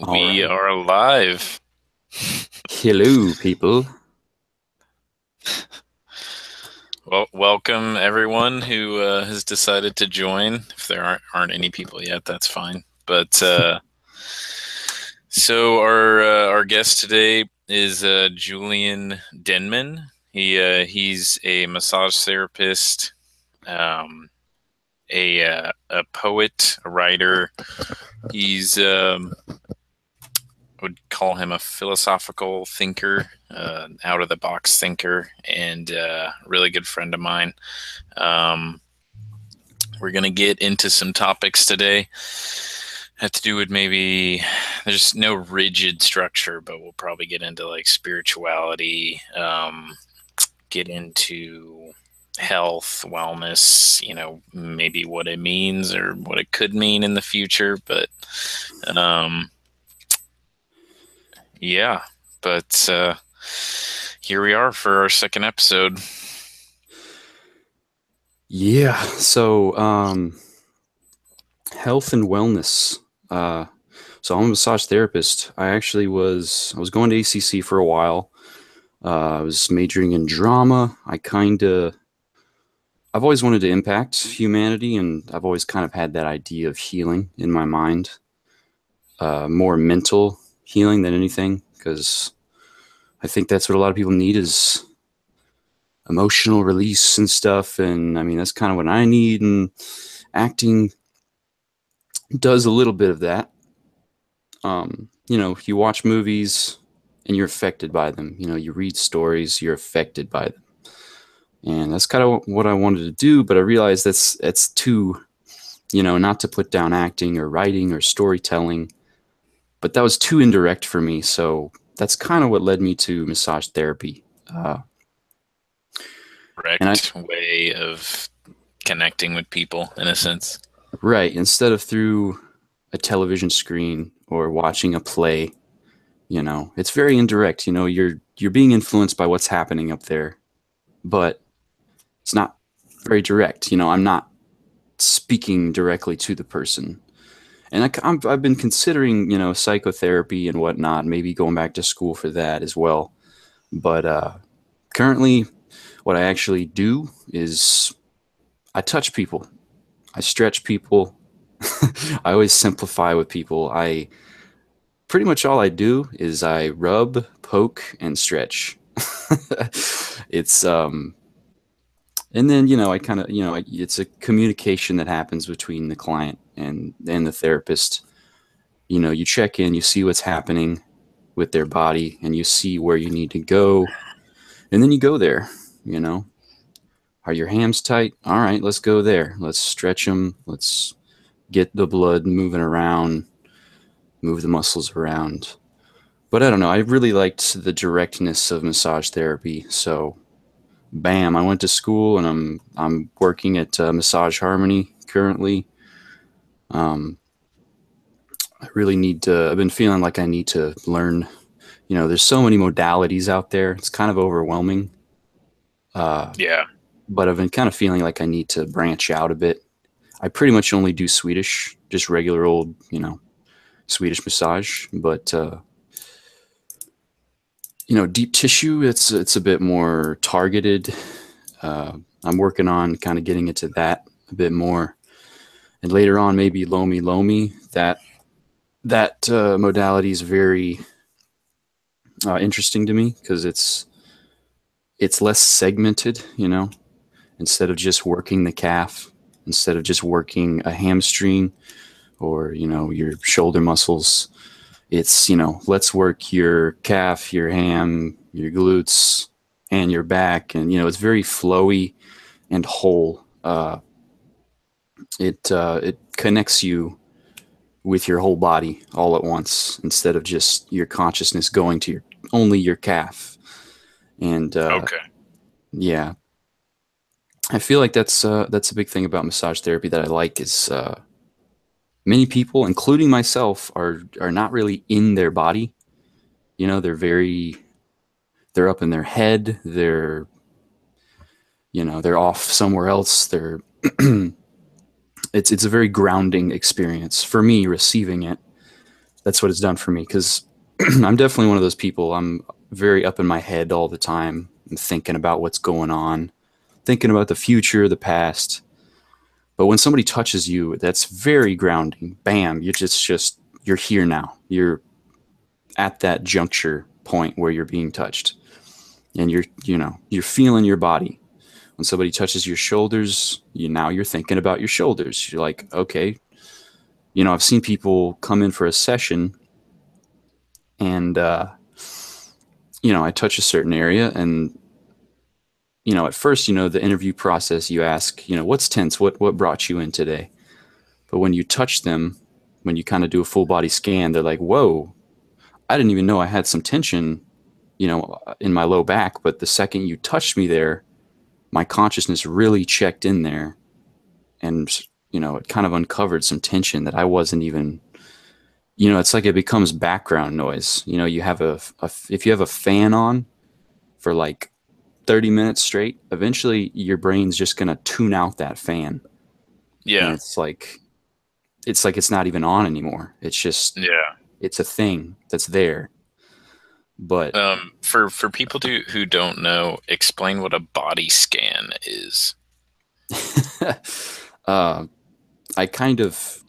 All We right. are live. Hello, people. Well, welcome everyone who has decided to join. If there aren't any people yet, that's fine. But so our guest today is Julian Denman. He's a massage therapist, um, a poet, a writer. He's would call him a philosophical thinker, out of the box thinker, and really good friend of mine. Um, we're going to get into some topics today. Have to do with maybe there's no rigid structure, but we'll probably get into like spirituality, get into health, wellness, maybe what it means or what it could mean in the future. But um, yeah, but here we are for our second episode. Yeah. Health and wellness. So I'm a massage therapist. I was going to ACC for a while. I was majoring in drama. I've always wanted to impact humanity, and I've always kind of had that idea of healing in my mind, more mental healing than anything, because I think that's what a lot of people need is emotional release and stuff. And I mean, that's kind of what I need. And acting does a little bit of that. You watch movies and you're affected by them. You read stories, you're affected by them. And that's kind of what I wanted to do, but I realized that's too, not to put down acting or writing or storytelling, but that was too indirect for me. So that's kind of what led me to massage therapy. Uh, and I, Correct way of connecting with people in a sense. right, instead of through a television screen or watching a play, it's very indirect. You're being influenced by what's happening up there, but it's not very direct. I'm not speaking directly to the person. And I've been considering, psychotherapy and whatnot, maybe going back to school for that as well. But currently, what I actually do is I touch people, I stretch people. I always simplify with people. I pretty much all I do is I rub, poke, and stretch. it's And then I kind of it's a communication that happens between the client and the therapist. You check in, you see what's happening with their body, and you see where you need to go, and then you go there. You know, are your hams tight? All right, let's go there. Let's stretch them. Let's get the blood moving around, move the muscles around. But I don't know. I really liked the directness of massage therapy, so bam, I went to school and I'm working at Massage Harmony currently. Um, I really need to. I've been feeling like I need to learn. There's so many modalities out there. It's kind of overwhelming. Uh, Yeah. but I've been kind of feeling like I need to branch out a bit. I pretty much only do Swedish, just regular old, Swedish massage. But deep tissue, it's a bit more targeted. I'm working on kind of getting into that a bit more, and later on maybe lomi lomi. That modality is very interesting to me because it's less segmented. Instead of just working the calf, instead of just working a hamstring or your shoulder muscles. It's let's work your calf, your ham, your glutes, and your back, and it's very flowy and whole. It connects you with your whole body all at once instead of just your consciousness going to only your calf. And Okay. yeah, I feel like that's a big thing about massage therapy that I like is many people, including myself, are not really in their body. They're up in their head. They're off somewhere else. It's a very grounding experience for me receiving it. That's what it's done for me because I'm definitely one of those people. I'm very up in my head all the time and thinking about what's going on, thinking about the future, the past. But when somebody touches you, that's very grounding. Bam, you're just you're here now. You're at that juncture point where you're being touched. And you're feeling your body. When somebody touches your shoulders, now you're thinking about your shoulders. You're like, okay, I've seen people come in for a session and I touch a certain area and at first, the interview process, you ask, what's tense? What brought you in today? But when you touch them, when you kind of do a full body scan, they're like, whoa, I didn't even know I had some tension, in my low back. But the second you touched me there, my consciousness really checked in there and, it kind of uncovered some tension that I wasn't even, it's like it becomes background noise. You have if you have a fan on for like 30 minutes straight, eventually your brain's just going to tune out that fan. And Yeah. it's not even on anymore. It's just, Yeah. it's a thing that's there. But For people who don't know, explain what a body scan is. uh, I kind of,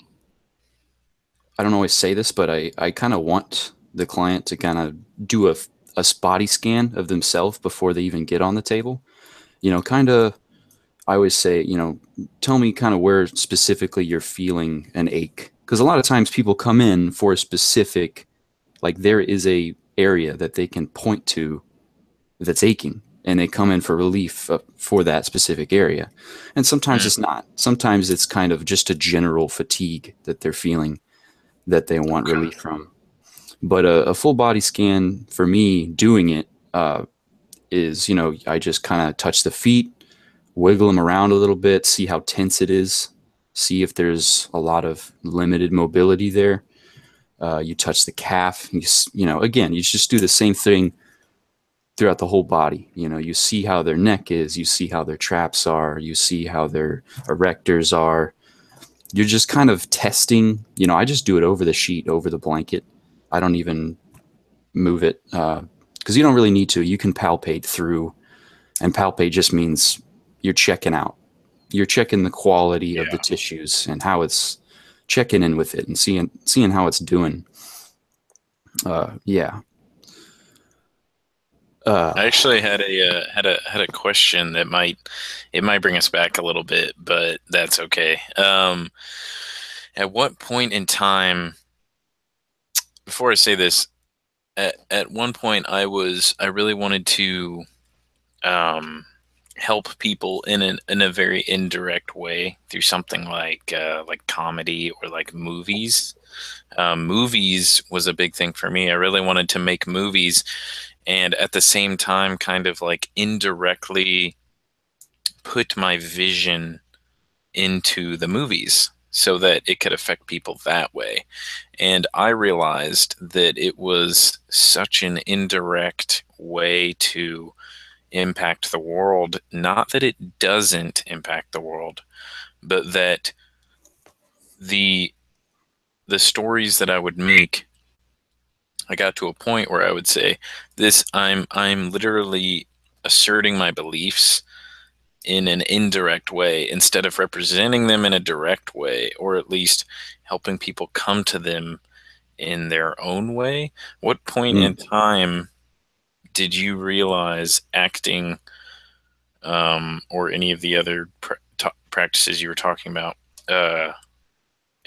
I don't always say this, but I kind of want the client to kind of do a body scan of themselves before they even get on the table. Kind of, I always say, tell me kind of where specifically you're feeling an ache. Because a lot of times people come in for a specific, like there is a area that they can point to that's aching, and they come in for relief for that specific area. And sometimes Mm. it's not. Sometimes it's kind of just a general fatigue that they're feeling that they want Okay. relief from. But a full body scan for me, doing it is, I just kind of touch the feet, wiggle them around a little bit, see how tense it is, see if there's a lot of limited mobility there. You touch the calf, again, you just do the same thing throughout the whole body. You see how their neck is, you see how their traps are, you see how their erectors are. You're just kind of testing. I just do it over the sheet, over the blanket. I don't even move it because you don't really need to. You can palpate through, and palpate just means you're checking out. You're checking the quality of the Yeah. tissues and how it's checking in with it and seeing how it's doing. Yeah. I actually had a question that might bring us back a little bit, but that's okay. At what point in time, before I say this, at one point I really wanted to um, help people in a very indirect way through something like comedy or like movies. Movies was a big thing for me. I really wanted to make movies and at the same time kind of like indirectly put my vision into the movies so that it could affect people that way. And I realized that it was such an indirect way to impact the world. Not that it doesn't impact the world, but that the the stories that I would make, I got to a point where I would say, this I'm literally asserting my beliefs in an indirect way instead of representing them in a direct way, or at least helping people come to them in their own way. What point in Mm. time did you realize acting, or any of the other practices you were talking about?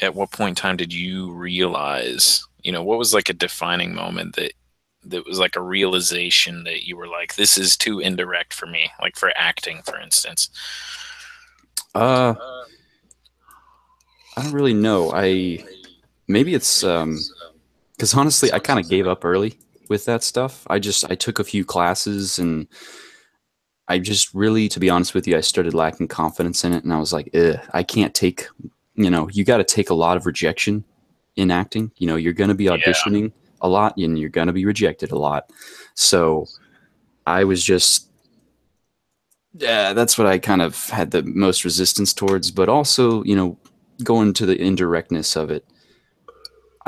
At what point in time did you realize, what was like a defining moment that was like a realization that you were like, this is too indirect for me, like for acting, for instance? Uh, I don't really know. Maybe it's because honestly, I kind of gave up early with that stuff. I took a few classes and I just really, to be honest with you, I started lacking confidence in it, and I was like, ugh, I can't take. You got to take a lot of rejection in acting. You're going to be Yeah. auditioning a lot, and you're going to be rejected a lot. So I was just, yeah, that's what I kind of had the most resistance towards. But also, going to the indirectness of it.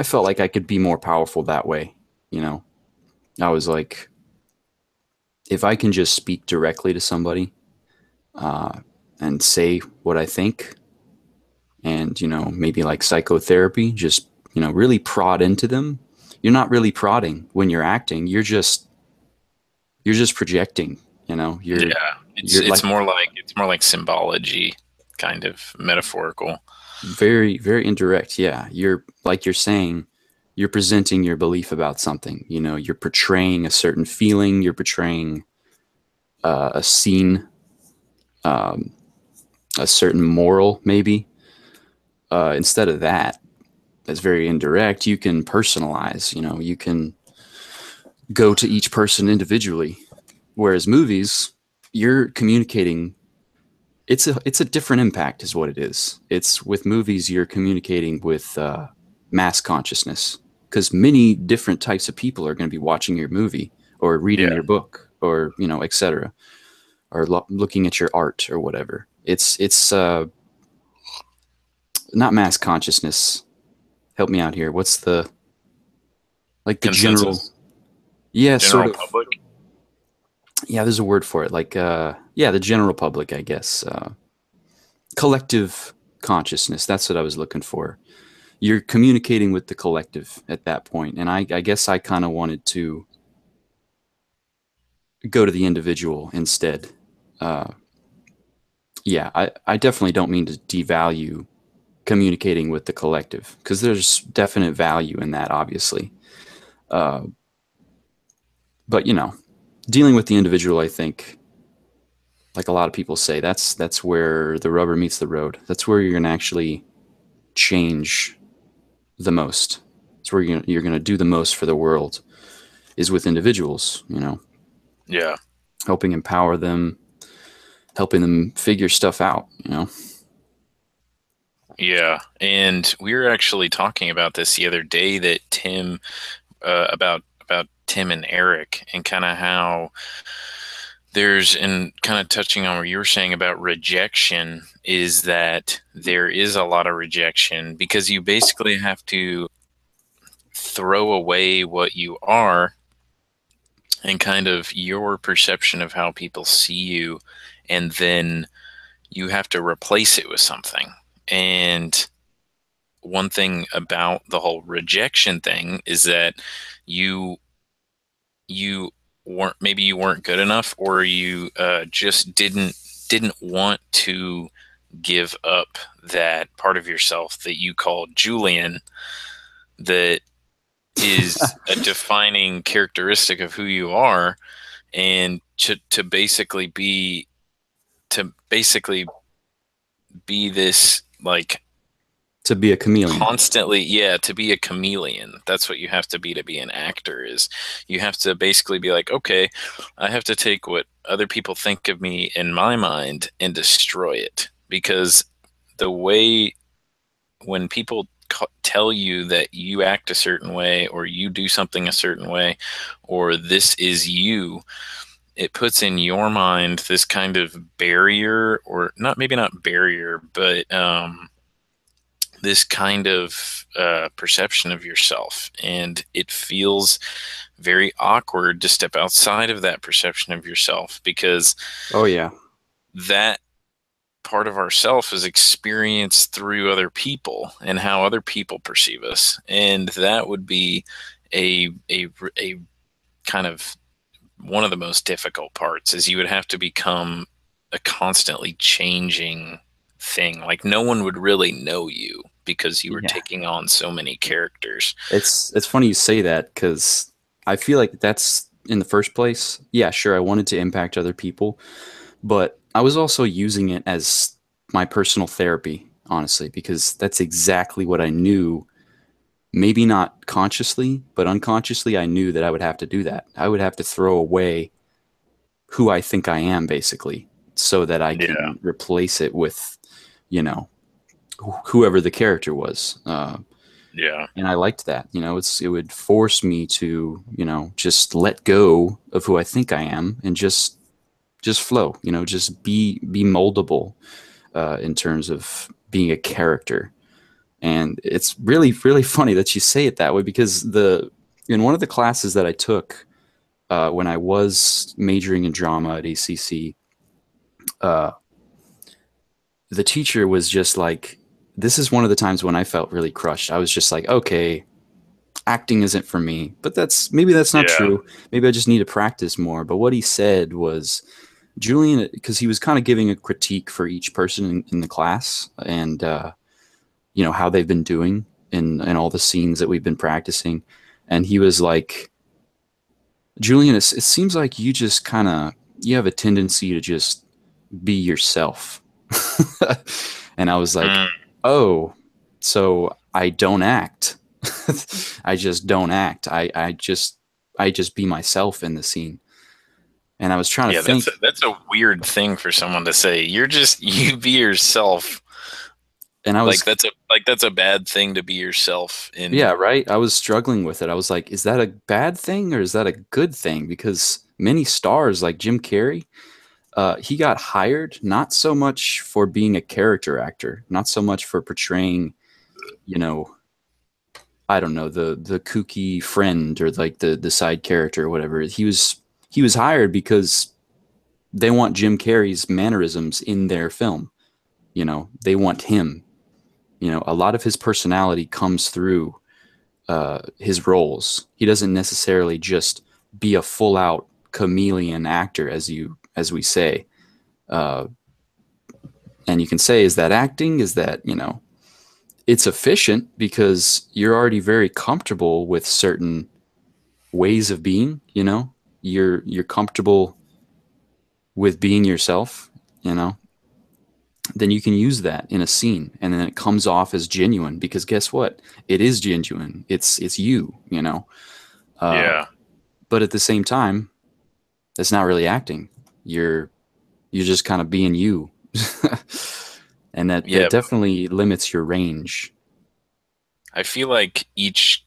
I felt like I could be more powerful that way. You know, I was like, if I can just speak directly to somebody and say what I think, and maybe like psychotherapy, just really prod into them. You're not really prodding when you're acting. You're just projecting. Yeah, You're it's like more like symbology, kind of metaphorical. very, very indirect. Yeah, you're saying, you're presenting your belief about something. You're portraying a certain feeling. You're portraying a scene, a certain moral, maybe. Instead of that, that's very indirect. You can personalize. You can go to each person individually. Whereas movies, you're communicating. It's a different impact, is what it is. It's with movies, you're communicating with mass consciousness, because many different types of people are going to be watching your movie or reading Yeah, your book, or etc., or looking at your art or whatever. It's not mass consciousness. Help me out here. What's the like the general? consensus, Yeah, sort general of. public. Yeah, there's a word for it. Like yeah, the general public, I guess. Collective consciousness. That's what I was looking for. You're communicating with the collective at that point, and I guess I kind of wanted to go to the individual instead. Uh, yeah, I definitely don't mean to devalue communicating with the collective, because there's definite value in that, obviously. Uh, but dealing with the individual, I think, like a lot of people say, that's where the rubber meets the road. That's where you're gonna actually change the most. It's where you're gonna do the most for the world, is with individuals. Yeah, Helping empower them, helping them figure stuff out. yeah. And we were actually talking about this the other day, that Tim about Tim and Eric, and kind of how and kind of touching on what you were saying about rejection, is that there is a lot of rejection because you basically have to throw away what you are and kind of your perception of how people see you, and then you have to replace it with something. And one thing about the whole rejection thing is that you you you weren't good enough, or you just didn't want to give up that part of yourself that you call Julian, that is a defining characteristic of who you are, and to basically be this, like, To be a chameleon. constantly, yeah, to be a chameleon. That's what you have to be an actor. Is you have to basically be like, okay, I have to take what other people think of me in my mind and destroy it, because the way, when people tell you that you act a certain way, or you do something a certain way, or this is you, it puts in your mind this kind of barrier, or not, maybe not barrier, but this kind of perception of yourself. And it feels very awkward to step outside of that perception of yourself, because Oh yeah. that part of ourself is experienced through other people and how other people perceive us. And that would be a kind of one of the most difficult parts, is you would have to become a constantly changing thing. Like, no one would really know you because you were Yeah. taking on so many characters. It's funny you say that, because I feel like that's in the first place. Yeah, sure, I wanted to impact other people, but I was also using it as my personal therapy, honestly, because that's exactly what I knew. Maybe not consciously, but unconsciously, I knew that I would have to do that. I would have to throw away who I think I am, basically, so that I Yeah. can replace it with, you know, whoever the character was. Yeah. And I liked that. It would force me to, just let go of who I think I am, and just flow. Just be moldable in terms of being a character. And it's really, really funny that you say it that way because in one of the classes that I took when I was majoring in drama at ACC, uh, the teacher was just like, this is one of the times when I felt really crushed. I was just like, okay, acting isn't for me. But maybe that's not Yeah. true. Maybe I just need to practice more. But what he said was, Julian, because he was kind of giving a critique for each person in the class and, how they've been doing in all the scenes that we've been practicing. And he was like, Julian, it seems like you have a tendency to just be yourself. And I was like, Mm, oh, so I don't act. I just don't act. I just be myself in the scene. And I was trying to yeah, that's think, that's a weird thing for someone to say. You're just you be yourself. and I was, Like that's a bad thing to be yourself yeah, in. right. I was struggling with it. I was like, is that a bad thing or is that a good thing? Because many stars like Jim Carrey, he got hired not so much for being a character actor, not so much for portraying, you know, I don't know, the kooky friend or like the side character or whatever. He was hired because they want Jim Carrey's mannerisms in their film. They want him. A lot of his personality comes through his roles. He doesn't necessarily just be a full out chameleon actor, as we say. Uh, and you can say, is that acting? Is that it's efficient because you're already very comfortable with certain ways of being. You're comfortable with being yourself. You know, then you can use that in a scene, and then it comes off as genuine because guess what? It is genuine. It's you. Uh, Yeah. but at the same time, that's not really acting. You're just kind of being you, and that Yeah, definitely limits your range. I feel like each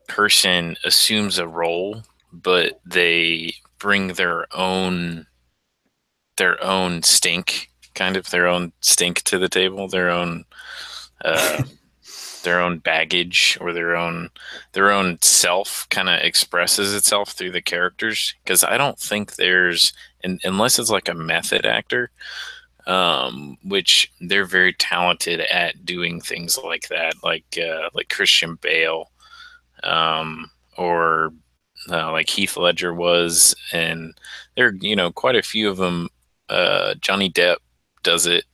person assumes a role, but they bring their own stink, kind of their own stink to the table, uh, their own baggage or their own self kind of expresses itself through the characters. Because I don't think unless it's like a method actor, which they're very talented at doing things like that, like Christian Bale, or like Heath Ledger was, and there are quite a few of them. Johnny Depp does it,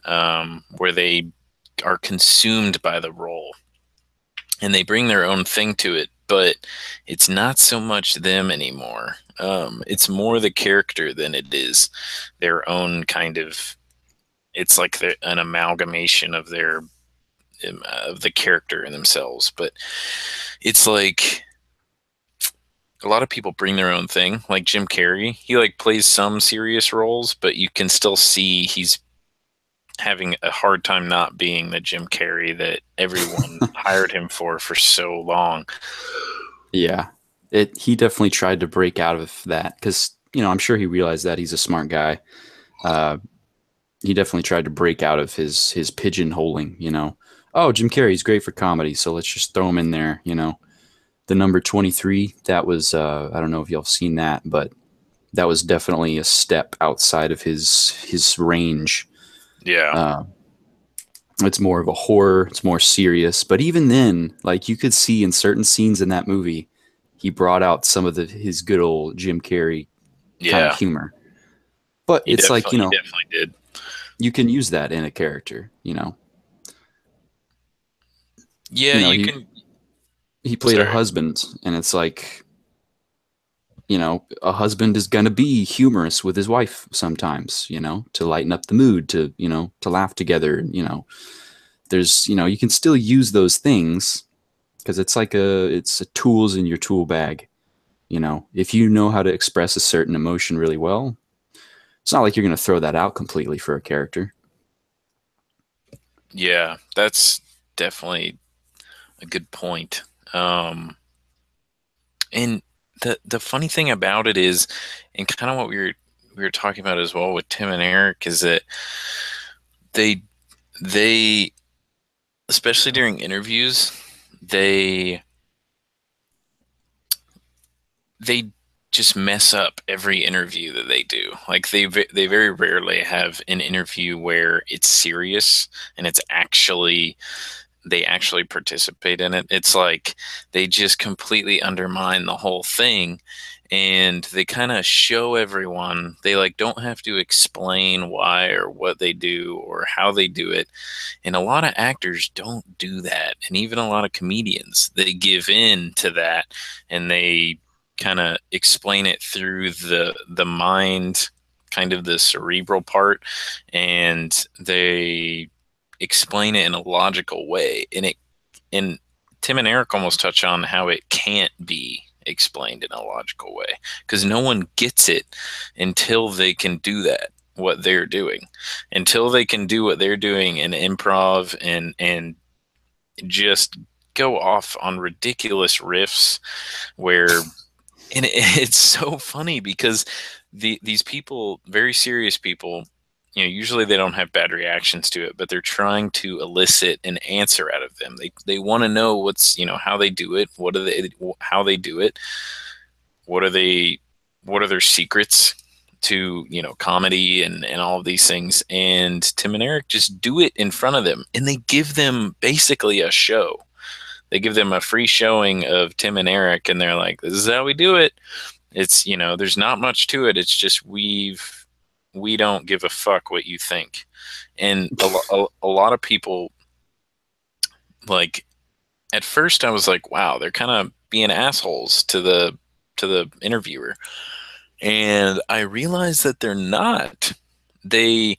where they are consumed by the role and they bring their own thing to it, but it's not so much them anymore. It's more the character than it is their own kind of. It's like an amalgamation of the character in themselves, but it's like a lot of people bring their own thing. Like Jim Carrey, he like plays some serious roles, but you can still see he's having a hard time not being the Jim Carrey that everyone hired him for so long. Yeah, he definitely tried to break out of that because I'm sure he realized that he's a smart guy. Uh, he definitely tried to break out of his pigeonholing. Oh, Jim Carrey's great for comedy, so let's just throw him in there. The number 23, that was I don't know if y'all have seen that, but that was definitely a step outside of his range. Yeah. Uh, it's more of a horror, it's more serious, but even then, like you could see in certain scenes in that movie, he brought out some of his good old Jim Carrey kind of Yeah. humor. But He it's like, definitely he definitely did. you can use that in a character. Yeah, you He can. played a Sorry. husband, and it's like, a husband is gonna be humorous with his wife sometimes, to lighten up the mood, to laugh together. You can still use those things because it's a tools in your tool bag. If you know how to express a certain emotion really well, it's not like you're gonna throw that out completely for a character. Yeah, that's definitely a good point. And the funny thing about it is, and kind of what we were talking about as well with Tim and Eric, is that they they, especially during interviews, they they just mess up every interview that they do. Like they very rarely have an interview where it's serious and it's actually they actually participate in it. It's like they just completely undermine the whole thing, and they kind of show everyone. They like don't have to explain why or what they do or how they do it. And a lot of actors don't do that. And even a lot of comedians, they give in to that, and they kind of explain it through the mind, kind of the cerebral part, and they explain it in a logical way. And Tim and Eric almost touch on how it can't be explained in a logical way because no one gets it until they can do that, what they're doing, until they can do what they're doing in improv and just go off on ridiculous riffs where it's so funny because these people, very serious people, usually they don't have bad reactions to it, but they're trying to elicit an answer out of them. They want to know what's, how they do it, how they do it, what are they, what are their secrets to, comedy and all of these things. And Tim and Eric just do it in front of them, and they give them basically a show. They give them a free showing of Tim and Eric, and they're like, "This is how we do it." It's, there's not much to it. It's just we don't give a fuck what you think. And a lot of people, like, at first I was like, wow, they're kind of being assholes to the interviewer. And I realized that they're not. They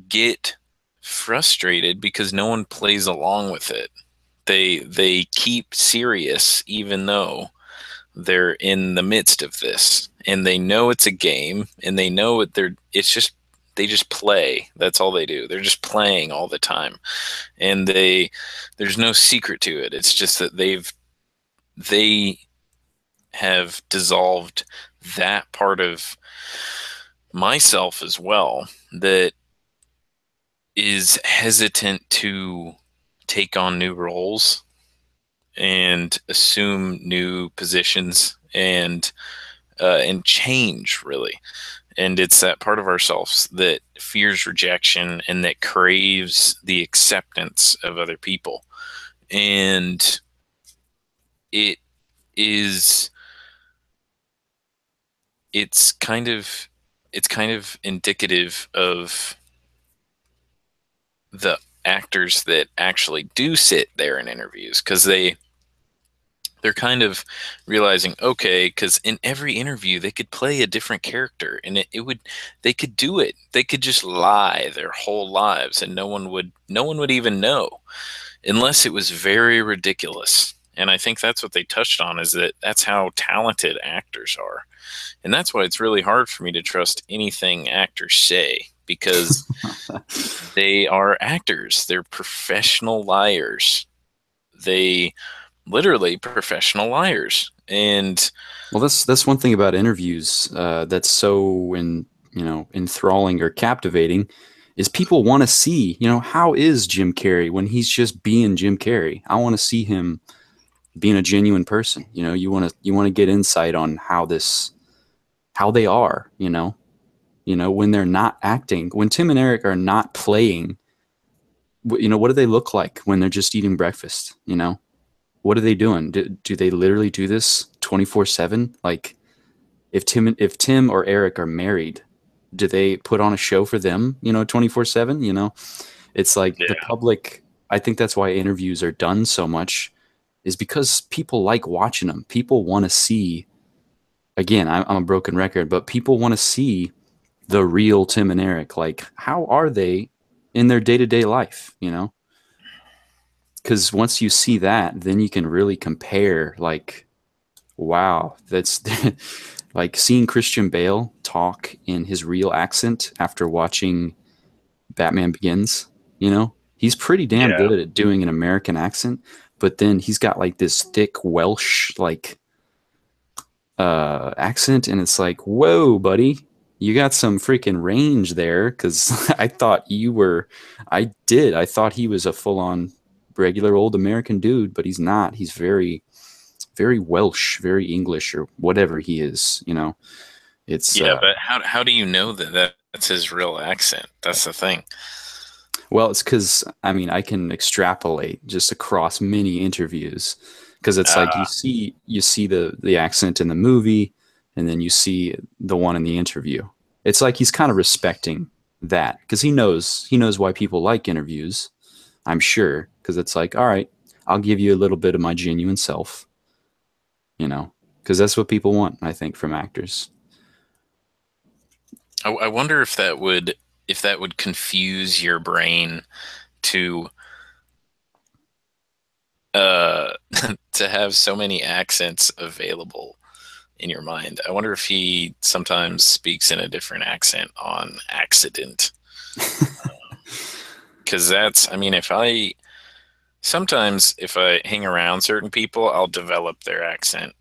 get frustrated because no one plays along with it. They keep serious even though they're in the midst of this, and they know it's a game, and they know it's just they just play. That's all they do. They're just playing all the time, and there's no secret to it. It's just that they have dissolved that part of myself as well that is hesitant to take on new roles and assume new positions and change, really. And it's that part of ourselves that fears rejection and that craves the acceptance of other people. And it is it's kind of it's kind of indicative of the actors that actually do sit there in interviews, because they're kind of realizing, okay, because in every interview they could play a different character, and they could do it. They could just lie their whole lives, and no one would even know unless it was very ridiculous. And I think that's what they touched on, is that that's how talented actors are. And that's why it's really hard for me to trust anything actors say, because they are actors. They're professional liars. They literally professional liars. And Well, that's one thing about interviews that's so enthralling or captivating is people want to see, how is Jim Carrey when he's just being Jim Carrey? I want to see him being a genuine person. You want to get insight on how they are, when they're not acting, when Tim and Eric are not playing, what do they look like when they're just eating breakfast? What are they doing? Do they literally do this 24/7? Like if Tim or Eric are married, do they put on a show for them, 24/7? It's like the yeah, public. I think that's why interviews are done so much, is because people like watching them. People want to see, again, I'm a broken record, but people want to see the real Tim and Eric. Like, how are they in their day-to-day life, Because once you see that, then you can really compare, like, wow, that's like seeing Christian Bale talk in his real accent after watching Batman Begins, he's pretty damn yeah, good at doing an American accent, but then he's got like this thick Welsh like accent, and it's like, whoa, buddy, You got some freaking range there, because I thought you were. I thought he was a full-on regular old American dude, but he's not. He's very, very Welsh, very English, or whatever he is. It's Yeah, but how do you know that that's his real accent? That's the thing. well, it's because I mean I can extrapolate just across many interviews, because it's like Uh, you see the accent in the movie, and then you see the one in the interview. It's like he's kind of respecting that, because he knows why people like interviews. I'm sure, because it's like, all right, I'll give you a little bit of my genuine self, because that's what people want, I think, from actors. I wonder if that would confuse your brain to uh to have so many accents available in your mind. I wonder if he sometimes speaks in a different accent on accident. Because that's, I mean, if I sometimes if I hang around certain people, I'll develop their accent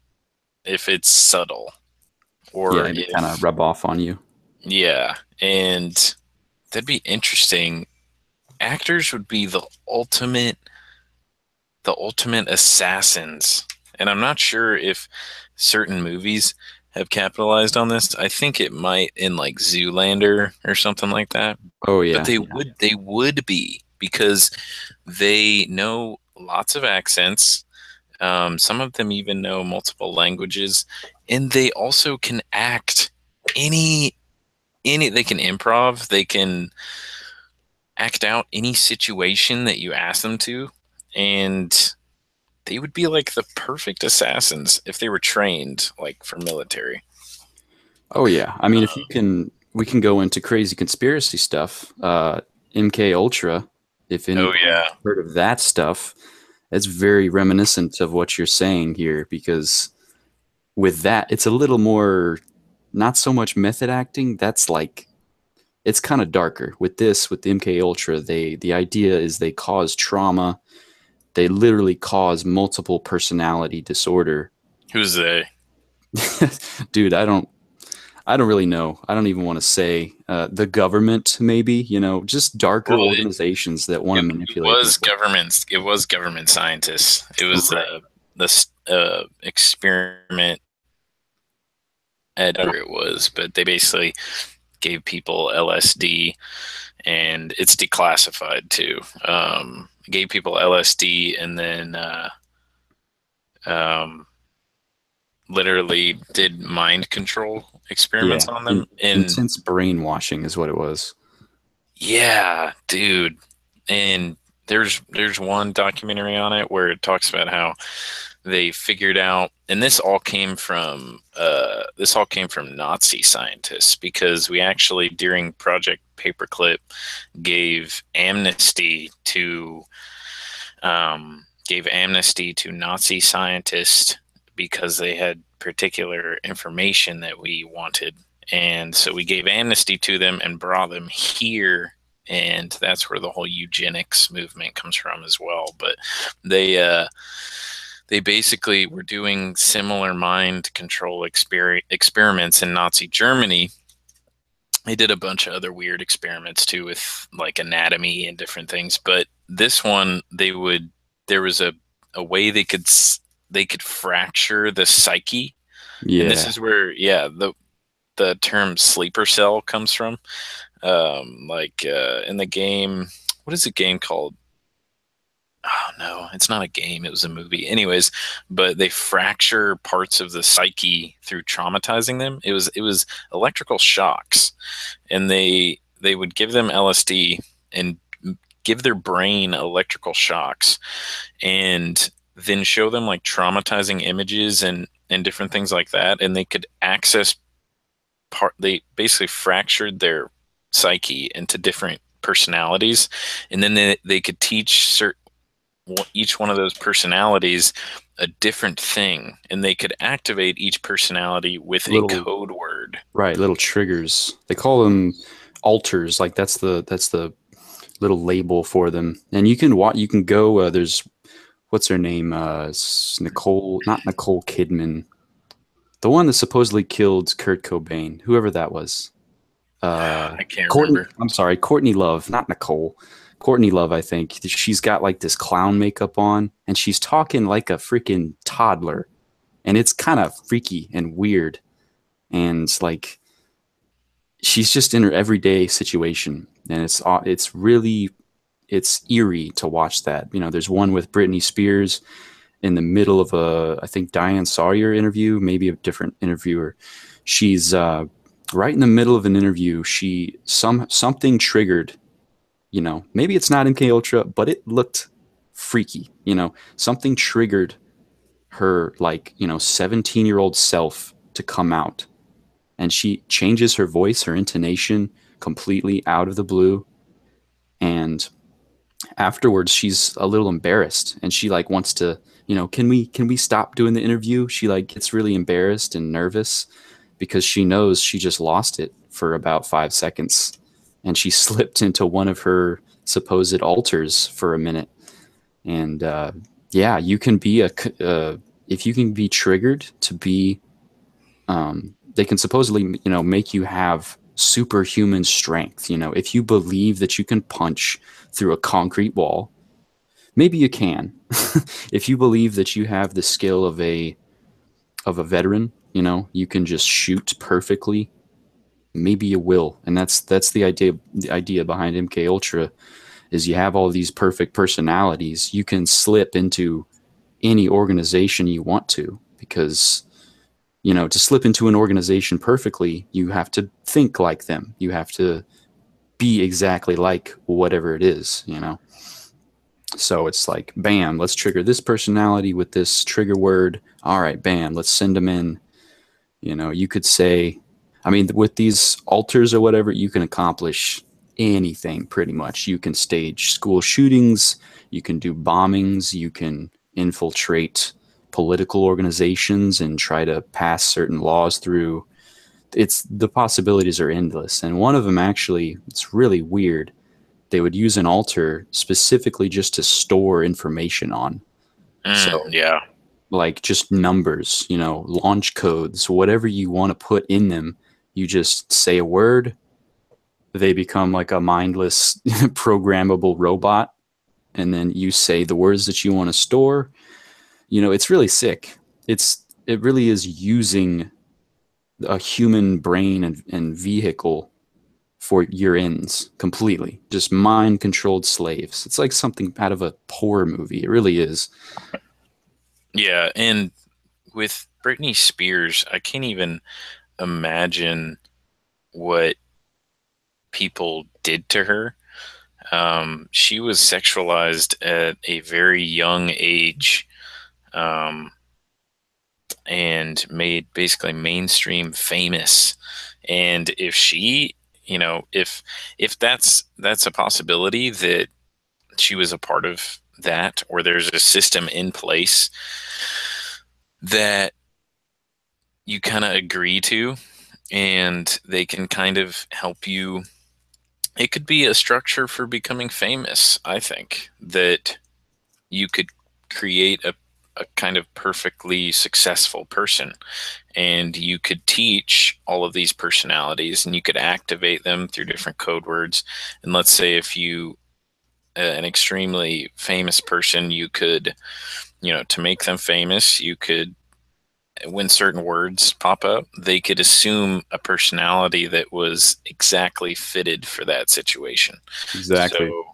if it's subtle Yeah, or it'd kind of if, rub off on you. yeah, and that'd be interesting. Actors would be the ultimate assassins. And I'm not sure if certain movies have capitalized on this. I think it might in like Zoolander or something like that. Oh But yeah, yeah. they would be because they know lots of accents. Some of them even know multiple languages, and they also can act any they can improv, they can act out any situation that you ask them to, and they would be like the perfect assassins if they were trained like for military. Oh yeah. I mean, if you can, we can go into crazy conspiracy stuff. MK Ultra, if Oh anybody's yeah. heard of that stuff, it's very reminiscent of what you're saying here, because with that, it's a little more, not so much method acting. That's like, it's kind of darker. With this, with the MK Ultra, the idea is they cause trauma. They literally cause multiple personality disorder. Who's they? Dude, I don't really know. I don't even want to say the government, maybe, just darker Well, organizations that want to it manipulate was people. governments. It was government scientists. It was Right. the experiment at whatever it was, but they basically gave people LSD, and it's declassified too. Gave people LSD and then um, literally did mind control experiments Yeah. on them. And Intense brainwashing is what it was. yeah, dude. And there's one documentary on it where it talks about how they figured out, and this all came from Nazi scientists, because we actually during Project Paperclip gave amnesty to Nazi scientists because they had particular information that we wanted. And so we gave amnesty to them and brought them here. And that's where the whole eugenics movement comes from as well. But they, uh, they basically were doing similar mind control experiments in Nazi Germany. They did a bunch of other weird experiments too with like anatomy and different things. But this one, there was a way they could fracture the psyche, and this Yeah. is where the term sleeper cell comes from. In the game, what is the game called? Oh no, it's not a game. It was a movie. Anyways, but they fracture parts of the psyche through traumatizing them. It was electrical shocks, and they would give them LSD and give their brain electrical shocks, and then show them like traumatizing images and different things like that, and they could access they basically fractured their psyche into different personalities, and then they could teach each one of those personalities a different thing, and they could activate each personality with a Little, code word. right, little triggers. They call them alters. Like that's the little label for them. And you can go, there's, what's her name? Nicole, not Nicole Kidman. The one that supposedly killed Kurt Cobain, whoever that was. I can't Courtney. remember. I'm sorry, Courtney Love, not Nicole. Courtney Love, I think. She's got like this clown makeup on, and she's talking like a freaking toddler, and it's kind of freaky and weird, and like she's just in her everyday situation, and it's really it's eerie to watch that. You know, there's one with Britney Spears in the middle of a, I think, Diane Sawyer interview, maybe a different interviewer. She's right in the middle of an interview. Something triggered. You know, maybe it's not MK Ultra, but it looked freaky. You know, something triggered her, like, 17-year-old self to come out, and she changes her voice, her intonation completely out of the blue, and afterwards she's a little embarrassed, and she like wants to, can we stop doing the interview. She like gets really embarrassed and nervous because she knows she just lost it for about 5 seconds, and she slipped into one of her supposed alters for a minute. And yeah, you can be if you can be triggered to be, they can supposedly, make you have superhuman strength. You know, if you believe that you can punch through a concrete wall, maybe you can. If you believe that you have the skill of a veteran, you can just shoot perfectly. Maybe you will, and that's the idea. The idea behind MK Ultra is you have all these perfect personalities. You can slip into any organization you want to, because to slip into an organization perfectly, you have to think like them. You have to be exactly like whatever it is. So it's like, bam, let's trigger this personality with this trigger word. All right, bam, let's send them in. You could say, I mean, with these alters or whatever, you can accomplish anything pretty much. You can stage school shootings, you can do bombings, you can infiltrate political organizations and try to pass certain laws through. It's the possibilities are endless. And one of them, actually, it's really weird. They would use an alter specifically just to store information on. So Yeah. like just numbers, launch codes, whatever you want to put in them. You just say a word, they become like a mindless programmable robot, and then you say the words that you want to store. It's really sick. It really is using a human brain and vehicle for your ends completely. Just mind controlled slaves. It's like something out of a horror movie. It really is. Yeah, and with Britney Spears, I can't even imagine what people did to her. She was sexualized at a very young age, um, and made basically mainstream famous. And if she, if that's a possibility that she was a part of that, or there's a system in place that you kind of agree to, and they can kind of help you. It could be a structure for becoming famous, I think, that you could create a kind of perfectly successful person, and you could teach all of these personalities, and you could activate them through different code words. And let's say if you an extremely famous person, you could, to make them famous, you could, when certain words pop up, they could assume a personality that was exactly fitted for that situation. Exactly. So,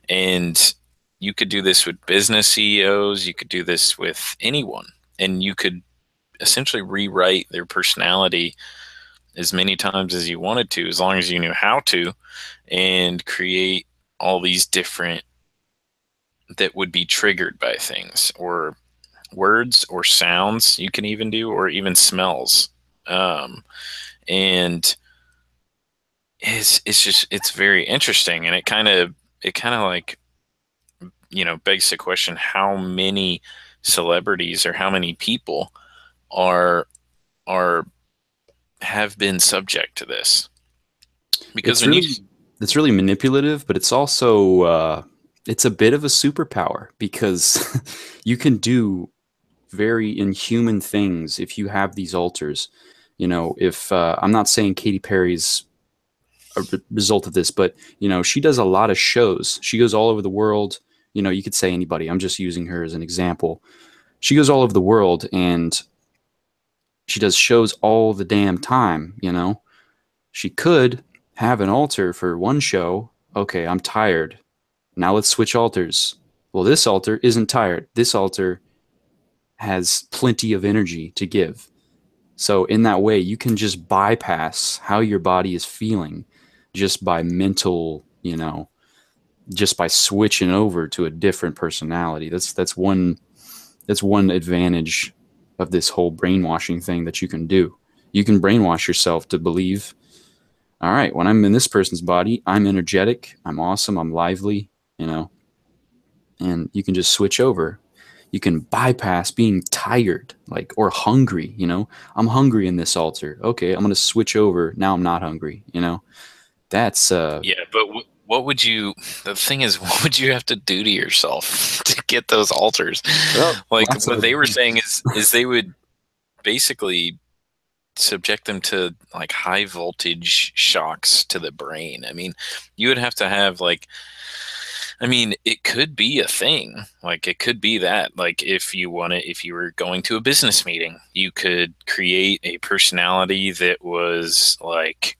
and you could do this with business CEOs, you could do this with anyone, and you could essentially rewrite their personality as many times as you wanted to, as long as you knew how to, and create all these different that would be triggered by things, or words, or sounds you can even do, or even smells. And it's very interesting, and it kind of like, begs the question, how many celebrities or how many people are are have been subject to this. Because It's when you really it's really manipulative, but it's also it's a bit of a superpower because you can do very inhuman things if you have these alters. If I'm not saying Katy Perry's result of this, but she does a lot of shows. She goes all over the world. You could say anybody. I'm just using her as an example. She goes all over the world and she does shows all the damn time. She could have an altar for one show. Okay, I'm tired. Now let's switch altars. Well, this altar isn't tired. This altar has plenty of energy to give. So in that way, you can just bypass how your body is feeling just by just by switching over to a different personality. That's one advantage of this whole brainwashing thing that you can do. You can brainwash yourself to believe, all right, when I'm in this person's body, I'm energetic, I'm awesome, I'm lively, and you can just switch over. You can bypass being tired, like, or hungry. I'm hungry in this altar. Okay, I'm going to switch over. Now I'm not hungry. That's, Yeah, but what would you? The thing is, what would you have to do to yourself to get those altars? well, Like lots what of, they were saying is they would basically subject them to like high voltage shocks to the brain. I mean, you would have to have like, I mean, it could be a thing. Like it could be that like if you were going to a business meeting, you could create a personality that was like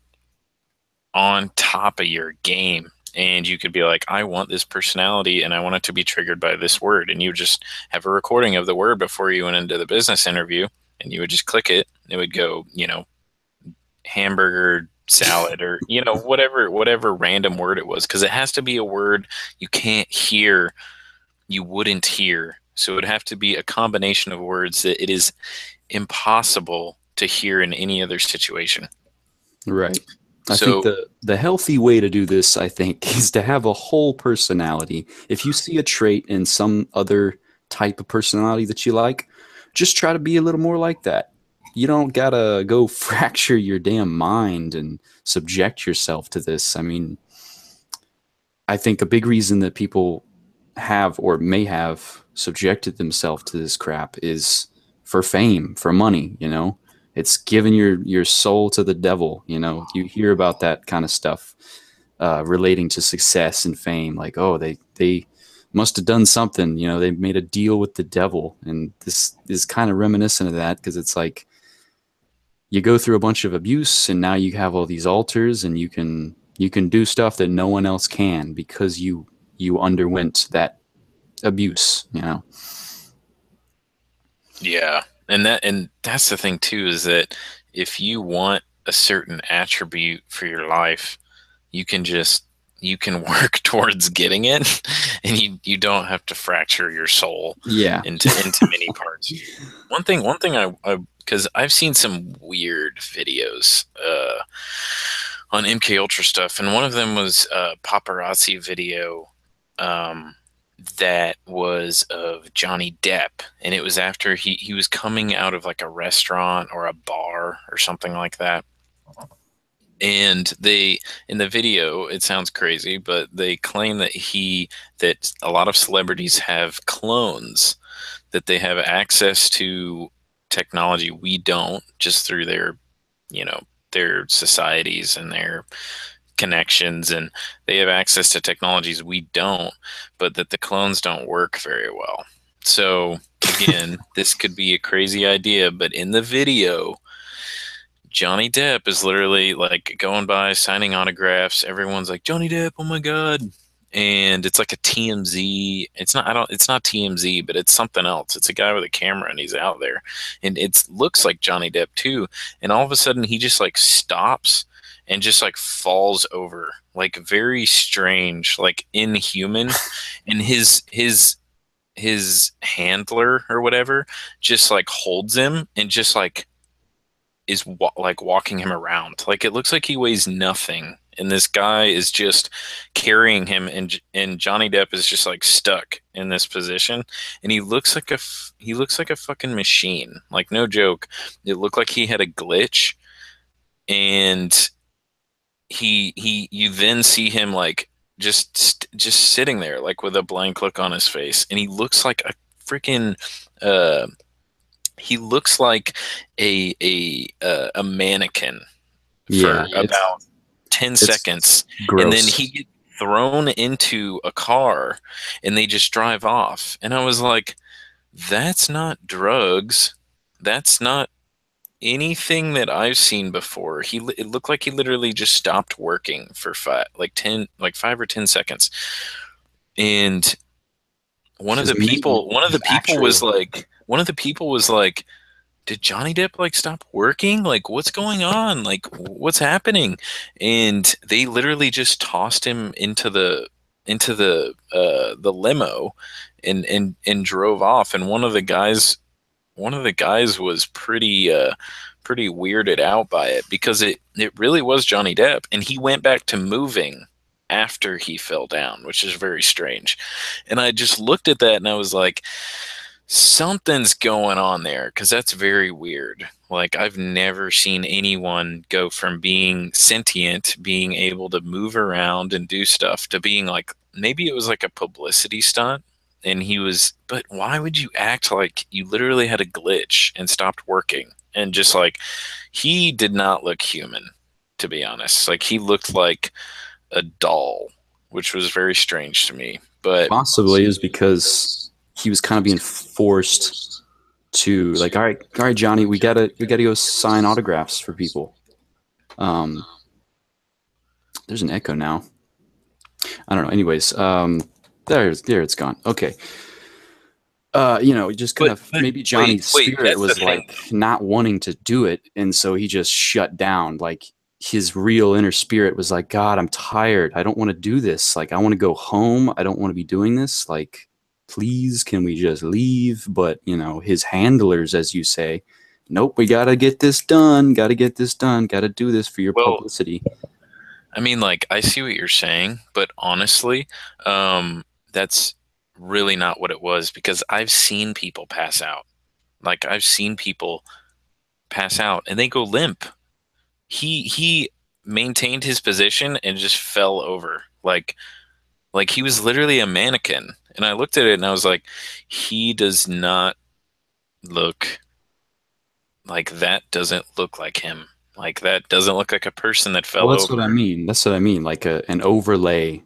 on top of your game. And you could be like, I want this personality and I want it to be triggered by this word. And you just have a recording of the word before you went into the business interview and you would just click it. It would go, hamburger salad or, whatever random word it was. Cause it has to be a word you can't hear, you wouldn't hear. So it would have to be a combination of words that it is impossible to hear in any other situation. right. I think So the healthy way to do this, I think, is to have a whole personality. If you see a trait in some other type of personality that you like, just try to be a little more like that. You don't gotta go fracture your damn mind and subject yourself to this. I mean, I think a big reason that people have or may have subjected themselves to this crap is for fame, for money. It's giving your soul to the devil. You hear about that kind of stuff relating to success and fame, like, oh, they must have done something. They made a deal with the devil, and this is kind of reminiscent of that because it's like you go through a bunch of abuse and now you have all these altars and you can do stuff that no one else can because you underwent that abuse. yeah, and that's the thing too is that if you want a certain attribute for your life, you can just you can work towards getting it, and you don't have to fracture your soul Yeah. into many parts. One thing I because I've seen some weird videos on MK Ultra stuff, and one of them was a paparazzi video. Um, that was of Johnny Depp, and it was after he was coming out of like a restaurant or a bar or something like that. And they in the video, it sounds crazy, but they claim that a lot of celebrities have clones, that they have access to technology we don't, just through you know, their societies and their connections, and they have access to technologies we don't, but that the clones don't work very well. So again, this could be a crazy idea, but in the video, Johnny Depp is literally like going by signing autographs. Everyone's like, Johnny Depp, oh my God. And it's like a TMZ. It's not TMZ, but it's something else. It's a guy with a camera and he's out there. And it looks like Johnny Depp too. And all of a sudden he just like stops and just like falls over. Like very strange, like inhuman. And his handler or whatever just like holds him and just like is like walking him around. Like it looks like he weighs nothing, and this guy is just carrying him, and Johnny Depp is just like stuck in this position, and he looks like a fucking machine. Like no joke, it looked like he had a glitch, and he you then see him like just sitting there like with a blank look on his face, and he looks like a freaking he looks like a mannequin Yeah, for about 10 It's seconds, and then he gross. gets thrown into a car and they just drive off. And I was like, that's not drugs. That's not anything that I've seen before. It looked like he literally just stopped working for 5 or 10 seconds. And Because maybe his actual one of the people was like, did Johnny Depp like stop working? Like, what's going on? Like, what's happening? And they literally just tossed him into the limo and drove off. And one of the guys was pretty weirded out by it, because it really was Johnny Depp, and he went back to moving after he fell down, which is very strange. And I just looked at that and I was like, something's going on there, because that's very weird. Like, I've never seen anyone go from being sentient, being able to move around and do stuff, to being like, maybe it was like a publicity stunt. And but why would you act like you literally had a glitch and stopped working? And just like, he did not look human, to be honest. Like, he looked like a doll, which was very strange to me. But possibly is because he was kind of being forced to like, all right, Johnny, we gotta go sign autographs for people. Um, there's an echo now. I don't know. Anyways, there it's gone. Okay. Just kind but, of but maybe wait, Johnny's wait, spirit that's the was thing. like not wanting to do it, and so he just shut down. Like his real inner spirit was like, God, I'm tired. I don't want to do this. Like, I want to go home. I don't want to be doing this. Like, please, can we just leave? But his handlers, as you say, nope, we gotta get this done. Gotta get this done. Gotta do this for your Well, publicity. I mean, like, I see what you're saying, but honestly, that's really not what it was, because I've seen people pass out. Like, I've seen people pass out and they go limp. He maintained his position and just fell over. Like he was literally a mannequin. And I looked at it and I was like, he does not look like that, doesn't look like him. Like, that doesn't look like a person that Well, fell that's what I over. mean. That's what I mean. Like an overlay.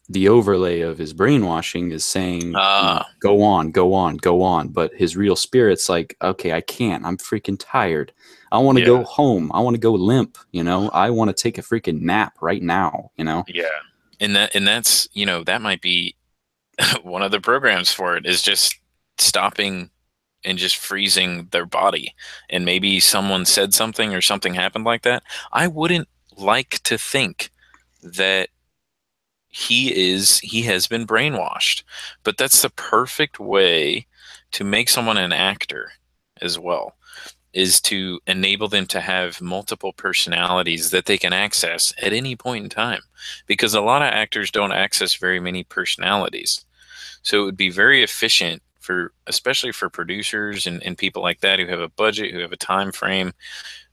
The overlay of his brainwashing is saying, Ah, go on, go on, go on. But his real spirit's like, okay, I can't. I'm freaking tired. I want to yeah. go home. I want to go limp. I want to take a freaking nap right now. Yeah. And that's, that might be one of the programs for it, is just stopping and just freezing their body. And maybe someone said something or something happened like that. I wouldn't like to think that he has been brainwashed. But that's the perfect way to make someone an actor as well, is to enable them to have multiple personalities that they can access at any point in time. Because a lot of actors don't access very many personalities. So it would be very efficient especially for producers and people like that, who have a budget, who have a time frame,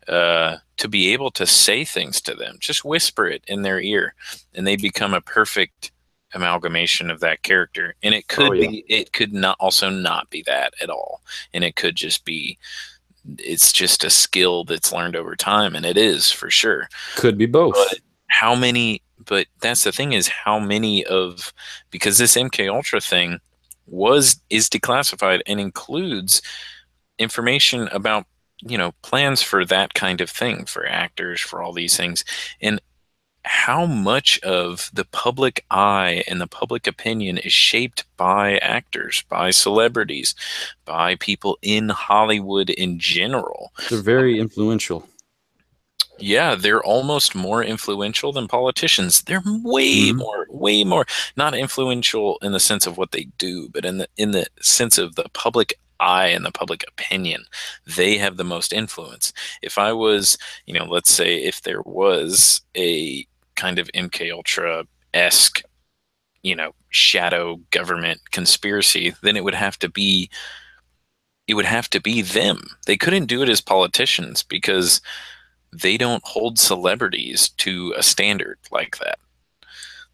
to be able to say things to them. Just whisper it in their ear, and they become a perfect amalgamation of that character. And Oh yeah. it could not also not be that at all. And it could just be, it's just a skill that's learned over time, and it is for sure. Could be both. But but that's the thing, is how many of, because this MK Ultra thing is declassified and includes information about, plans for that kind of thing, for actors, for all these things. And how much of the public eye and the public opinion is shaped by actors, by celebrities, by people in Hollywood in general. They're very influential. Yeah, they're almost more influential than politicians. They're Hmm. way more, not influential in the sense of what they do, but in the sense of the public eye and the public opinion. They have the most influence. If I was, let's say if there was a kind of MK Ultra esque, shadow government conspiracy, then it would have to be them. They couldn't do it as politicians, because they don't hold celebrities to a standard like that.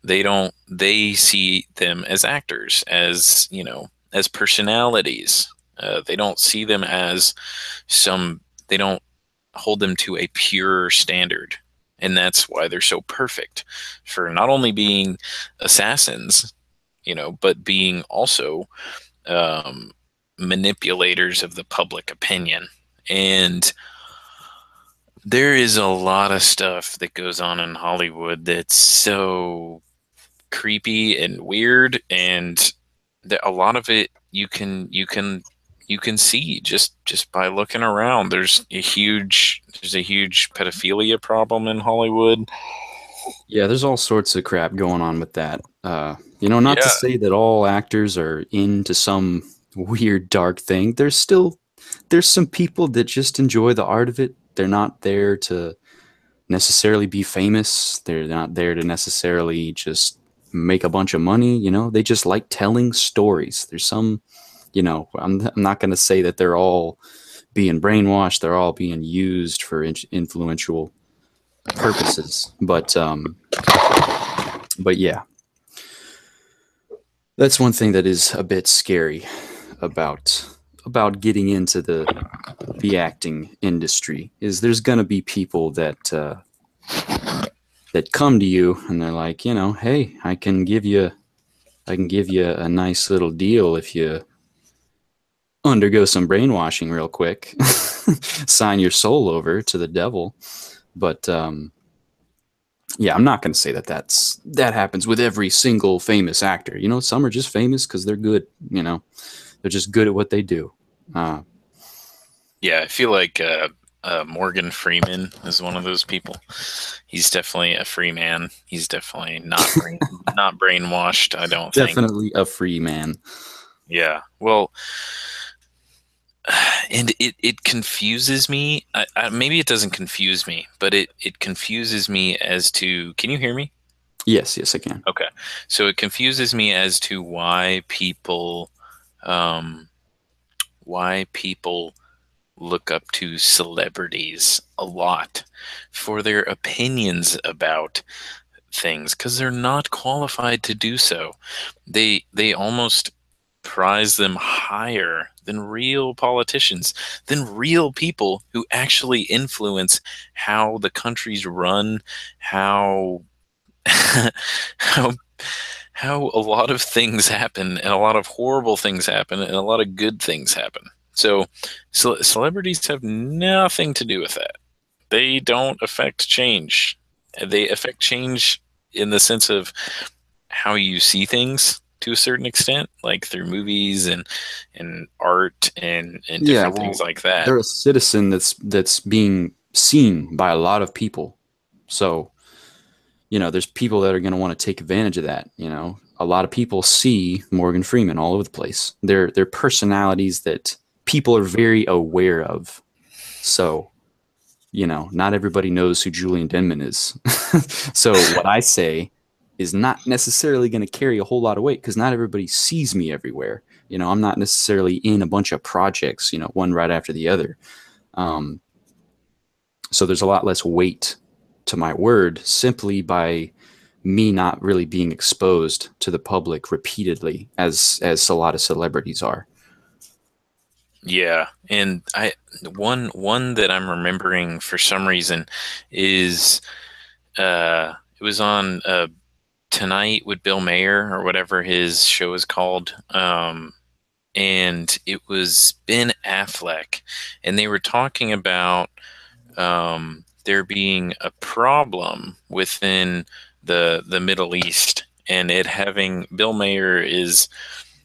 They see them as actors, as personalities. They don't see them as they don't hold them to a pure standard. And that's why they're so perfect for not only being assassins, but being also um, manipulators of the public opinion. And there is a lot of stuff that goes on in Hollywood that's so creepy and weird, and a lot of it you can see just by looking around. There's a huge pedophilia problem in Hollywood. Yeah, there's all sorts of crap going on with that. Not to Yeah, say that all actors are into some weird dark thing. There's some people that just enjoy the art of it. They're not there to necessarily be famous. They're not there to necessarily just make a bunch of money, They just like telling stories. There's some, I'm not going to say that they're all being brainwashed, they're all being used for influential purposes, but yeah, that's one thing that is a bit scary about getting into the acting industry is there's going to be people that come to you and they're like, hey, I can give you a nice little deal if you undergo some brainwashing real quick, sign your soul over to the devil. But yeah, I'm not going to say that happens with every single famous actor. Some are just famous because they're good. They're just good at what they do. Uh, yeah. I feel like Morgan Freeman is one of those people. He's definitely a free man. He's definitely not brainwashed, I don't think. Definitely a free man. Yeah. Well, and it confuses me. Maybe it doesn't confuse me, but it confuses me as to. Can you hear me? Yes, yes, I can. Okay. So it confuses me as to um, why people look up to celebrities a lot for their opinions about things because they're not qualified to do so. They almost prize them higher than real politicians, than real people who actually influence how the countries run, how how how a lot of things happen, and a lot of horrible things happen, and a lot of good things happen. So, celebrities have nothing to do with that. They don't affect change. They affect change in the sense of how you see things to a certain extent, like through movies and art and Yeah, different things well, like that. they're a citizen that's being seen by a lot of people. So, there's people that are going to want to take advantage of that. A lot of people see Morgan Freeman all over the place. They're personalities that people are very aware of. So, not everybody knows who Julian Denman is. So, what I say is not necessarily going to carry a whole lot of weight because not everybody sees me everywhere. I'm not necessarily in a bunch of projects, one right after the other. Um, so there's a lot less weight to my word simply by me not really being exposed to the public repeatedly as a lot of celebrities are. Yeah, and one that I'm remembering for some reason is it was on Tonight with Bill Mayer or whatever his show is called. And it was Ben Affleck, and they were talking about there being a problem within the Middle East, and it having Bill Mayer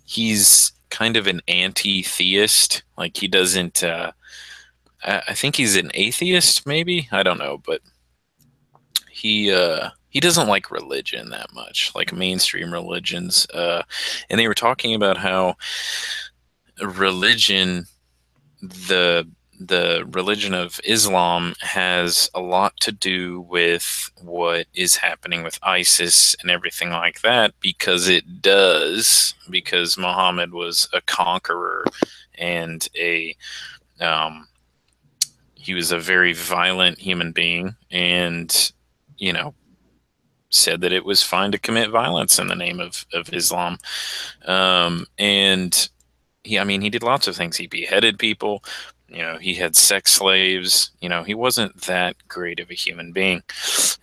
he's kind of an anti-theist, like he doesn't. I think he's an atheist, maybe, I don't know, but he doesn't like religion that much, like mainstream religions. And they were talking about how religion, the the religion of Islam, has a lot to do with what is happening with ISIS and everything like that, because Muhammad was a conqueror and um, he was a very violent human being, and you know said that it was fine to commit violence in the name of Islam. And I mean, he did lots of things. He beheaded people. he had sex slaves. He wasn't that great of a human being.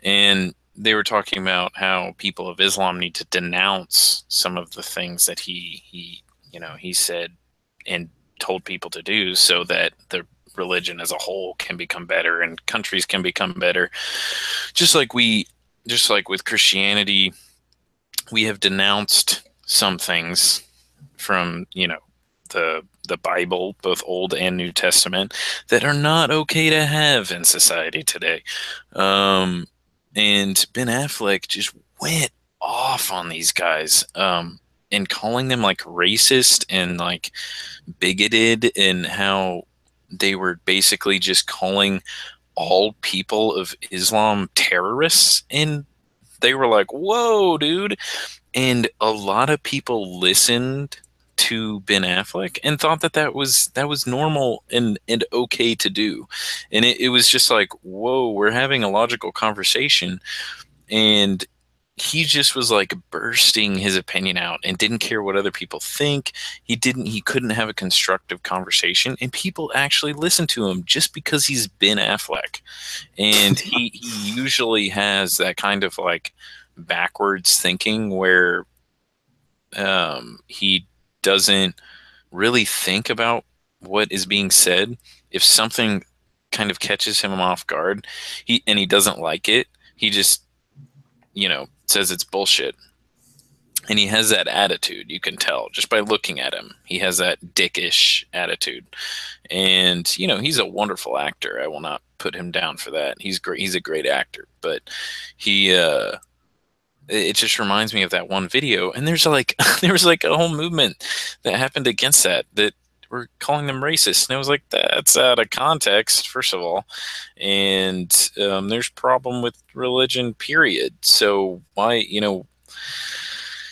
And they were talking about how people of Islam need to denounce some of the things that he said and told people to do, so that the religion as a whole can become better and countries can become better. Just like with Christianity, we have denounced some things from the Bible, both Old and New Testament, that are not okay to have in society today. And Ben Affleck just went off on these guys, and calling them like racist and like bigoted, and how they were basically just calling all people of Islam terrorists. And they were like, whoa, dude. And a lot of people listened to Ben Affleck and thought that was normal and okay to do. And it was just like, whoa, we're having a logical conversation. And he just was like bursting his opinion out and didn't care what other people think. He couldn't have a constructive conversation, and people actually listened to him just because he's Ben Affleck. And he usually has that kind of like backwards thinking where he doesn't really think about what is being said. If something kind of catches him off guard, he doesn't like it, he just says it's bullshit. And he has that attitude. You can tell just by looking at him. He has that dickish attitude. And he's a wonderful actor. I will not put him down for that. He's great. He's a great actor. But he it just reminds me of that one video. And there's like there was like a whole movement that happened against that were calling them racist. And I was like, that's out of context, first of all. And there's problem with religion, period. So why,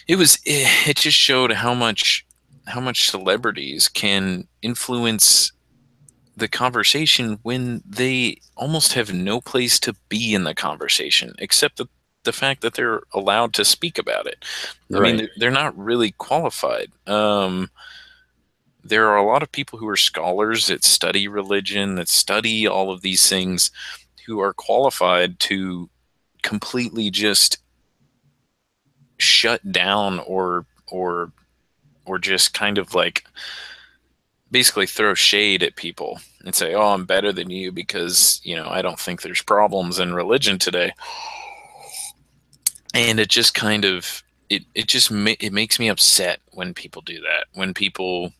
it just showed how much celebrities can influence the conversation when they almost have no place to be in the conversation, except the fact that they're allowed to speak about it. I Right. mean, they're not really qualified. There are a lot of people who are scholars that study religion, that study all of these things, who are qualified to completely just shut down or just kind of like basically throw shade at people and say, "Oh, I'm better than you because, I don't think there's problems in religion today." And it just kind of it makes me upset when people do that. When people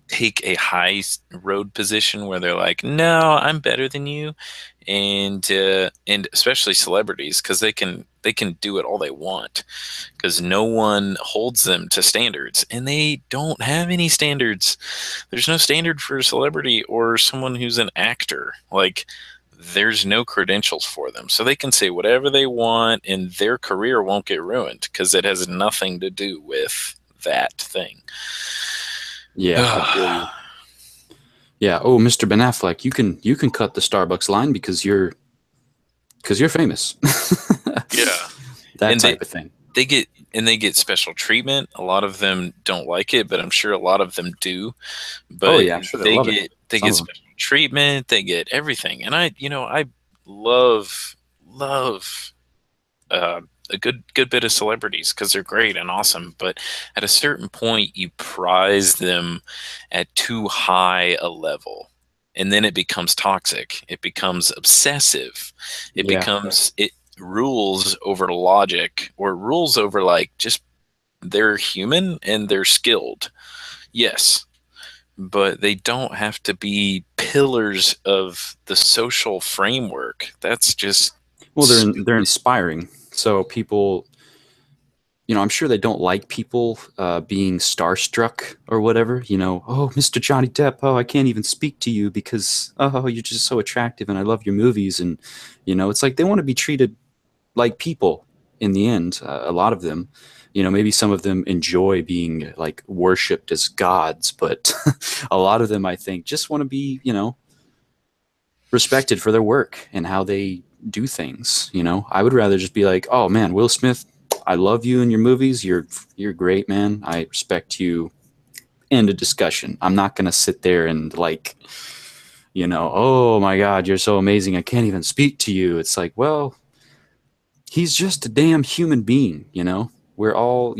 take a high road position where they're like, "No, I'm better than you," and especially celebrities, because they can do it all they want, because no one holds them to standards, and they don't have any standards. There's no standard for a celebrity or someone who's an actor. Like, there's no credentials for them, so they can say whatever they want, and their career won't get ruined because it has nothing to do with that thing. Yeah, I feel you. Yeah. Oh, Mr. Ben Affleck, you can cut the Starbucks line because you're famous. Yeah. That And type of thing. they get special treatment. A lot of them don't like it, but I'm sure a lot of them do. Oh But yeah, I'm sure they they love it. get they Some get of them. special treatment. They get everything. And I love uh, a good bit of celebrities because they're great and awesome. But at a certain point, you prize them at too high a level, and then it becomes toxic. It becomes obsessive. Yeah. It rules over logic, or rules over like just they're human and they're skilled. Yes, but they don't have to be pillars of the social framework. That's just Well, they're stupid. inspiring. So people, I'm sure they don't like people being starstruck or whatever. Oh, Mr. Johnny Depp. Oh, I can't even speak to you because you're just so attractive and I love your movies. And it's like they want to be treated like people in the end. A lot of them, maybe some of them enjoy being like worshipped as gods, but a lot of them, I think, just want to be, respected for their work and how they do things. I would rather just be like, oh man, Will Smith, I love you in your movies. You're great, man. I respect you. End of discussion. I'm not gonna sit there and like oh my God, you're so amazing. I can't even speak to you. It's like, well, he's just a damn human being. We're all,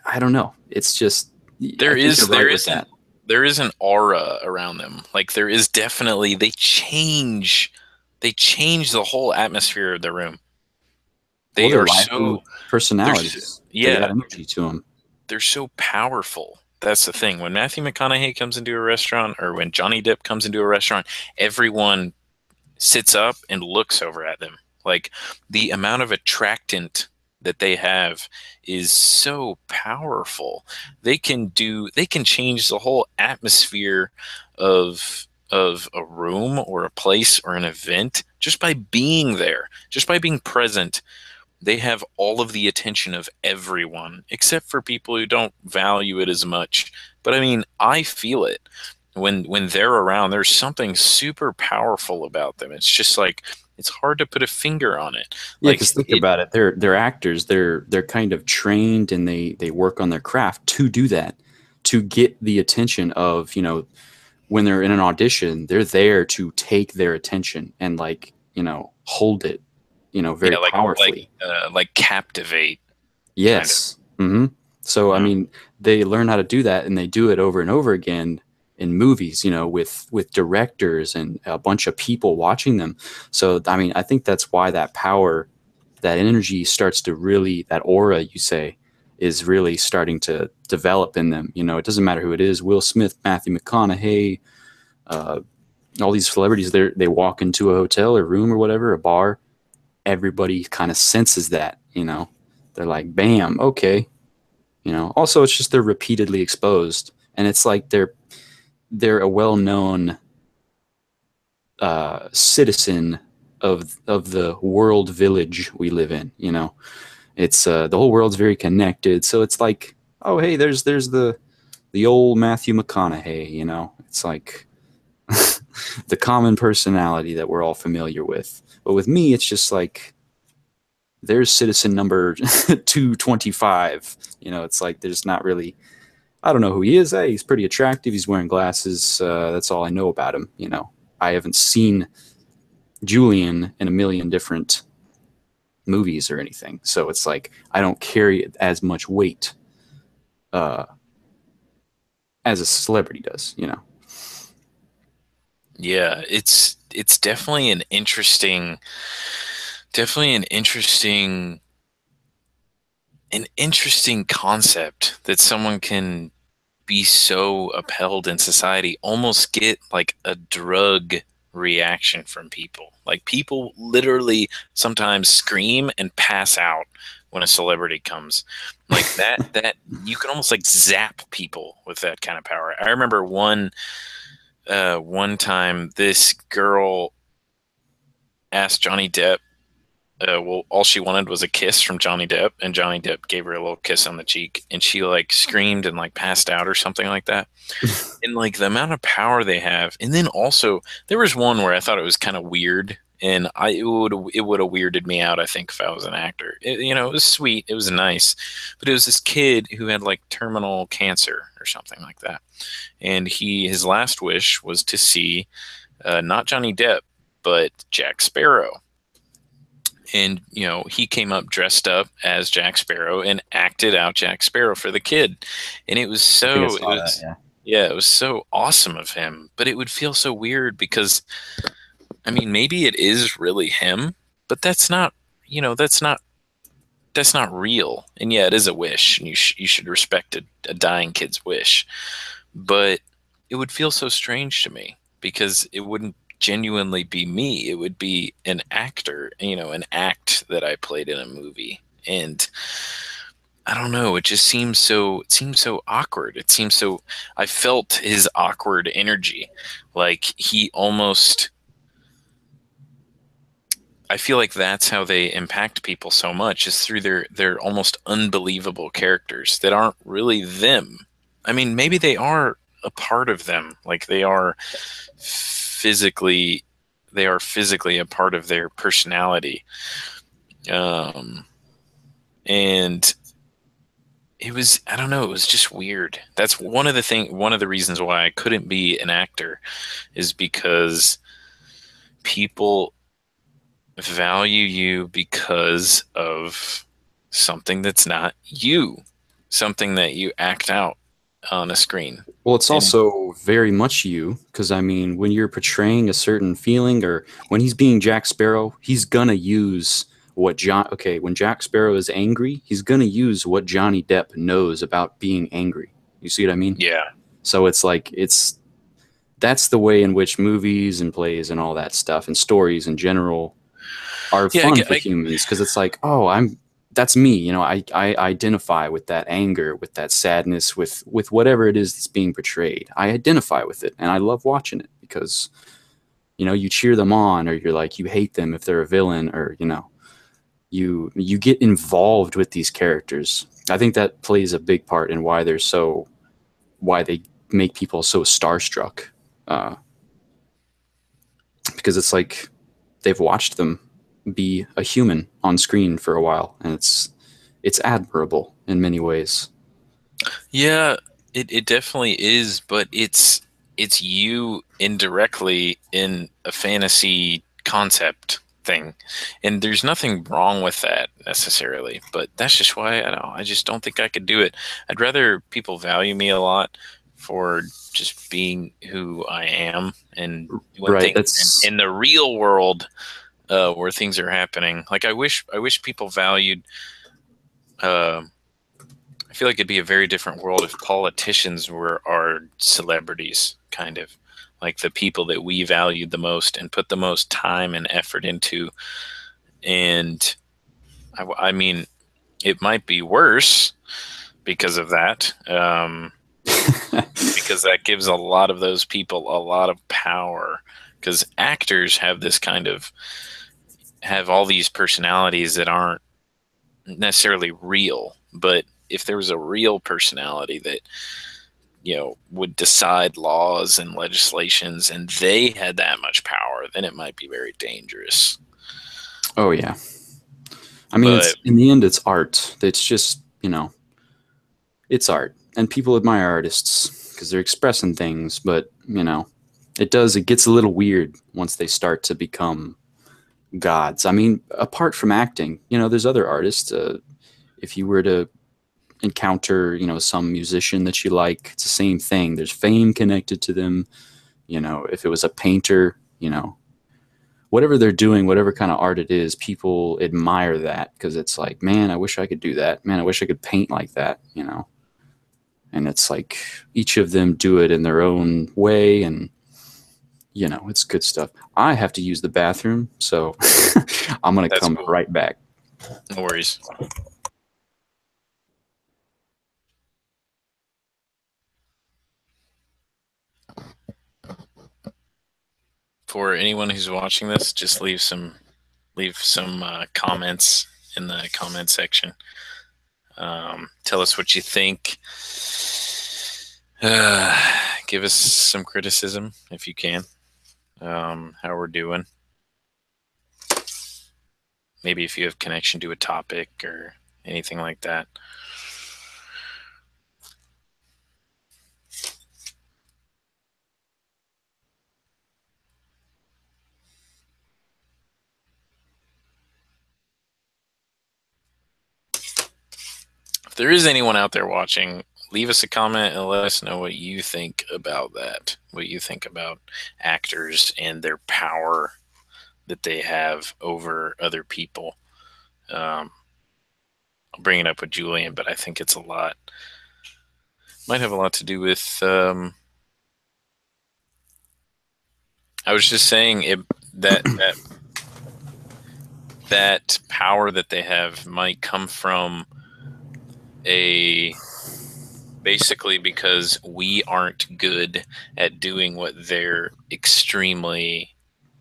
I don't know. It's just, I There think you're is right with that. there is an aura around them. Like there is definitely they change the whole atmosphere of the room. Well, They they're are lively so personalities. They got yeah, energy to them. they're so powerful. That's the thing. When Matthew McConaughey comes into a restaurant, or when Johnny Depp comes into a restaurant, everyone sits up and looks over at them. Like the amount of attractant that they have is so powerful. They can change the whole atmosphere of a room or a place or an event just by being there, just by being present. They have all of the attention of everyone, except for people who don't value it as much. But I mean, I feel it when they're around. There's something super powerful about them. It's just like it's hard to put a finger on it. Yeah, Like because think it, about it. They're actors. They're kind of trained and they work on their craft to do that, to get the attention of, when they're in an audition, they're there to take their attention and hold it, very yeah, powerfully. like captivate kind of. Yes. So I Uh, mean, they learn how to do that, and they do it over and over again in movies, with directors and a bunch of people watching them. So I mean, I think that's why that power, that energy starts to really, that aura you say, is really starting to develop in them. It doesn't matter who it is, Will Smith, Matthew McConaughey, uh, all these celebrities. They walk into a hotel or room or whatever, a bar, everybody kind of senses that. They're like, bam, okay. Also, it's just they're repeatedly exposed, and it's like they're a well-known citizen of the world village we live in. It's the whole world's very connected, so it's like, oh hey, there's the old Matthew McConaughey. It's like the common personality that we're all familiar with. But with me, it's just like there's citizen number 225. It's like there's not really, I don't know who he is. Hey, he's pretty attractive. He's wearing glasses. That's all I know about him. I haven't seen Julian in a million different movies or anything. So it's like I don't carry as much weight uh, as a celebrity does. yeah, it's definitely an interesting concept that someone can be so upheld in society, almost get like a drug reaction from people. Like people literally sometimes scream and pass out when a celebrity comes. Like that you can almost like zap people with that kind of power. I remember one time this girl asked Johnny Depp, well, all she wanted was a kiss from Johnny Depp, and Johnny Depp gave her a little kiss on the cheek, and she like screamed and like passed out or something like that. And like the amount of power they have, and then also there was one where I thought it was kind of weird, and it would have weirded me out. I think if I was an actor, it was sweet, it was nice, but it was this kid who had like terminal cancer or something like that, and his last wish was to see not Johnny Depp but Jack Sparrow. And he came up dressed up as Jack Sparrow and acted out Jack Sparrow for the kid, and I think I saw that. Yeah. yeah, it was so awesome of him. But it would feel so weird because I mean maybe it is really him, but that's not real. And yeah, it is a wish, and you should respect a dying kid's wish. But it would feel so strange to me because it wouldn't genuinely be me. It would be an actor, an act that I played in a movie. And I don't know, it seems so awkward. It seems so I felt his awkward energy. Like he almost I feel like that's how they impact people so much is through their almost unbelievable characters that aren't really them. I mean, maybe they are a part of them. Like physically they are physically a part of their personality. Um and it was, I don't know, it was just weird. That's one of the reasons why I couldn't be an actor, is because people value you because of something that's not you, something that you act out on a screen. Well, it's And also very much you, because I mean, when you're portraying a certain feeling, or when he's being Jack Sparrow, he's gonna use what John. Okay, when Jack Sparrow is angry, he's gonna use what Johnny Depp knows about being angry. You see what I mean? yeah, So it's like that's the way in which movies and plays and all that stuff and stories in general are yeah, fun for humans, because it's like, oh, that's me, I identify with that anger, with that sadness, with whatever it is that's being portrayed. I identify with it and I love watching it because you cheer them on, or you're like, you hate them if they're a villain, or you get involved with these characters. I think that plays a big part in why they make people so starstruck, uh, because it's like they've watched them be a human on screen for a while, and it's admirable in many ways. yeah, it definitely is, but it's you indirectly in a fantasy concept thing. And there's nothing wrong with that necessarily, but that's just why I just don't think I could do it. I'd rather people value me a lot for just being who I am, and when Right. things That's in the real world, where things are happening. Like I wish people valued. Uh, I feel like it'd be a very different world if politicians were our celebrities, kind of like the people that we valued the most and put the most time and effort into. And I mean, it might be worse because of that, because that gives a lot of those people a lot of power. Because actors have this kind of have all these personalities that aren't necessarily real, but if there was a real personality that would decide laws and legislations and they had that much power, then it might be very dangerous. oh yeah. I mean, But it's in the end, it's art. It's just it's art, and people admire artists because they're expressing things. But it gets a little weird once they start to become gods. I mean, apart from acting, there's other artists. If you were to encounter, some musician that you like, it's the same thing. There's fame connected to them. If it was a painter, whatever they're doing, whatever kind of art it is, people admire that because it's like, man, I wish I could do that. Man, I wish I could paint like that. And it's like each of them do it in their own way, and it's good stuff. I have to use the bathroom, so I'm gonna that's come cool. right back. No worries. For anyone who's watching this, just leave some comments in the comment section. Tell us what you think. Give us some criticism if you can. How we're doing. Maybe if you have connection to a topic or anything like that. If there is anyone out there watching, leave us a comment and let us know what you think about that. What you think about actors and their power that they have over other people. I'll bring it up with Julian, but I think it's a lot. Might have a lot to do with. I was just saying that power that they have might come from a basically because we aren't good at doing what they're extremely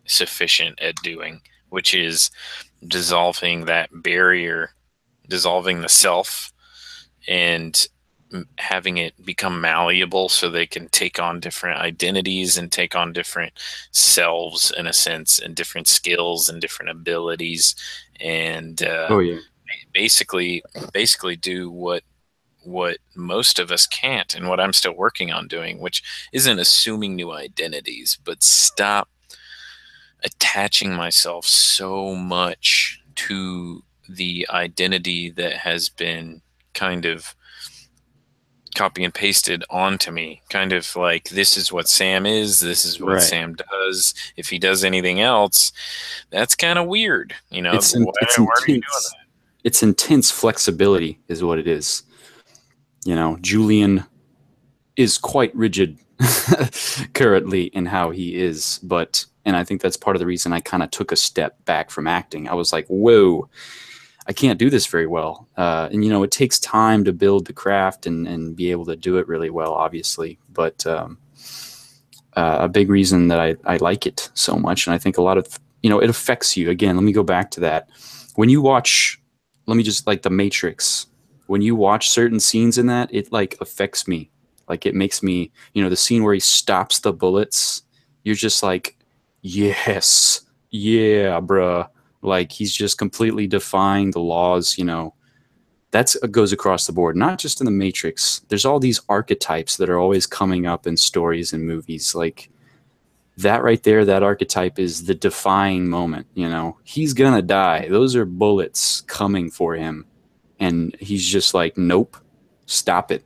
sufficient at doing, which is dissolving that barrier, dissolving the self, and having it become malleable so they can take on different identities and take on different selves in a sense, and different skills and different abilities, and Oh yeah. basically do what what most of us can't, and what I'm still working on doing, which isn't assuming new identities, but stop attaching myself so much to the identity that has been kind of copy and pasted onto me. Kind of like, this is what Sam is, this is what Right. Sam does. If he does anything else, that's kind of weird. You know, It's why are you doing intense. It's intense flexibility is what it is. Julian is quite rigid currently in how he is, and I think that's part of the reason I kind of took a step back from acting. I was like, whoa, I can't do this very well. And it takes time to build the craft and be able to do it really well, obviously. But a big reason that I like it so much, and I think a lot of, it affects you. Again, let me go back to that. When you watch, let me just, like, The Matrix, when you watch certain scenes in that, it like affects me. Like, it makes me, the scene where he stops the bullets, you're just like, yes, yeah, bruh. Like, he's just completely defying the laws, That's goes across the board, not just in the Matrix. There's all these archetypes that are always coming up in stories and movies. Like, that right there, that archetype is the defying moment. He's gonna die. Those are bullets coming for him. And he's just like, nope, stop it.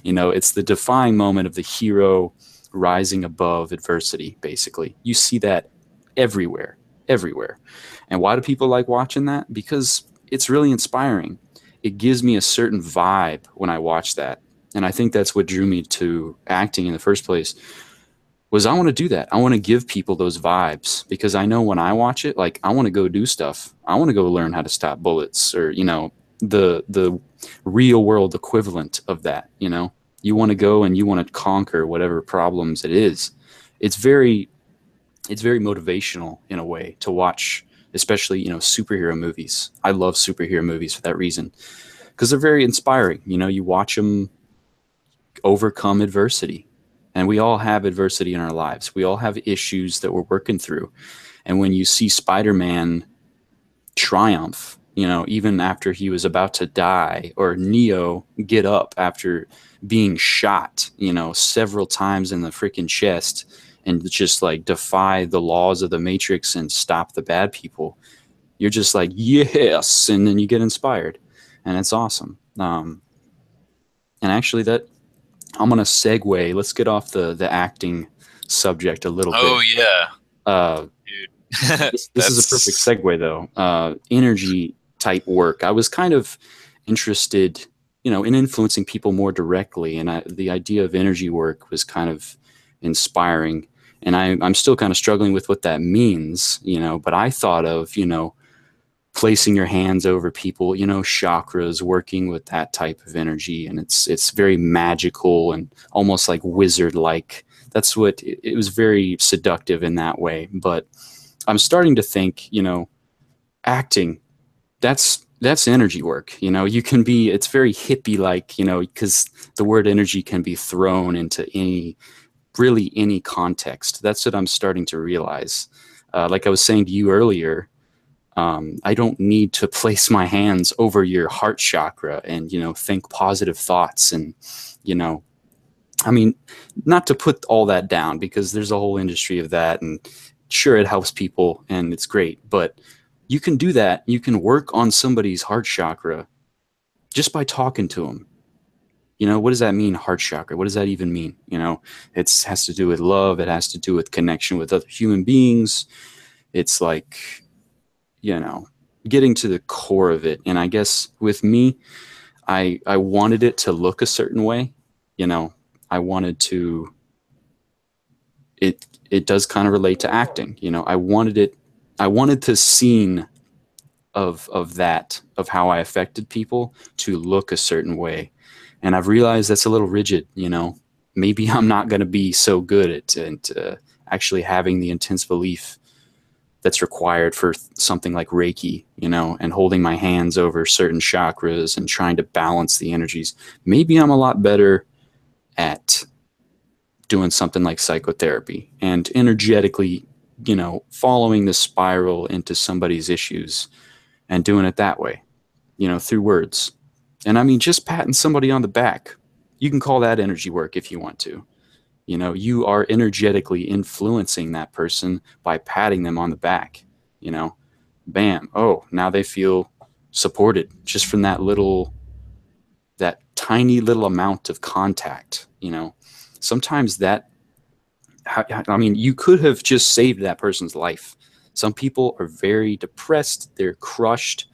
It's the defying moment of the hero rising above adversity, basically. You see that everywhere, everywhere. And why do people like watching that? Because it's really inspiring. It gives me a certain vibe when I watch that. And I think that's what drew me to acting in the first place, was I want to do that. I want to give people those vibes, because I know when I watch it, like, I want to go do stuff. I want to go learn how to stop bullets, or, the real world equivalent of that. You want to go and you want to conquer whatever problems it is. It's very it's very motivational in a way to watch, especially, superhero movies. I love superhero movies for that reason, because they're very inspiring. You watch them overcome adversity. And we all have adversity in our lives. We all have issues that we're working through. And when you see Spider-Man triumph, even after he was about to die, or Neo get up after being shot, several times in the freaking chest, and just like defy the laws of the Matrix and stop the bad people, you're just like, yes. And then you get inspired, and it's awesome. And actually, that I'm gonna segue. Let's get off the acting subject a little Oh bit. yeah, Uh, dude. this is a perfect segue, though. Energy type work. I was kind of interested, in influencing people more directly, and the idea of energy work was kind of inspiring. And I'm still kind of struggling with what that means, But I thought of, placing your hands over people, chakras, working with that type of energy. And it's very magical and almost like wizard like. That's what it was, very seductive in that way. But I'm starting to think, acting, that's energy work. You can be, it's very hippie like, because the word energy can be thrown into really any context. That's what I'm starting to realize. Like I was saying to you earlier, I don't need to place my hands over your heart chakra and, think positive thoughts. And, I mean, not to put all that down, because there's a whole industry of that. And sure, it helps people and it's great. But you can do that. You can work on somebody's heart chakra just by talking to them. What does that mean, heart chakra? What does that even mean? It has to do with love. It has to do with connection with other human beings. It's like, getting to the core of it. And I guess with me, I wanted it to look a certain way. I wanted to, it does kind of relate to acting. I wanted the scene of how I affected people to look a certain way. And I've realized that's a little rigid. Maybe I'm not going to be so good at actually having the intense belief that's required for something like Reiki, and holding my hands over certain chakras and trying to balance the energies. Maybe I'm a lot better at doing something like psychotherapy and energetically, following the spiral into somebody's issues and doing it that way, through words. And I mean, just patting somebody on the back, you can call that energy work if you want to. You know, you are energetically influencing that person by patting them on the back. You know, bam, oh, now they feel supported just from that tiny little amount of contact. You know, sometimes that, I mean, you could have just saved that person's life. Some people are very depressed, they're crushed,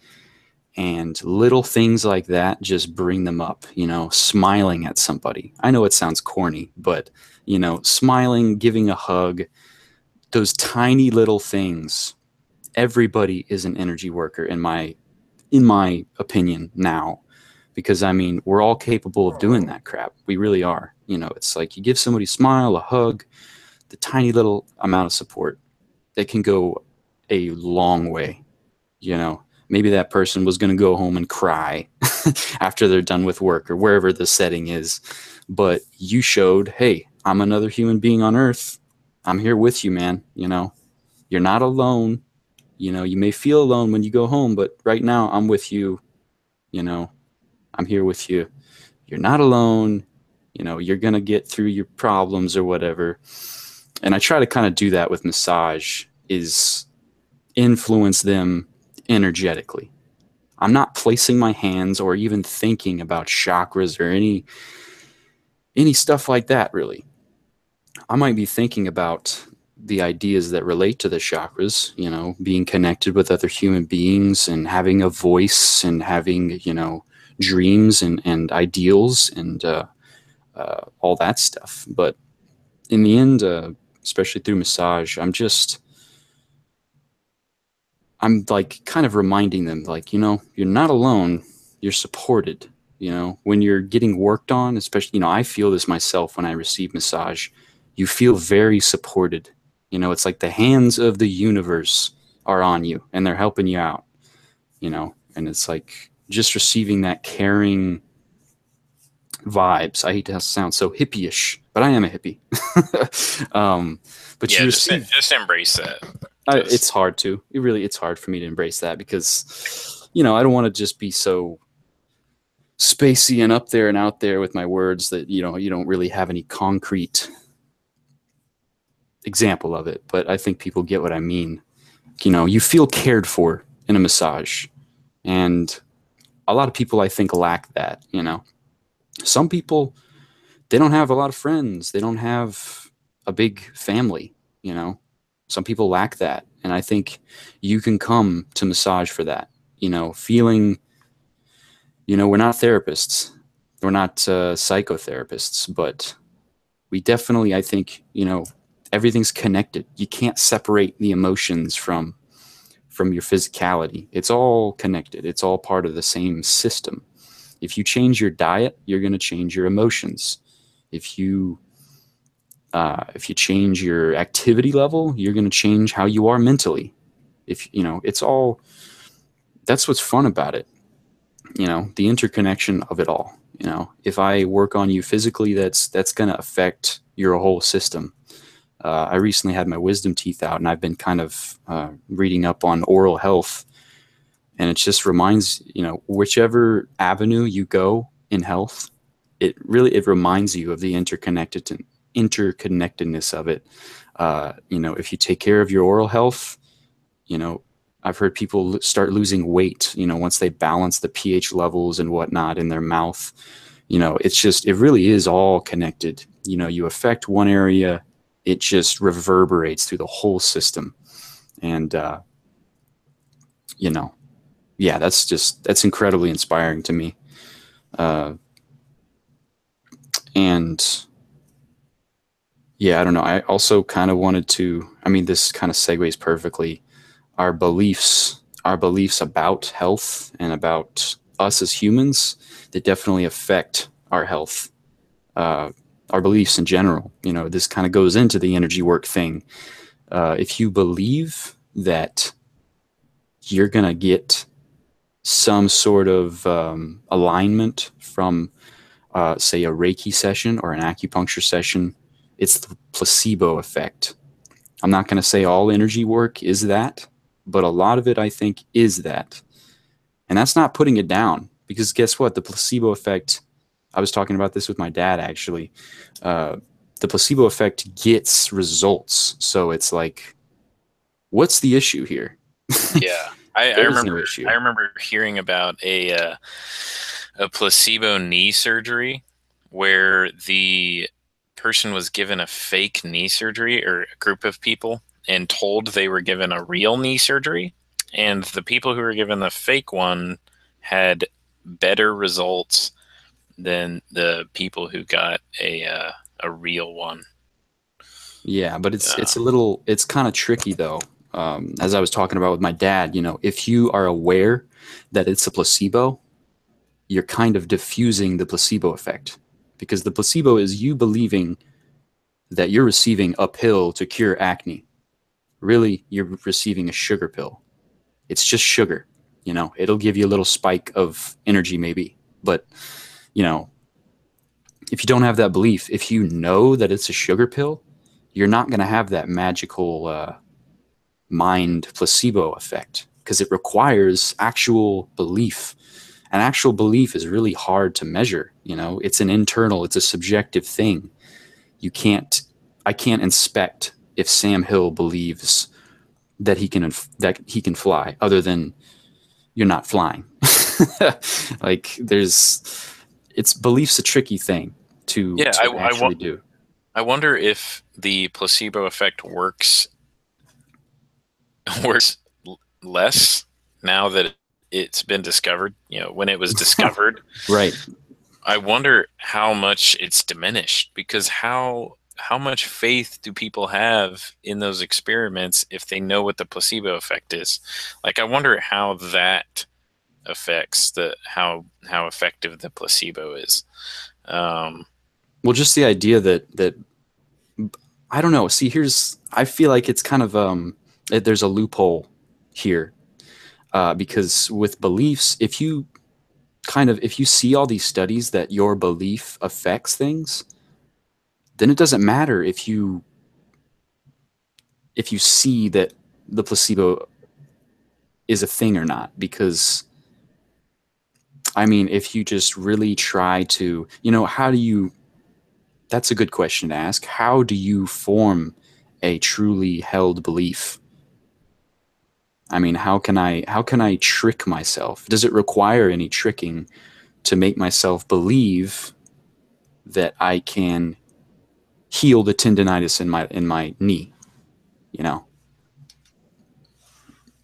and little things like that just bring them up, you know, smiling at somebody. I know it sounds corny, but, you know, smiling, giving a hug, those tiny little things. Everybody is an energy worker in my opinion now, because I mean, we're all capable of doing that crap. We really are. You know, it's like you give somebody a smile, a hug, the tiny little amount of support that can go a long way. You know, maybe that person was going to go home and cry after they're done with work or wherever the setting is, but you showed, hey, I'm another human being on earth. I'm here with you, man. You know, you're not alone. You know, you may feel alone when you go home, but right now I'm with you. You know, I'm here with you. You're not alone. You know, you're going to get through your problems or whatever. And I try to kind of do that with massage, is influence them energetically. I'm not placing my hands or even thinking about chakras or any stuff like that really. I might be thinking about the ideas that relate to the chakras, you know, being connected with other human beings and having a voice and having, you know, dreams and ideals and all that stuff. But in the end, especially through massage, I'm like kind of reminding them, like, you know, you're not alone, you're supported. You know, when you're getting worked on, especially, you know, I feel this myself when I receive massage, you feel very supported. You know, it's like the hands of the universe are on you and they're helping you out, you know, and it's like just receiving that caring vibes. I hate to sound so hippie-ish, but I am a hippie. But you Yeah, just receive, just embrace that. it's hard to. It's hard for me to embrace that because, you know, I don't want to just be so spacey and up there and out there with my words that, you know, you don't really have any concrete example of it. But I think people get what I mean. You know, you feel cared for in a massage, and a lot of people I think lack that. You know, some people, they don't have a lot of friends, they don't have a big family. You know, some people lack that, and I think you can come to massage for that. You know, feeling, you know, we're not therapists, we're not psychotherapists, but we definitely, I think, you know, everything's connected. You can't separate the emotions from your physicality. It's all connected. It's all part of the same system. If you change your diet, you're going to change your emotions. If you change your activity level, you're going to change how you are mentally. If you know, it's all, that's what's fun about it. You know, the interconnection of it all. You know, if I work on you physically, that's going to affect your whole system. I recently had my wisdom teeth out, and I've been kind of reading up on oral health, and it just reminds, you know, whichever avenue you go in health, it reminds you of the interconnectedness of it. You know, if you take care of your oral health, you know, I've heard people start losing weight, you know, once they balance the pH levels and whatnot in their mouth. You know, it's just, it really is all connected. You know, you affect one area, it just reverberates through the whole system. And, you know, yeah, that's incredibly inspiring to me. Uh, and yeah, I don't know. I also kind of wanted to, I mean, this kind of segues perfectly. Our beliefs about health and about us as humans, they definitely affect our health, uh, our beliefs in general. You know, this kind of goes into the energy work thing. If you believe that you're going to get some sort of alignment from, say, a Reiki session or an acupuncture session, it's the placebo effect. I'm not going to say all energy work is that, but a lot of it, I think, is that. And that's not putting it down. Because guess what? The placebo effect, I was talking about this with my dad actually. Uh, the placebo effect gets results. So it's like, what's the issue here? Yeah, I There is remember no issue. I remember hearing about a placebo knee surgery where the person was given a fake knee surgery, or a group of people, and told they were given a real knee surgery, and the people who were given the fake one had better results than the people who got a real one. Yeah, but it's Uh, a little it's kind of tricky though. As I was talking about with my dad, if you are aware that it's a placebo, you're kind of diffusing the placebo effect because the placebo is you believing that you're receiving a pill to cure acne. Really, you're receiving a sugar pill. It's just sugar. It'll give you a little spike of energy maybe, but you know, if you don't have that belief, if you know that it's a sugar pill, you're not going to have that magical mind placebo effect because it requires actual belief. And actual belief is really hard to measure. It's an internal, it's a subjective thing. You can't, I can't inspect if Sam Hill believes that he can fly, other than you're not flying. Like it's belief's a tricky thing to yeah, to actually do. I wonder if the placebo effect works less now that it's been discovered. You know, when it was discovered, Right. I wonder how much it's diminished, because how much faith do people have in those experiments if they know what the placebo effect is? Like, I wonder how that affects the how effective the placebo is. Um, Well, just the idea that I don't know. See, I feel like it's kind of there's a loophole here, because with beliefs, if you see all these studies that your belief affects things, then it doesn't matter if you see that the placebo is a thing or not, because I mean, if you just really try to, how do you, that's a good question to ask. How do you form a truly held belief? I mean, how can I trick myself? Does it require any tricking to make myself believe that I can heal the tendonitis in my knee, you know?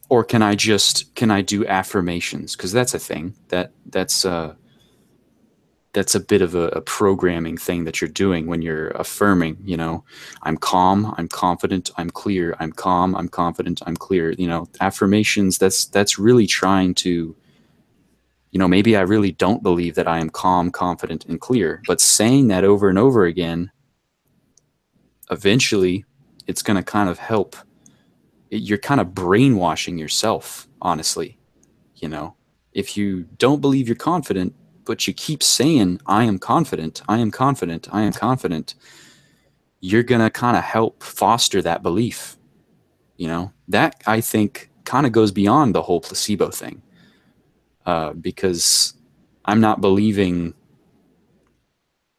Or can I do affirmations? Because that's a thing. That's a bit of a programming thing that you're doing when you're affirming, I'm calm, I'm confident, I'm clear, I'm calm, I'm confident, I'm clear. Affirmations, that's really trying to, maybe I really don't believe that I am calm, confident, and clear, but saying that over and over again, eventually it's going to kind of help. You're kind of brainwashing yourself, honestly. you know if you don't believe you're confident, but you keep saying I am confident, I am confident, I am confident, you're going to kind of help foster that belief. That, I think, kind of goes beyond the whole placebo thing, because I'm not believing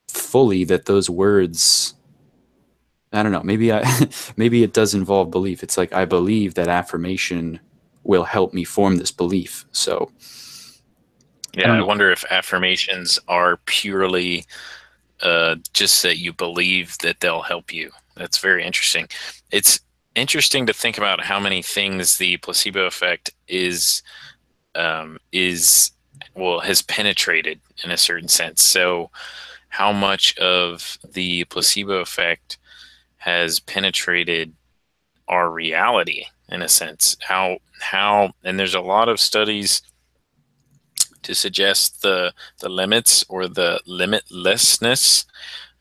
fully that those words, I don't know, maybe I maybe it does involve belief. It's like I believe that affirmation will help me form this belief. So I yeah, don't I know. wonder if affirmations are purely just that you believe that they'll help you. That's very interesting. It's interesting to think about how many things the placebo effect is well, has penetrated in a certain sense. So how much of the placebo effect has penetrated our reality in a sense? How and there's a lot of studies to suggest the limits or the limitlessness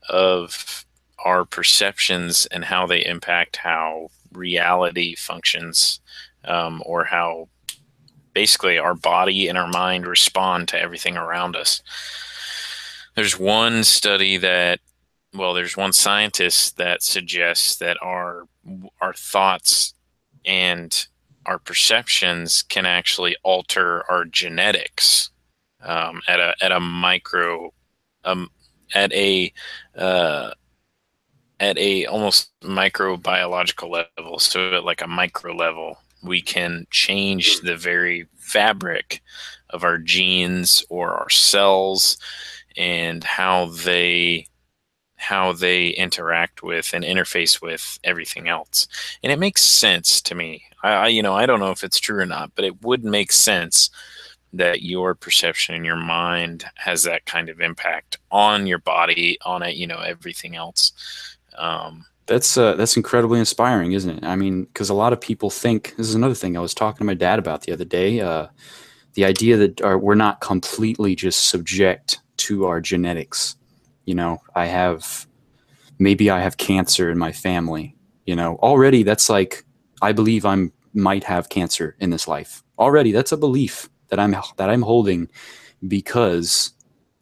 of our perceptions and how they impact how reality functions, or how basically our body and our mind respond to everything around us. There's one study that, well, there's one scientist that suggests that our thoughts and our perceptions can actually alter our genetics. at a micro, um, at a uh, at a almost microbiological level, so at like a micro level, we can change the very fabric of our genes or our cells and how they interact with and interface with everything else. And it makes sense to me. I don't know if it's true or not, but it would make sense that your perception in your mind has that kind of impact on your body, on it, everything else. Um, That's incredibly inspiring, isn't it? I mean, because a lot of people think this is another thing I was talking to my dad about the other day. The idea that we're not completely just subject to our genetics. Maybe I have cancer in my family. Already that's like I believe I'm might have cancer in this life. Already that's a belief that I'm holding because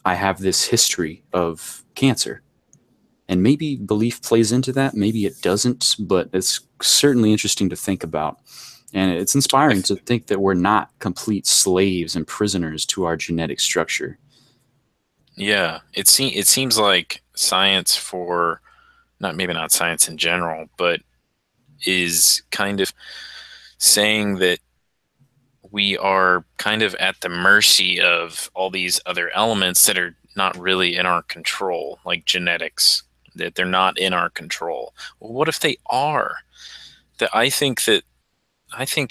I have this history of cancer. And maybe belief plays into that, maybe it doesn't, but it's certainly interesting to think about. And it's I inspiring th- to think that we're not complete slaves and prisoners to our genetic structure. yeah, it seems like science for not maybe not science in general, but is kind of saying that we are kind of at the mercy of all these other elements that are not really in our control, like genetics, that they're not in our control. Well, what if they are? That I think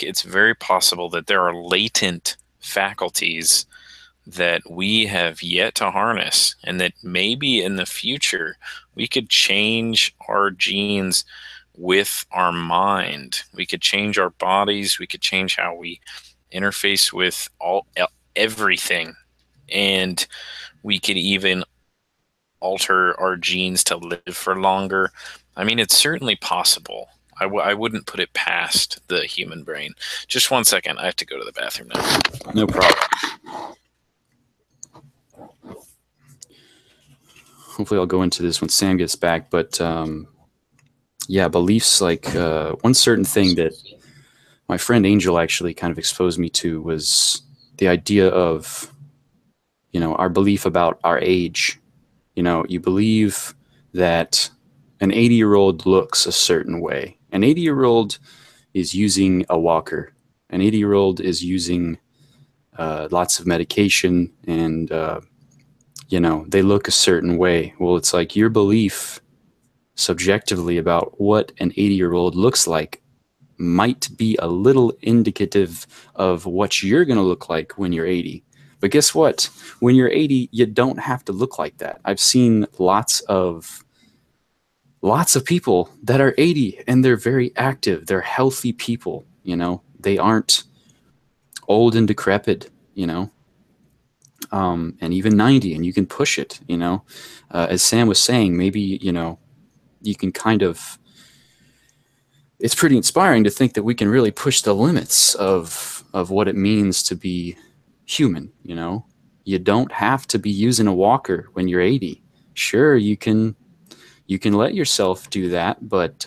it's very possible that there are latent faculties that we have yet to harness, and that maybe in the future we could change our genes with our mind. We could change our bodies. We could change how we interface with everything, and we could even alter our genes to live for longer. I mean, it's certainly possible. I wouldn't put it past the human brain. Just one second. I have to go to the bathroom now. No problem. Hopefully, I'll go into this when Sam gets back. But yeah, beliefs like one certain thing that my friend Angel actually kind of exposed me to was the idea of, our belief about our age. You believe that an 80-year-old looks a certain way. An 80-year-old is using a walker. An 80-year-old is using lots of medication and, they look a certain way. Well, it's like your belief subjectively about what an 80-year-old looks like might be a little indicative of what you're going to look like when you're 80. But guess what? When you're 80, you don't have to look like that. I've seen lots of people that are 80 and they're very active. They're healthy people, They aren't old and decrepit, and even 90, and you can push it, As Sam was saying, maybe, you can kind of, it's pretty inspiring to think that we can really push the limits of what it means to be human. You don't have to be using a walker when you're 80. Sure, you can let yourself do that, but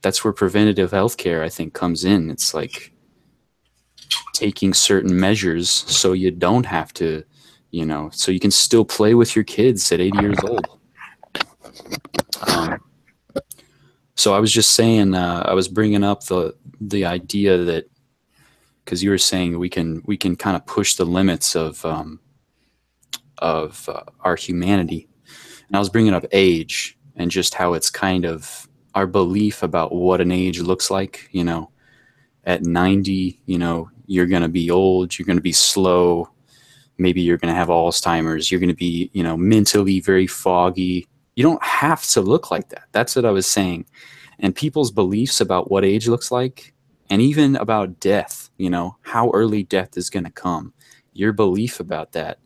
that's where preventative healthcare, I think, comes in. It's like taking certain measures so you don't have to, so you can still play with your kids at 80 years old. Um, so I was just saying, I was bringing up the idea that, because you were saying we can kind of push the limits of our humanity, and I was bringing up age and just how it's kind of our belief about what an age looks like. At 90, you're going to be old, you're going to be slow, maybe you're going to have Alzheimer's, you're going to be, mentally very foggy. You don't have to look like that. That's what I was saying. And people's beliefs about what age looks like, and even about death, how early death is going to come, your belief about that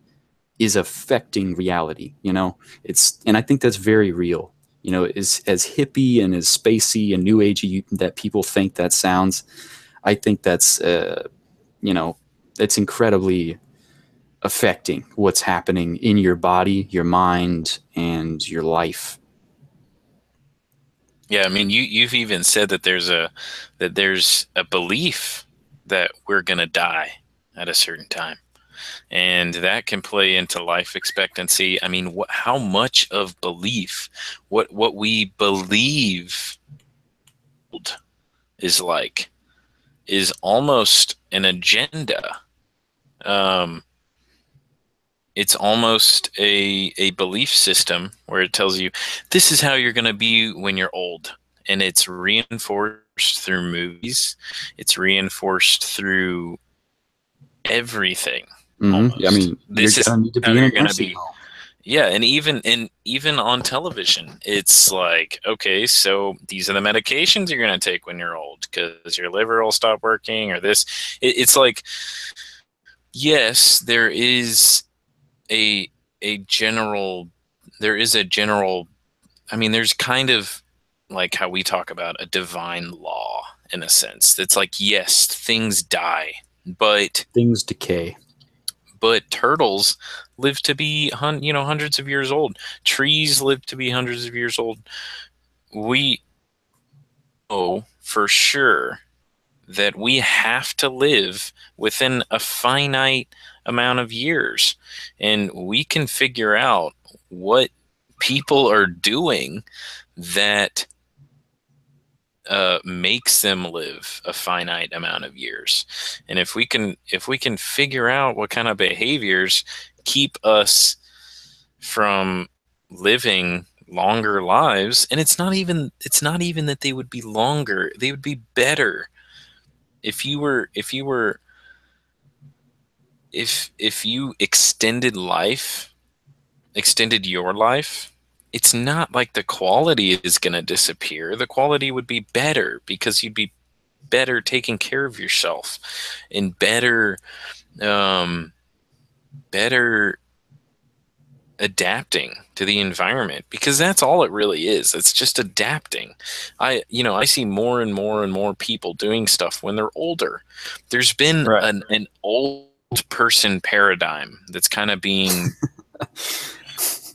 is affecting reality. And I think that's very real. As hippie and as spacey and new agey that people think that sounds, I think that's, you know, it's incredibly affecting what's happening in your body, your mind, and your life. Yeah, I mean, you've even said that there's a belief that we're gonna die at a certain time. and that can play into life expectancy. I mean, how much of belief, what we believe is like, is almost an agenda. Um, it's almost a belief system where it tells you this is how you're going to be when you're old, and it's reinforced through movies. It's reinforced through everything. Yeah, I Almost, mean, you're this is gonna need to how be in a you're going to nursing be. home. Yeah, and even on television, it's like, okay, so these are the medications you're going to take when you're old because your liver will stop working, or this. It's like, yes, a a general there is a general. I mean, there's kind of like how we talk about a divine law in a sense. It's like, yes, things die, but Things decay. turtles live to be hundreds of years old. Trees live to be hundreds of years old. We know for sure that we have to live within a finite amount of years, and we can figure out what people are doing that makes them live a finite amount of years. And if we can figure out what kind of behaviors keep us from living longer lives, and it's not even that they would be longer, they would be better. If you extended your life, it's not like the quality is going to disappear. The quality would be better because you'd be better taking care of yourself, and um, better adapting to the environment, because that's all it really is. It's just adapting. I see more and more and more people doing stuff when they're older. There's been Right. an old person paradigm that's kind of being,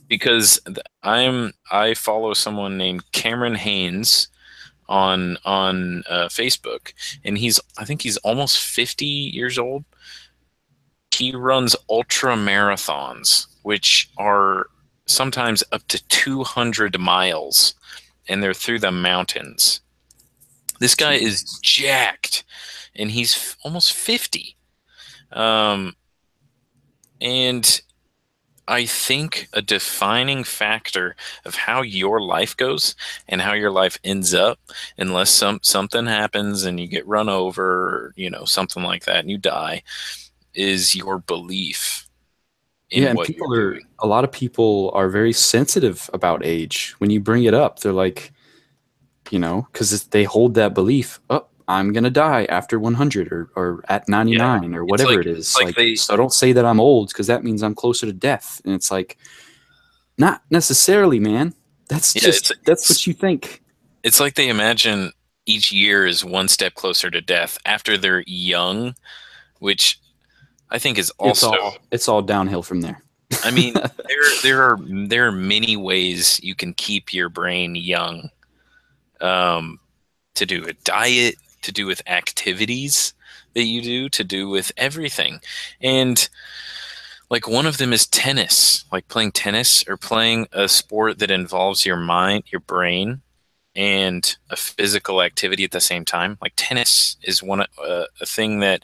because I follow someone named Cameron Haynes on Facebook, and I think he's almost 50 years old. He runs ultra marathons, which are sometimes up to 200 miles, and they're through the mountains. This guy is Jeez. jacked, and he's almost 50. Um, and I think a defining factor of how your life goes and how your life ends up, unless something happens and you get run over, or something like that, and you die, is your belief Yeah, in and what you're doing. a lot of people are very sensitive about age. When you bring it up, they're like, because they hold that belief, oh, I'm going to die after 100 or at Yeah, 99 or it's whatever like it it's is. like Like, they so don't say that I'm old because that means I'm closer to death. And it's like, not necessarily, man. yeah it's That's it's what you think. it's like they imagine each year is one step closer to death after they're young, which I think is also. It's all downhill from there. I mean, there are many ways you can keep your brain young. Um, to do with diet, to do with activities that you do, to do with everything, and like one of them is tennis, like playing tennis or playing a sport that involves your mind, your brain, and a physical activity at the same time. Like tennis is a thing that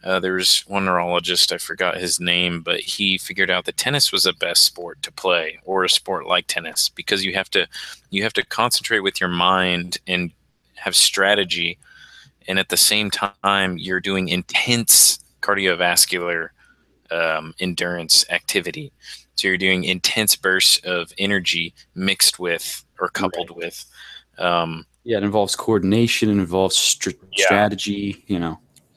there's one neurologist, I forgot his name, but he figured out that tennis was the best sport to play, or a sport like tennis, because you have to concentrate with your mind and have strategy, and at the same time you're doing intense cardiovascular endurance activity. So you're doing intense bursts of energy mixed with or coupled Right. with. Um, Yeah, it involves coordination, it involves yeah. strategy.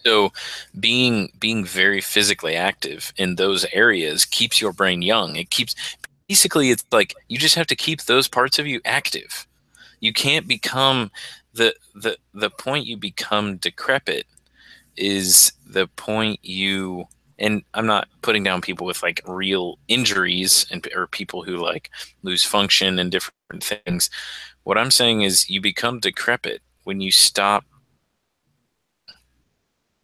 So being very physically active in those areas keeps your brain young. It keeps Basically, it's like you just have to keep those parts of you active. You can't become the point you become decrepit is the point you. And I'm not putting down people with like real injuries or people who like lose function and different things. What I'm saying is you become decrepit when you stop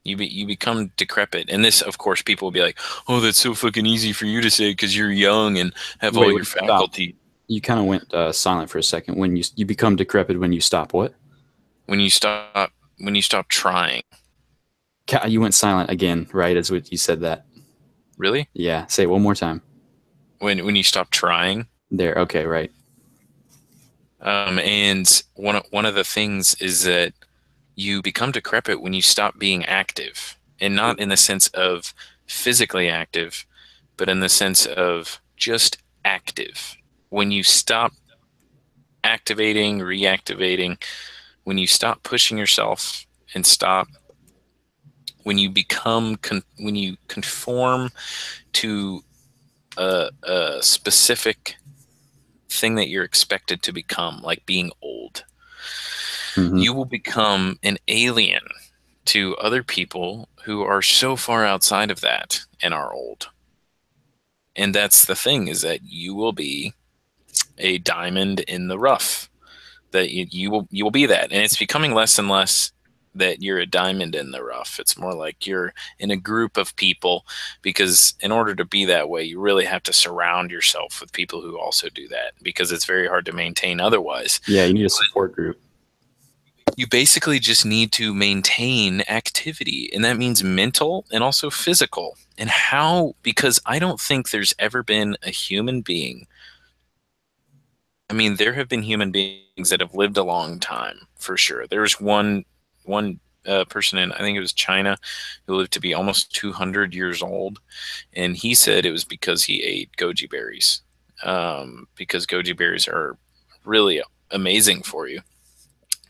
You become decrepit, and this, of course, people will be like, "Oh, that's so fucking easy for you to say because you're young and have all Wait, your wait, stop. faculty." You kind of went silent for a second. When you become decrepit when you stop what? When you stop, when you stop trying, You went silent again, right? As what you said that. really, Yeah, say it one more time. when you stop trying. There. Okay, right. And one of the things is that you become decrepit when you stop being active, and not in the sense of physically active, but in the sense of just active. When you stop activating, reactivating, when you stop pushing yourself and stop, when you when you conform to a specific thing that you're expected to become, like being old, Hmm. you will become an alien to other people who are so far outside of that and are old. And that's the thing, is that you will be a diamond in the rough. That you will be that, and it's becoming less and less that you're a diamond in the rough. It's more like you're in a group of people, because in order to be that way, you really have to surround yourself with people who also do that, because it's very hard to maintain otherwise. Yeah, you need a support group. You basically just need to maintain activity, and that means mental and also physical. And how, because I don't think there's ever been a human being. I mean, there have been human beings that have lived a long time, for sure. There's one person in, I think it was China, who lived to be almost 200 years old, and he said it was because he ate goji berries, because goji berries are really amazing for you.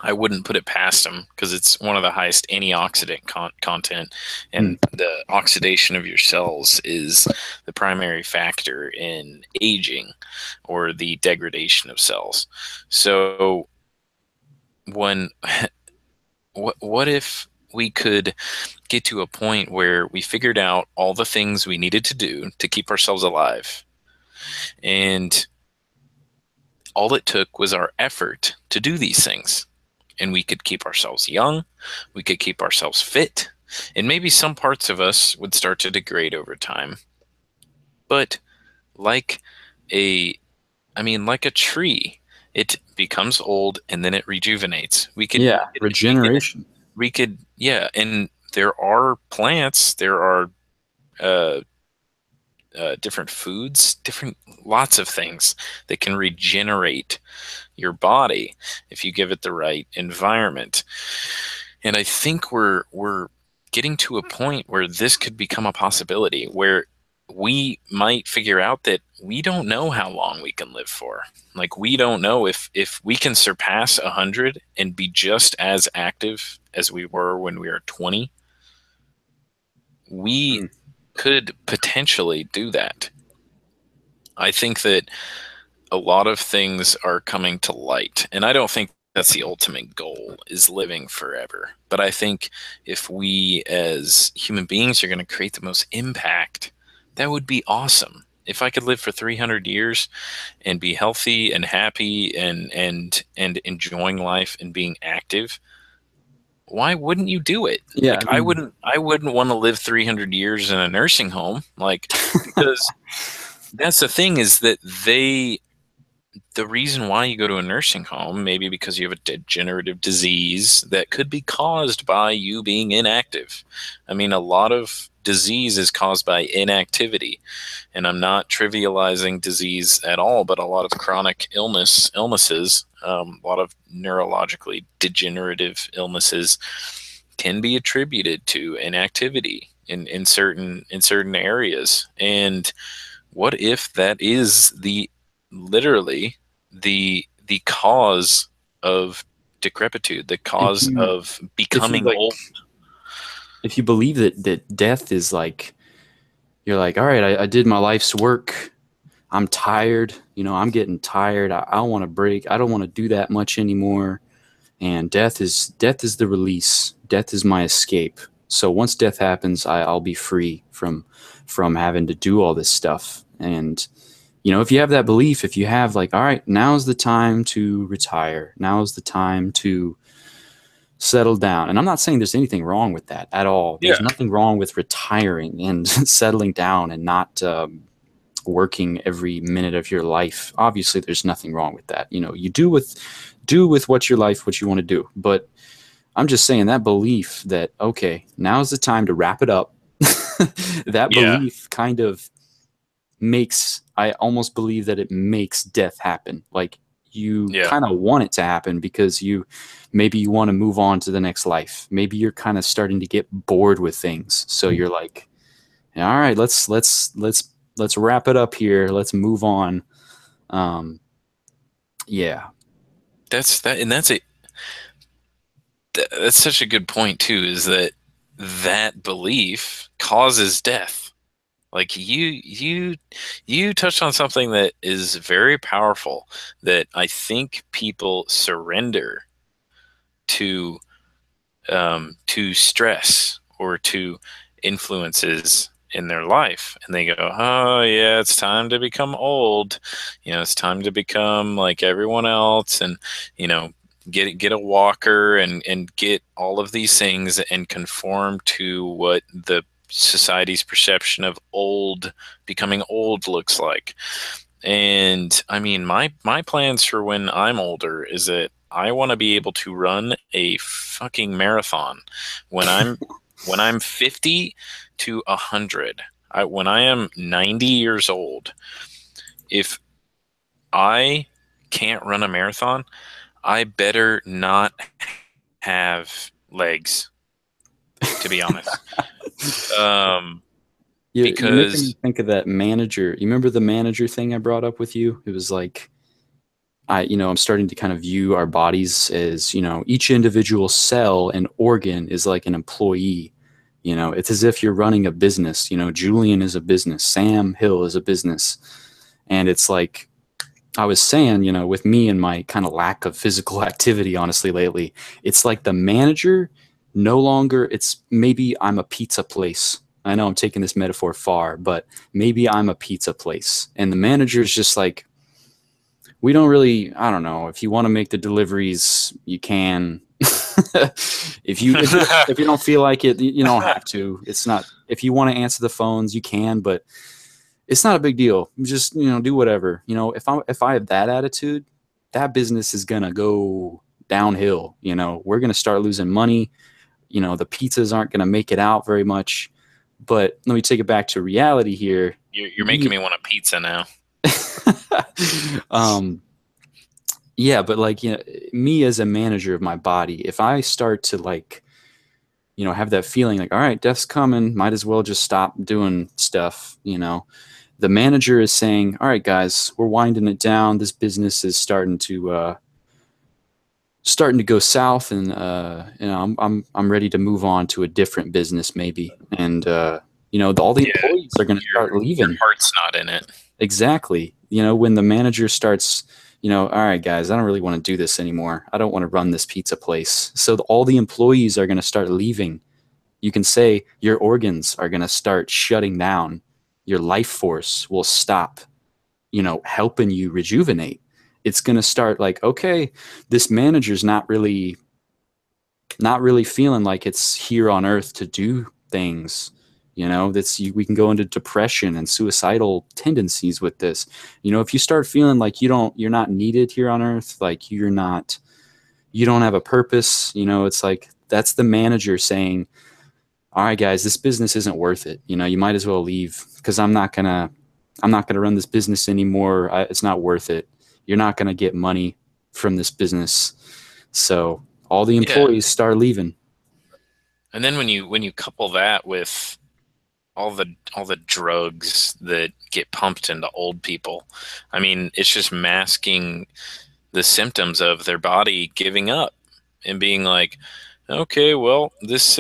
I wouldn't put it past them, because it's one of the highest antioxidant content, Hmm. and the oxidation of your cells is the primary factor in aging, or the degradation of cells. So, when what if we could get to a point where we figured out all the things we needed to do to keep ourselves alive, and all it took was our effort to do these things? And we could keep ourselves young, we could keep ourselves fit, and maybe some parts of us would start to degrade over time. But like a, I mean, like a tree, it becomes old and then it rejuvenates. Yeah, regeneration. We could, yeah. And there are plants, there are uh, different foods, different, lots of things that can regenerate your body if you give it the right environment. And I think we're getting to a point where this could become a possibility, where we might figure out that we don't know how long we can live for. Like, we don't know if we can surpass 100 and be just as active as we were when we were 20. We Hmm. could potentially do that. I think that a lot of things are coming to light, and I don't think that's the ultimate goal, is living forever. But I think if we as human beings are going to create the most impact, that would be awesome. If I could live for 300 years and be healthy and happy and enjoying life and being active, why wouldn't you do it? Yeah, Like, I mean, I wouldn't want to live 300 years in a nursing home, like, because that's the thing, is that the reason why you go to a nursing home, maybe because you have a degenerative disease that could be caused by you being inactive. I mean, a lot of disease is caused by inactivity, and I'm not trivializing disease at all, but a lot of chronic illnesses, a lot of neurologically degenerative illnesses can be attributed to inactivity in certain areas. And what if that is the literally the cause of decrepitude, the if cause you of if you becoming like old? if you believe that death is like, you're like, all right, I did my life's work. I'm tired. I'm getting tired. I want to break. I don't want to do that much anymore. And death is the release. Death is my escape. So once death happens, I'll be free from having to do all this stuff. And if you have that belief, if you have like, all right, now's the time to retire. Now's the time to settle down. And I'm not saying there's anything wrong with that at all. There's Yeah. nothing wrong with retiring and settling down and not working every minute of your life. Obviously, there's nothing wrong with that. You know, you do with what your life what you want to do. But I'm just saying that belief that okay, now's the time to wrap it up. That Yeah. belief kind of makes I almost believe that it makes death happen. Like you Yeah. kind of want it to happen because you maybe you want to move on to the next life. Maybe you're kind of starting to get bored with things. So you're like, all right, let's wrap it up here. Let's move on. Um, yeah. That's that, and that's it. That's such a good point too. Is that that belief causes death? Like you touched on something that is very powerful. That I think people surrender to stress or to influences in their life, and they go, oh yeah, it's time to become old, it's time to become like everyone else, and you know get a walker and get all of these things and conform to what the society's perception of old, becoming old, looks like. And I mean, my plans for when I'm older is that I want to be able to run a fucking marathon when I'm 50 to 100. When I am 90 years old, if I can't run a marathon, I better not have legs, to be honest. Um, You're making me because think of that manager. You remember the manager thing I brought up with you? It was like I'm starting to kind of view our bodies as, each individual cell and organ is like an employee. It's as if you're running a business. Julian is a business. Sam Hill is a business. And it's like I was saying, with me and my kind of lack of physical activity, honestly, lately, it's like the manager no longer, it's maybe I'm a pizza place. I know I'm taking this metaphor far, but maybe I'm a pizza place. And the manager's just like, we don't really, I don't know, if you want to make the deliveries, you can. If you don't feel like it, you don't have to. It's not, if you want to answer the phones, you can, but it's not a big deal. Just, do whatever. If I have that attitude, that business is gonna go downhill. We're gonna start losing money. The pizzas aren't gonna make it out very much. But let me take it back to reality here. you're making me want a pizza now. um, yeah, but like, me as a manager of my body, if I start to like, have that feeling like, all right, death's coming, might as well just stop doing stuff, the manager is saying, all right, guys, we're winding it down. This business is starting to go south, and I'm ready to move on to a different business maybe. And all the Yeah, employees are going to start your leaving. heart's not in it. Exactly. When the manager starts, all right, guys, I don't really want to do this anymore. I don't want to run this pizza place. So all the employees are going to start leaving. You can say your organs are going to start shutting down. Your life force will stop, helping you rejuvenate. It's going to start like, okay, this manager's not really feeling like it's here on earth to do things. We can go into depression and suicidal tendencies with this. If you start feeling like you're not needed here on earth, like you don't have a purpose, it's like that's the manager saying, all right, guys, this business isn't worth it. You might as well leave because I'm not gonna run this business anymore. It's not worth it. You're not gonna get money from this business. So all the Yeah. employees start leaving. And then when you couple that with all the drugs that get pumped into old people, I mean, it's just masking the symptoms of their body giving up and being like, okay, well, this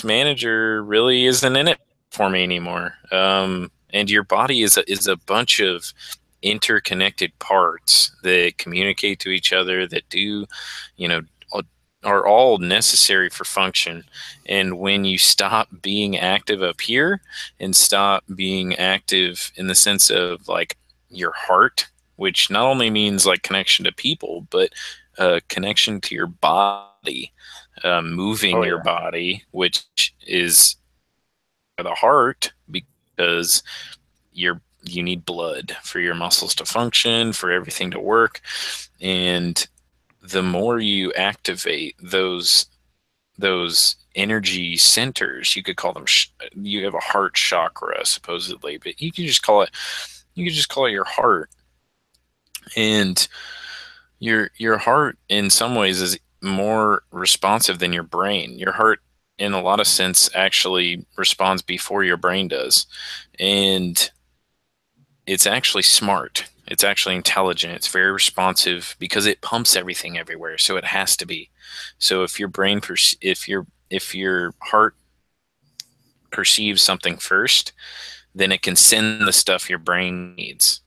manager really isn't in it for me anymore. And your body is a bunch of interconnected parts that communicate to each other, that do, you know, are all necessary for function. And when you stop being active up here and stop being active in the sense of like your heart, which not only means like connection to people, but connection to your body, moving Oh your yeah. body, which is the heart, because you need blood for your muscles to function, for everything to work. And the more you activate those energy centers, you could call them you have a heart chakra supposedly, but you could just call it your heart. And your heart in some ways is more responsive than your brain. Your heart in a lot of sense actually responds before your brain does. And it's actually smart. It's actually intelligent. It's very responsive because it pumps everything everywhere. So it has to be. So if your brain, if your heart perceives something first, then it can send the stuff your brain needs.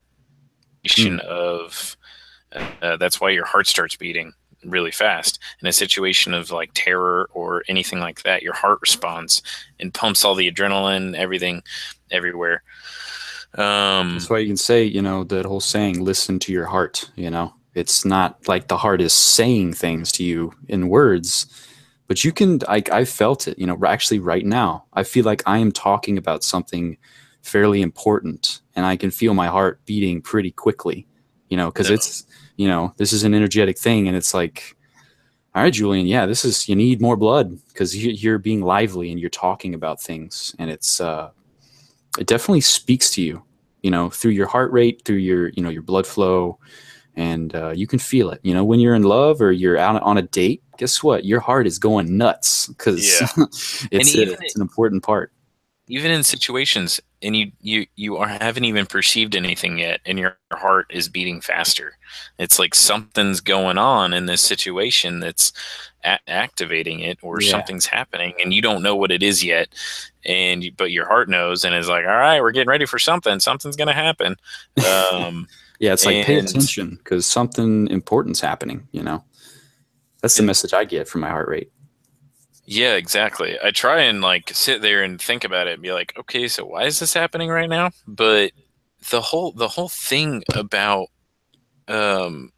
Hmm. Of That's why your heart starts beating really fast. In a situation of like terror or anything like that, your heart responds and pumps all the adrenaline, everything, everywhere. That's Um, why you can say, that whole saying, listen to your heart. It's not like the heart is saying things to you in words, but you can, I felt it, actually right now. I feel like I am talking about something fairly important and I can feel my heart beating pretty quickly, because no, this is an energetic thing and it's like, all right, Julian, yeah, you need more blood because you're being lively and you're talking about things and it definitely speaks to you, through your heart rate, through your blood flow, and you can feel it. When you're in love or you're out on a date, guess what? Your heart is going nuts because yeah, and it's an important part. even in situations, and haven't even perceived anything yet, and your heart is beating faster. It's like something's going on in this situation that's activating it, or Yeah, something's happening, and you don't know what it is yet. But your heart knows and is like, all right, we're getting ready for something. Something's going to happen. Um, yeah. It's like pay and attention because something important's happening. That's the and message I get from my heart rate. yeah, exactly. I try and like sit there and think about it and be like, okay, so why is this happening right now? But the whole thing about um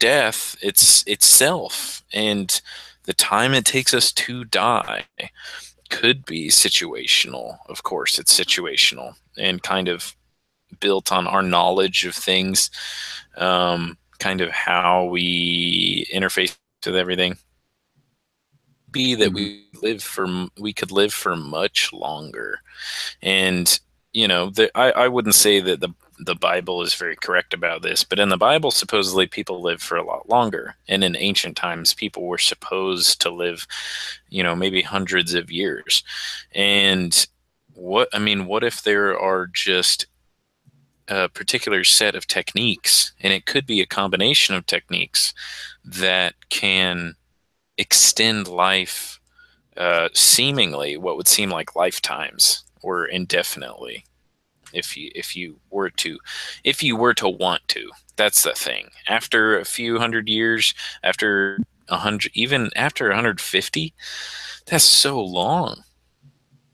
death, it's itself, and the time it takes us to die could be situational. Of course, it's situational and kind of built on our knowledge of things, kind of how we interface with everything. Be that Mhm. we could live for much longer. And I wouldn't say that the Bible is very correct about this, but in the Bible, supposedly people lived for a lot longer. And in ancient times, people were supposed to live, maybe hundreds of years. And what if there are just a particular set of techniques, and it could be a combination of techniques that can extend life, seemingly what would seem like lifetimes or indefinitely, if you were to want to. That's the thing. After a few hundred years, after 100, even after 150, that's so long.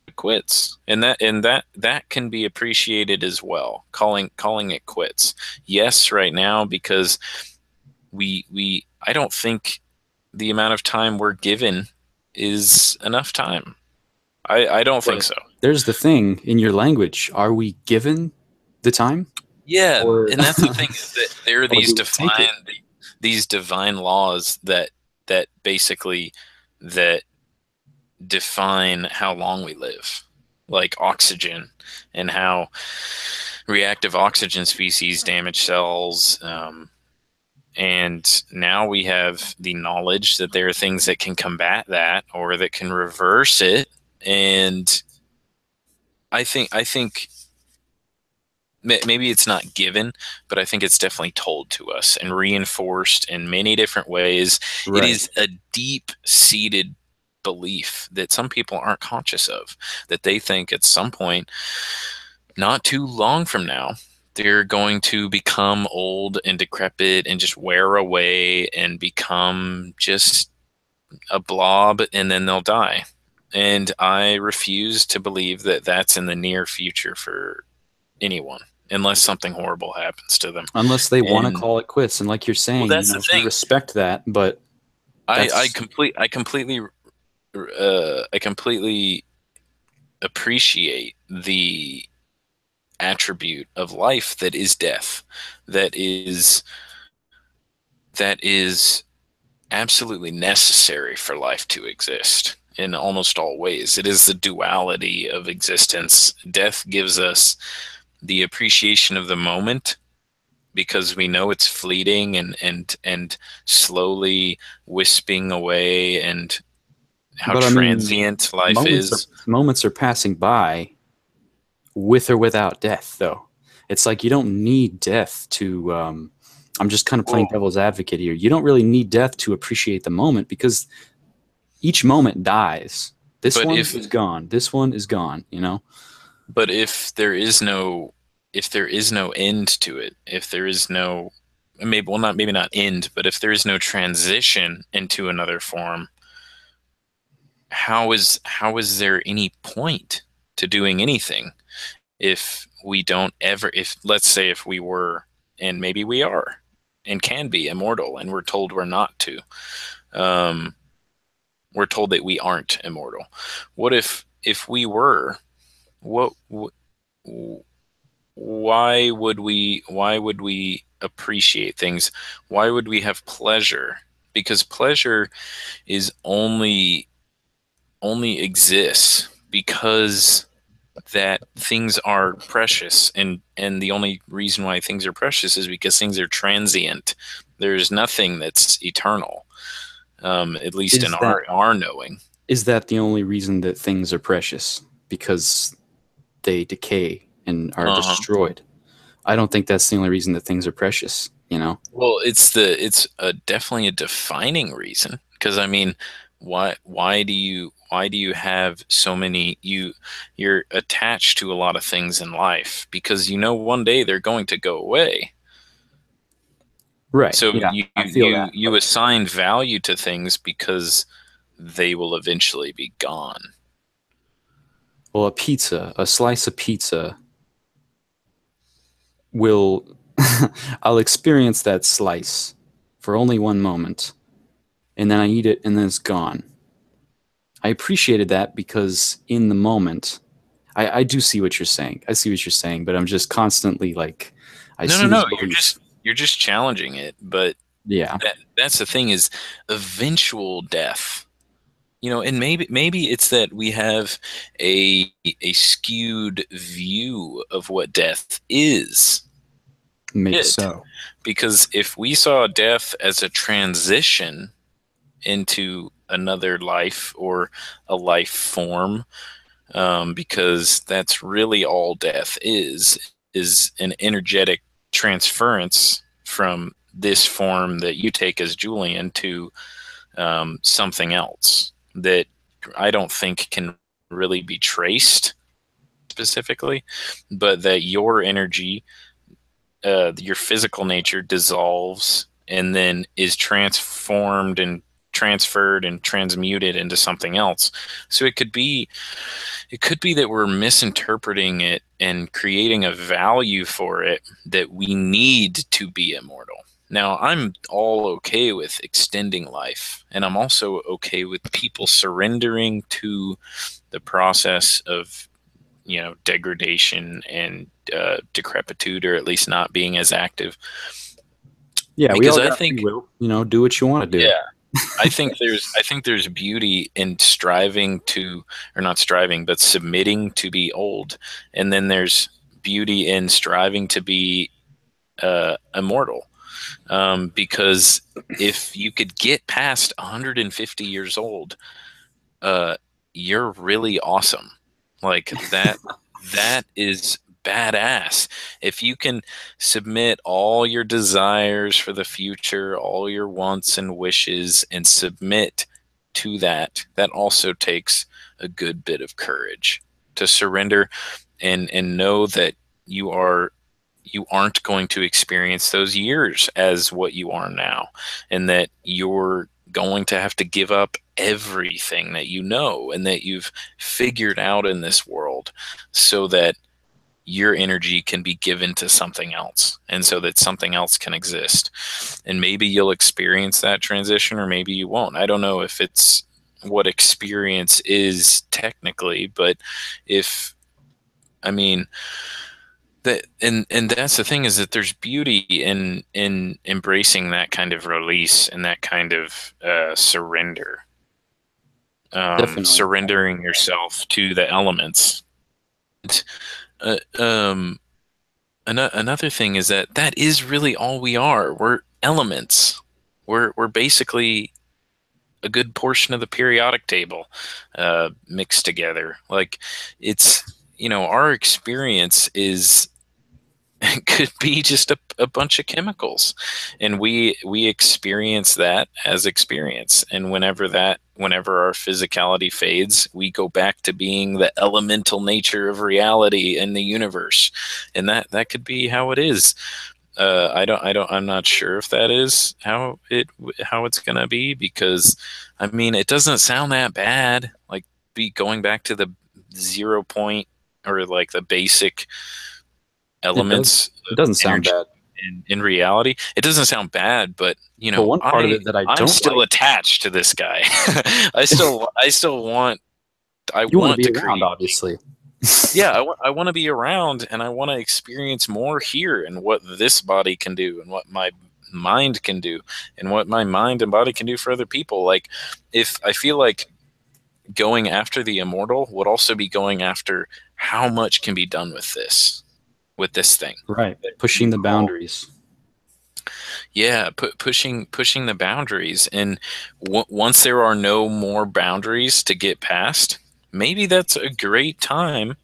It quits, and that can be appreciated as well. Calling it quits. Yes, right now, because we I don't think the amount of time we're given is enough time. I don't think But so. there's the thing in your language: are we given the time, Yeah, or and that's the thing, is that there are or these do we take it? divine laws that basically that define how long we live, like oxygen, and how reactive oxygen species damage cells. And now we have the knowledge that there are things that can combat that or that can reverse it. And I think maybe it's not given, but I think it's definitely told to us and reinforced in many different ways. It Right. is a deep seated belief that some people aren't conscious of, that they think at some point, not too long from now, they're going to become old and decrepit and just wear away and become just a blob, and then they'll die. And I refuse to believe that that's in the near future for anyone, unless something horrible happens to them. Unless they want to And call it quits, and like you're well, saying, that's the we thing. respect that, but That's I completely appreciate the attribute of life that is death, that is that is absolutely necessary for life to exist in almost all ways. It is the duality of existence. Death gives us the appreciation of the moment because we know it's fleeting and slowly wisping away, and how but I mean, transient life is. moments are passing by with or without death, though. It's like you don't need death to. I'm just kind of playing Well, devil's advocate here. You don't really need death to appreciate the moment because each moment dies. This but one if is gone. This one is gone. You know. but if there is no end to it, if there is no, maybe, well, not maybe not end, but if there is no transition into another form, how is there any point to doing anything if we don't ever, if, let's say, if we were, and maybe we are and can be immortal, and we're told we're not to, um we're told that we aren't immortal. What if we were? What why would we appreciate things? Why would we have pleasure? Because pleasure is only exists because that things are precious, and the only reason why things are precious is because things are transient. There's nothing that's eternal, at least in Is that our knowing. is that the only reason that things are precious? Because they decay and are Uh-huh. destroyed. I don't think that's the only reason that things are precious. You know. Well, it's definitely a defining reason, because I mean, why do you have so many, you're attached to a lot of things in life because you know one day they're going to go away. Right. So Yeah. you I feel you that. you assign value to things because they will eventually be gone. Well, a slice of pizza will, I'll experience that slice for only one moment, and then I eat it, and then it's gone. I appreciated that because in the moment, I do see what you're saying. I see what you're saying, but I'm just constantly like, I No, no, see this no. You're belief. just you're just challenging it, but Yeah. that's the thing, is eventual death. And maybe it's that we have a skewed view of what death is. Maybe It so. Because if we saw death as a transition into another life or a life form, because that's really all death is an energetic transference from this form that you take as Julian to something else that I don't think can really be traced specifically, but that your energy, your physical nature dissolves and then is transformed and transferred and transmuted into something else. So it could be that we're misinterpreting it and creating a value for it that we need to be immortal. Now, I'm all okay with extending life, and I'm also okay with people surrendering to the process of, degradation and decrepitude, or at least not being as active. Yeah, we Because all I got free think, will. Do what you want to do. yeah, I think there's beauty in striving to, or not striving, but submitting to be old, and then there's beauty in striving to be immortal. Because if you could get past 150 years old, uh, you're really awesome. Like that is badass. If you can submit all your desires for the future, all your wants and wishes, and submit to that, that also takes a good bit of courage to surrender and know that you are you aren't going to experience those years as what you are now, and that you're going to have to give up everything that you know and that you've figured out in this world, so that your energy can be given to something else, and so that something else can exist. And maybe you'll experience that transition, or maybe you won't. I don't know if it's what experience is technically, but if, I mean, that, and that's the thing, is that there's beauty in embracing that kind of release and that kind of surrender, Definitely. surrendering yourself to the elements. Uh, um, another thing is that that is really all we are. We're elements. We're basically a good portion of the periodic table mixed together. Like, it's, our experience is could be just a bunch of chemicals, and we experience that as experience. And whenever our physicality fades, we go back to being the elemental nature of reality in the universe. And that could be how it is. I'm not sure if that is how it's gonna be, because I mean, it doesn't sound that bad, like be going back to the 0 point, or like the basic It does. elements It of doesn't sound energy bad. in reality. It doesn't sound bad, but But one part of it that I I'm don't still like, attached to this guy. I still want, I you want to want be to around, create. obviously. Yeah, I want to be around, and I want to experience more here, and what this body can do, and what my mind can do, and what my mind and body can do for other people. Like, if I feel like going after the immortal would also be going after how much can be done with this thing Right. that Pushing you the call. boundaries. Yeah, pushing the boundaries, and once there are no more boundaries to get past, maybe that's a great time.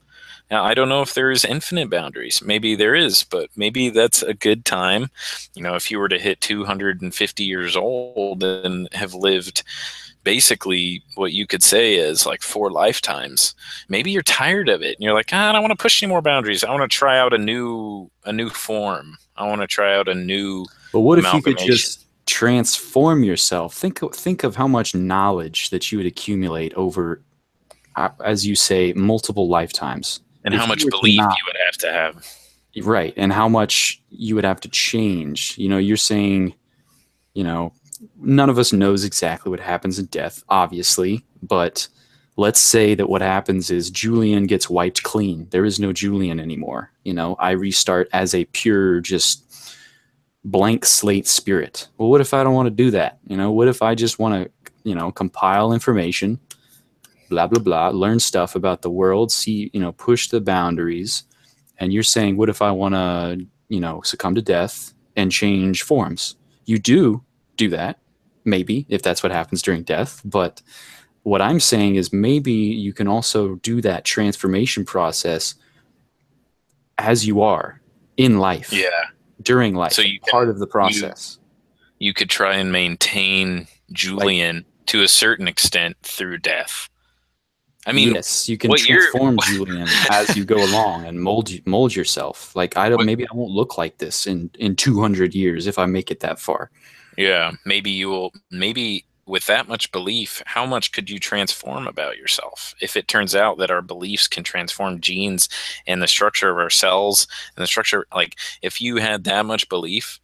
Now, I don't know if there is infinite boundaries. Maybe there is, but maybe that's a good time. If you were to hit 250 years old and have lived basically what you could say is like 4 lifetimes, maybe you're tired of it and you're like, I don't want to push any more boundaries. I want to try out a new form. I want to try out a new But what if you could amalgamation. just transform yourself? Think of how much knowledge that you would accumulate over, as you say, multiple lifetimes. And how If you much were to belief not, you would have to have. right, and how much you would have to change. You're saying, you know, none of us knows exactly what happens in death, obviously, but let's say that what happens is Julian gets wiped clean. There is no Julian anymore. I restart as a pure, just blank slate spirit. Well, what if I don't want to do that? What if I just want to, compile information, blah, blah, blah, learn stuff about the world, see, push the boundaries. And you're saying, what if I want to, succumb to death and change forms? You do that, maybe, if that's what happens during death. But what I'm saying is maybe you can also do that transformation process as you are in life, Yeah. during So life, you part can of the you process. you could try and maintain Like, Julian to a certain extent through death. I mean, yes, you can what you're transform Julian as you go along and mold yourself. Like, I don't, what maybe I won't look like this in 200 years if I make it that far. yeah, maybe with that much belief, how much could you transform about yourself? If it turns out that our beliefs can transform genes and the structure of our cells and the structure, like, if you had that much belief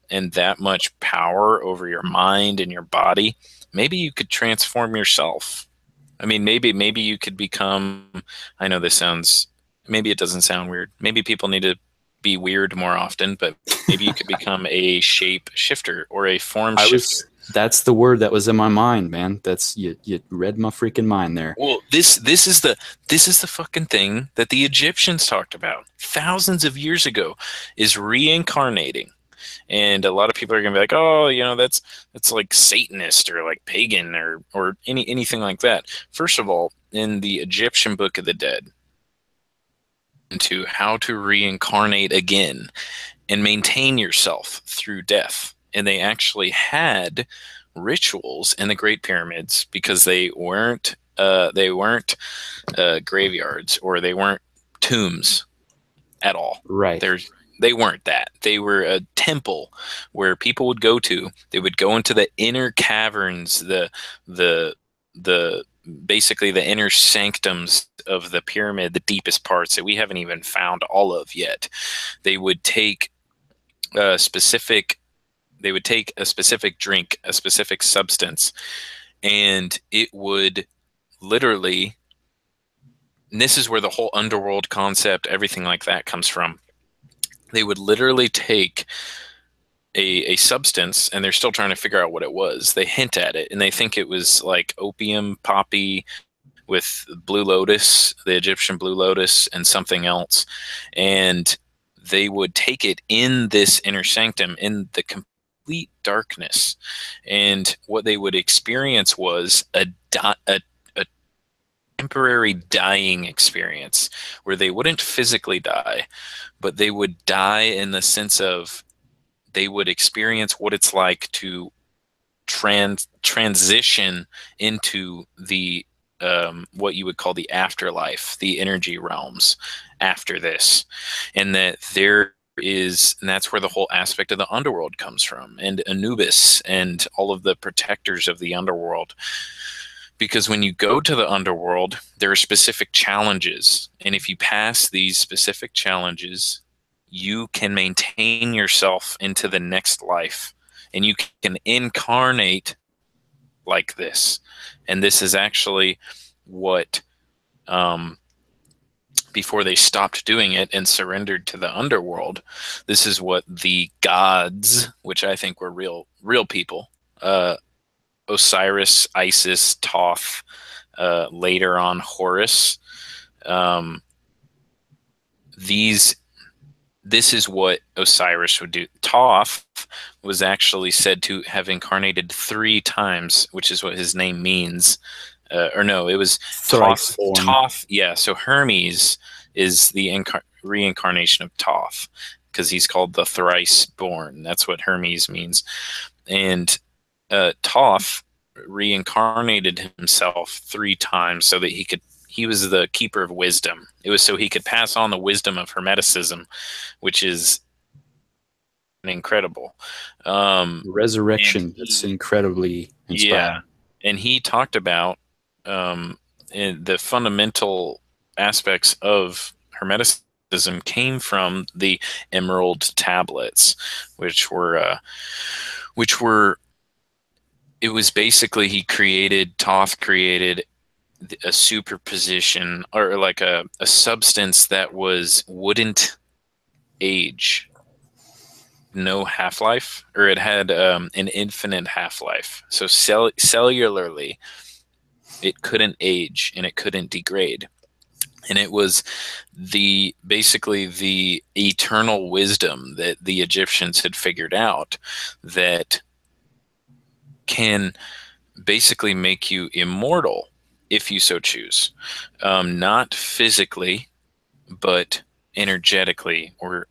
and that much power over your mind and your body, maybe you could transform yourself. I mean, maybe you could become, I know this sounds, maybe it doesn't sound weird. Maybe people need to be weird more often, but maybe you could become a shape shifter or a form shifter. That's the word that was in my mind, man. You read my freaking mind there. Well, this is the fucking thing that the Egyptians talked about thousands of years ago, is reincarnating. And a lot of people are gonna be like, oh, that's like Satanist or like pagan or anything like that. First of all, in the Egyptian Book of the Dead, into how to reincarnate again and maintain yourself through death. And they actually had rituals in the Great Pyramids, because they weren't graveyards, or they weren't tombs at all. Right. They weren't that. They were a temple where people would go to. They would go into the inner caverns, the basically the inner sanctums of the pyramid, the deepest parts that we haven't even found all of yet. They would take a specific drink, a specific substance, and it would literally, and this is where the whole underworld concept, everything like that comes from. They would literally take a substance, and they're still trying to figure out what it was. They hint at it, and they think it was like opium, poppy, with blue lotus, the Egyptian blue lotus, and something else. And they would take it in this inner sanctum, in the complete darkness. And what they would experience was a temporary dying experience where they wouldn't physically die, but they would die in the sense of they would experience what it's like to transition into the what you would call the afterlife, the energy realms after this. And that there is, and that's where the whole aspect of the underworld comes from, and Anubis and all of the protectors of the underworld. Because when you go to the underworld, there are specific challenges. And if you pass these specific challenges, you can maintain yourself into the next life. And you can incarnate like this. And this is actually what, before they stopped doing it and surrendered to the underworld, this is what the gods, which I think were real people, Osiris, Isis, Thoth, later on Horus. This is what Osiris would do. Thoth was actually said to have incarnated 3 times, which is what his name means. Or no, it was Thoth. Thoth, yeah. So Hermes is the reincarnation of Thoth, because he's called the thrice born. That's what Hermes means. And Thoth reincarnated himself 3 times so that he was the keeper of wisdom. It was so he could pass on the wisdom of Hermeticism, which is incredible. Resurrection. That's incredibly inspiring. Yeah. And he talked about the fundamental aspects of Hermeticism came from the Emerald Tablets, which were it was basically Thoth created a superposition, or like a substance that wouldn't age, no half-life, or it had an infinite half-life. So cellularly, it couldn't age and it couldn't degrade. And it was basically the eternal wisdom that the Egyptians had figured out that can basically make you immortal if you so choose. Not physically, but energetically, or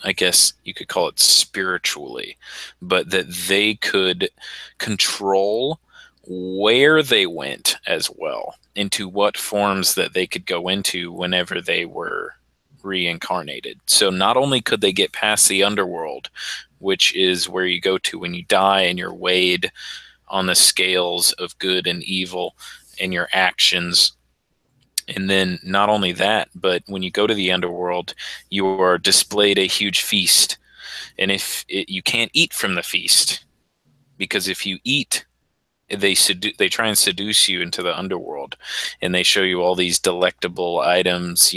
I guess you could call it spiritually, but that they could control where they went as well, into what forms that they could go into whenever they were reincarnated. So not only could they get past the underworld, which is where you go to when you die and you're weighed on the scales of good and evil and your actions. And then not only that, but when you go to the underworld, you are displayed a huge feast. And you can't eat from the feast, because if you eat, they try and seduce you into the underworld, and they show you all these delectable items,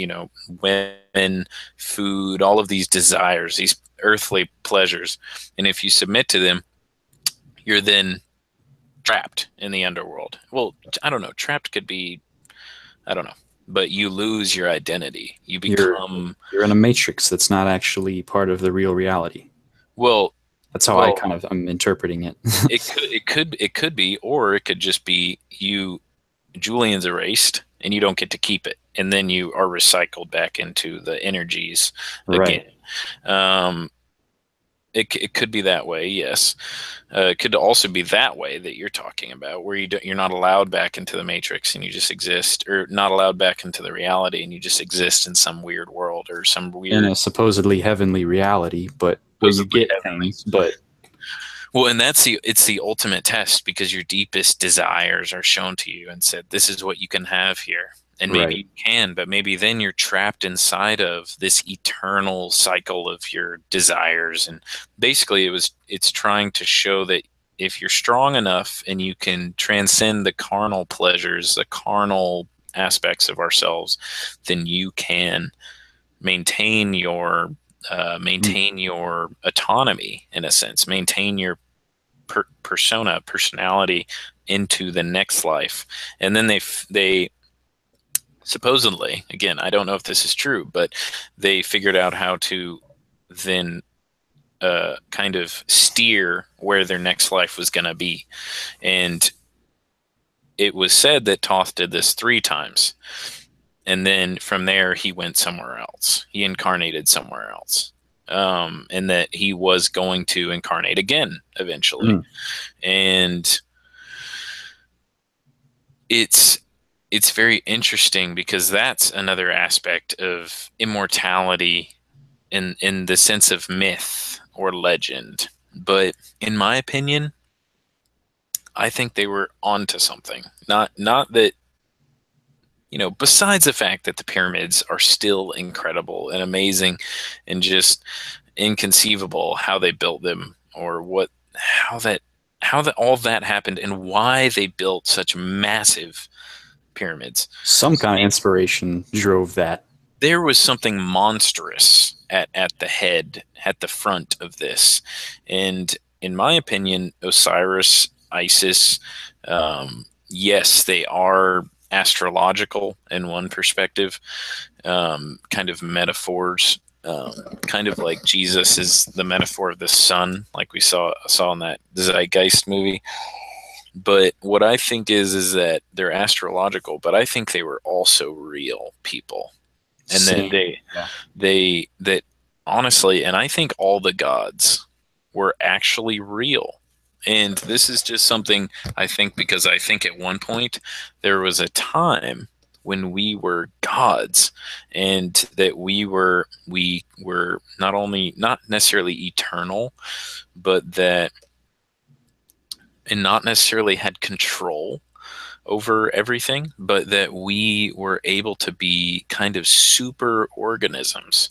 women, food, all of these desires, these earthly pleasures. And if you submit to them, you're then trapped in the underworld. Well, I don't know. Trapped could be, I don't know. But you lose your identity. You become... You're in a matrix that's not actually part of the real reality. Well, that's how I'm interpreting it. it could be, or it could just be Julian's erased and you don't get to keep it, and then you are recycled back into the energies again. Right. It could be that way, yes. It could also be that way that you're talking about, where you're not allowed back into the matrix and you just exist, or not allowed back into the reality and you just exist in some weird world, or some weird... in a supposedly heavenly reality, but where you get things, but... Well, and it's the ultimate test, because your deepest desires are shown to you and said, this is what you can have here. And maybe Right. you can, but maybe then you're trapped inside of this eternal cycle of your desires. And basically it's trying to show that if you're strong enough and you can transcend the carnal pleasures, the carnal aspects of ourselves, then you can maintain your Mm. maintain your autonomy, in a sense, maintain your personality into the next life. And then they supposedly, again, I don't know if this is true, but they figured out how to then kind of steer where their next life was going to be. And it was said that Toth did this 3 times. And then from there, he went somewhere else. He incarnated somewhere else. And that he was going to incarnate again eventually. Mm. And it's very interesting, because that's another aspect of immortality in the sense of myth or legend. But in my opinion, I think they were onto something. Not that, besides the fact that the pyramids are still incredible and amazing and just inconceivable how they built them, or how that all that happened and why they built such massive pyramids. Some kind of inspiration drove that. There was something monstrous at the head, at the front of this. And in my opinion, Osiris, Isis, yes, they are astrological in one perspective, kind of metaphors, kind of like Jesus is the metaphor of the sun, like we saw in that Zeitgeist movie. But what I think is that they're astrological, but I think they were also real people, and that Same. Yeah. that honestly, and I think all the gods were actually real. And this is just something I think, because I think at one point there was a time when we were gods, and that we were not only not necessarily eternal, but that, and not necessarily had control over everything, but that we were able to be kind of super organisms,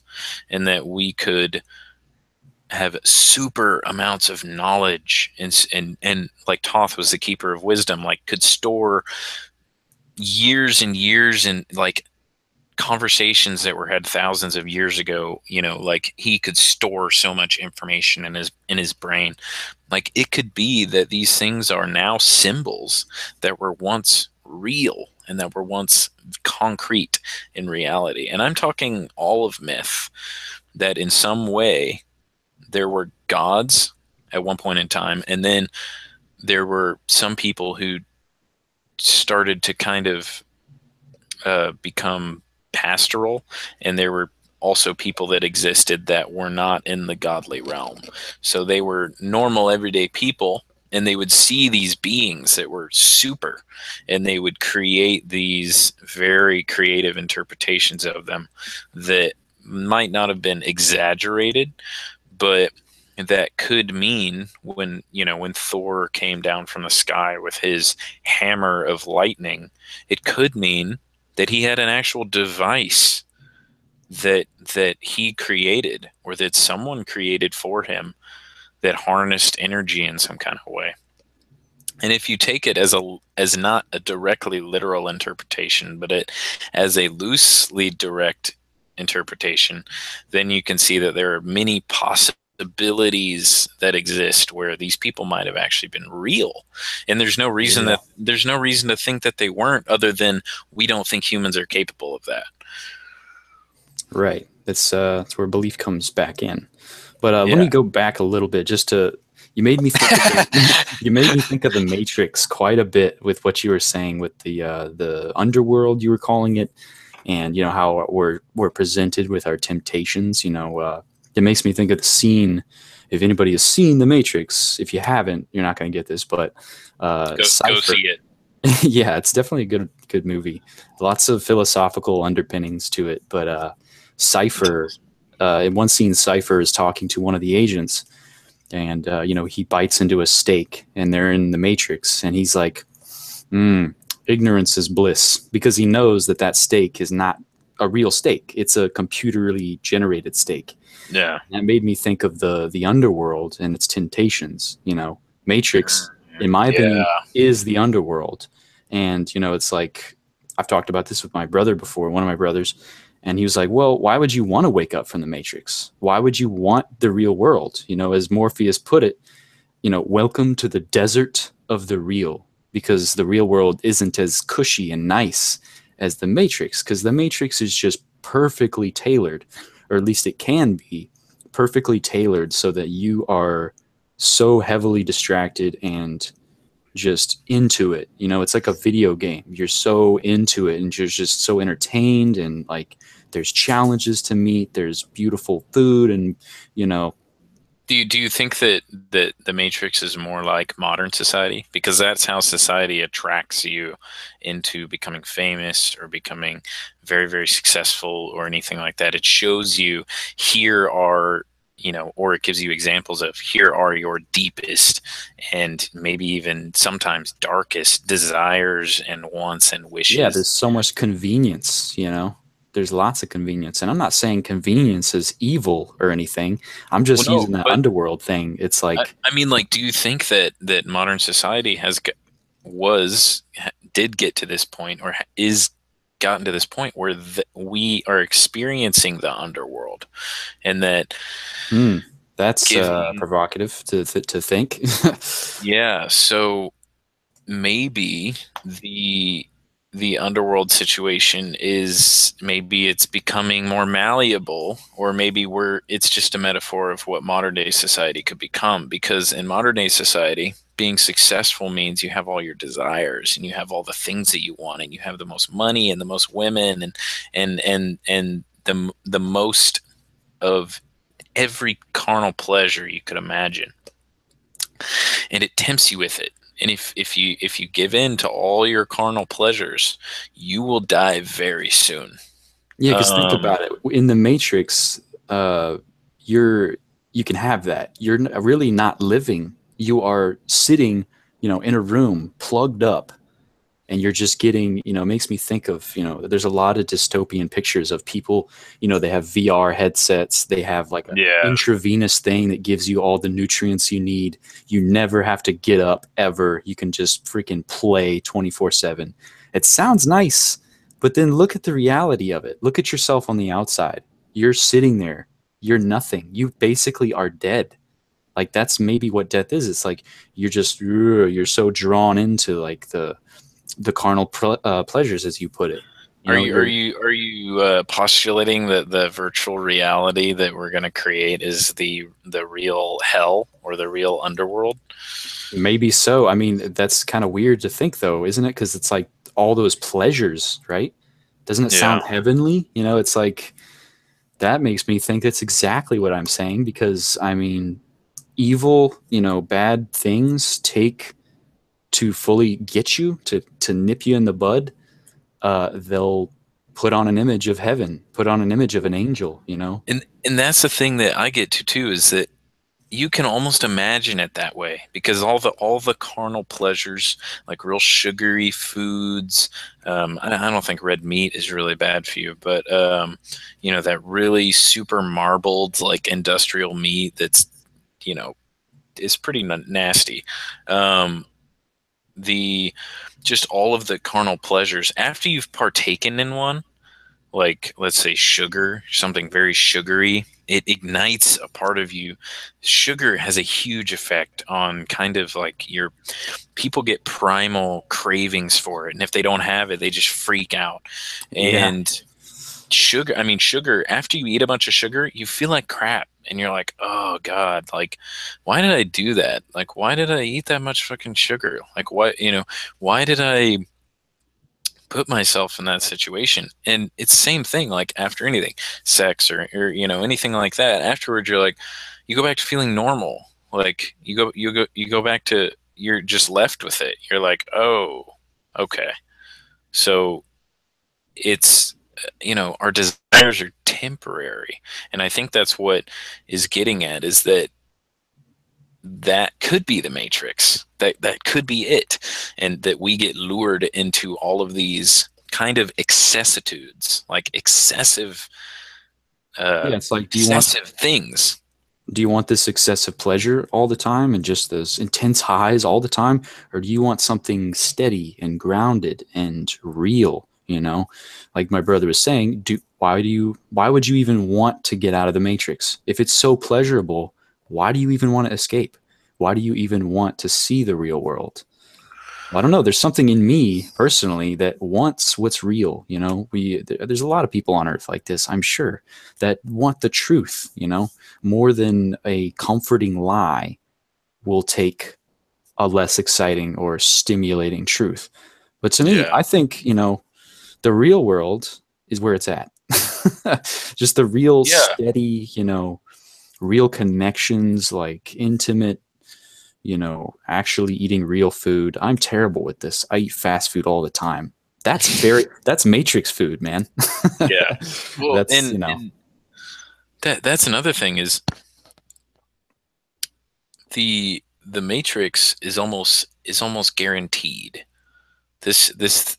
and that we could have super amounts of knowledge, and like Thoth was the keeper of wisdom, like could store years and years, and like conversations that were had thousands of years ago, like he could store so much information in his brain. Like, it could be that these things are now symbols that were once real and that were once concrete in reality. And I'm talking all of myth, that in some way there were gods at one point in time, and then there were some people who started to kind of become pastoral, and there were also people that existed that were not in the godly realm. So they were normal, everyday people, and they would see these beings that were super, and they would create these very creative interpretations of them that might not have been exaggerated, but that could mean, when Thor came down from the sky with his hammer of lightning, it could mean that he had an actual device that he created, or that someone created for him, that harnessed energy in some kind of way. And if you take it as not a directly literal interpretation, but as a loosely direct interpretation, then you can see that there are many possibilities that exist where these people might have actually been real. And there's no reason to think that they weren't, other than we don't think humans are capable of that. Right. That's where belief comes back in. But Yeah. let me go back a little bit, just to, you made me think of the Matrix quite a bit with what you were saying with the underworld, you were calling it, and how we're presented with our temptations. It makes me think of the scene. If anybody has seen the Matrix, if you haven't, you're not going to get this, but Go see it. Yeah, it's definitely a good movie. Lots of philosophical underpinnings to it, but Cypher, in one scene, Cypher is talking to one of the agents, and he bites into a steak, and they're in the Matrix, and he's like, ignorance is bliss, because he knows that that steak is not a real steak. It's a computerly generated steak. Yeah. And that made me think of the underworld and its temptations. Matrix, in my opinion, Yeah. is the underworld. And it's like, I've talked about this with my brother before, one of my brothers, and he was like, well, why would you want to wake up from the Matrix? Why would you want the real world? As Morpheus put it, welcome to the desert of the real, because the real world isn't as cushy and nice as the Matrix, because the Matrix is just perfectly tailored, or at least it can be perfectly tailored so that you are so heavily distracted and just into it. It's like a video game. You're so into it and you're just so entertained, and like there's challenges to meet, there's beautiful food, and you know Do you think that the Matrix is more like modern society? Because that's how society attracts you into becoming famous or becoming very, very successful or anything like that. It shows you, here are, or it gives you examples of, here are your deepest and maybe even sometimes darkest desires and wants and yeah, wishes. there's so much convenience. There's lots of convenience, and I'm not saying convenience is evil or anything. I'm Well, just no, using that but underworld thing. It's like, I mean, like, do you think that modern society did get to this point, or is gotten to this point where we are experiencing the underworld, and that hmm, that's giving, provocative to think. yeah, so maybe the the underworld situation is, maybe it's becoming more malleable, or maybe it's just a metaphor of what modern day society could become, because in modern day society being successful means you have all your desires and you have all the things that you want, and you have the most money and the most women, and the most of every carnal pleasure you could imagine, and it tempts you with it. And if you give in to all your carnal pleasures, you will die very soon. Yeah, because think Um, about it. In the Matrix, uh, you're you can have that. You're really not living. You are sitting, in a room plugged up, and you're just getting. It makes me think of, there's a lot of dystopian pictures of people. They have VR headsets. They have like an yeah. intravenous thing that gives you all the nutrients you need. You never have to get up ever. You can just freaking play 24/7. It sounds nice, but then look at the reality of it. Look at yourself on the outside. You're sitting there. You're nothing. You basically are dead. Like that's maybe what death is. It's like you're so drawn into like the carnal pleasures, as you put it. Are you are You're you are you postulating that the virtual reality that we're going to create is the real hell or the real underworld? maybe so. I mean, that's kind of weird to think, though, isn't it? Because it's like all those pleasures, right? Doesn't it Yeah. sound heavenly? It's like that makes me think that's exactly what I'm saying. Because I mean, evil, bad things take to fully get you to nip you in the bud. They'll put on an image of heaven, put on an image of an angel. And that's the thing that I get to too, is that you can almost imagine it that way, because all the carnal pleasures, like real sugary foods. I don't think red meat is really bad for you, but that really super marbled, like industrial meat that's, you know is pretty nasty. Um, the Just all of the carnal pleasures after you've partaken in one, like let's say sugar, something very sugary, it ignites a part of you. Sugar has a huge effect on kind of like your, people get primal cravings for it, and if they don't have it, they just freak out. Yeah. And sugar, after you eat a bunch of sugar, you feel like crap, and you're like, oh god, like, why did I do that? Like, why did I eat that much fucking sugar? Like, why did I put myself in that situation? And it's the same thing, like after anything, sex or anything like that, afterwards you're like, you go back to feeling normal. Like you go back to, you're just left with it. You're like, oh, okay. So it's, our desires are temporary. And I think that's what is getting at, is that that could be the Matrix. That could be it, and that we get lured into all of these kind of excessitudes, like Yeah, it's like, excessive things. do you want this excessive pleasure all the time and just those intense highs all the time? Or do you want something steady and grounded and real, you know? Like my brother was saying, why would you even want to get out of the matrix? If it's so pleasurable, why do you even want to escape? Why do you even want to see the real world? I don't know. There's something in me personally that wants what's real. There's a lot of people on earth like this, I'm sure, that want the truth, more than a comforting lie will take a less exciting or stimulating truth. But to me, Yeah, I think, the real world is where it's at. Just the real yeah, steady, real connections, like intimate, actually eating real food. I'm terrible with this. I eat fast food all the time. That's Matrix food, man. yeah. Well, That's, and that's another thing is the Matrix is almost guaranteed. The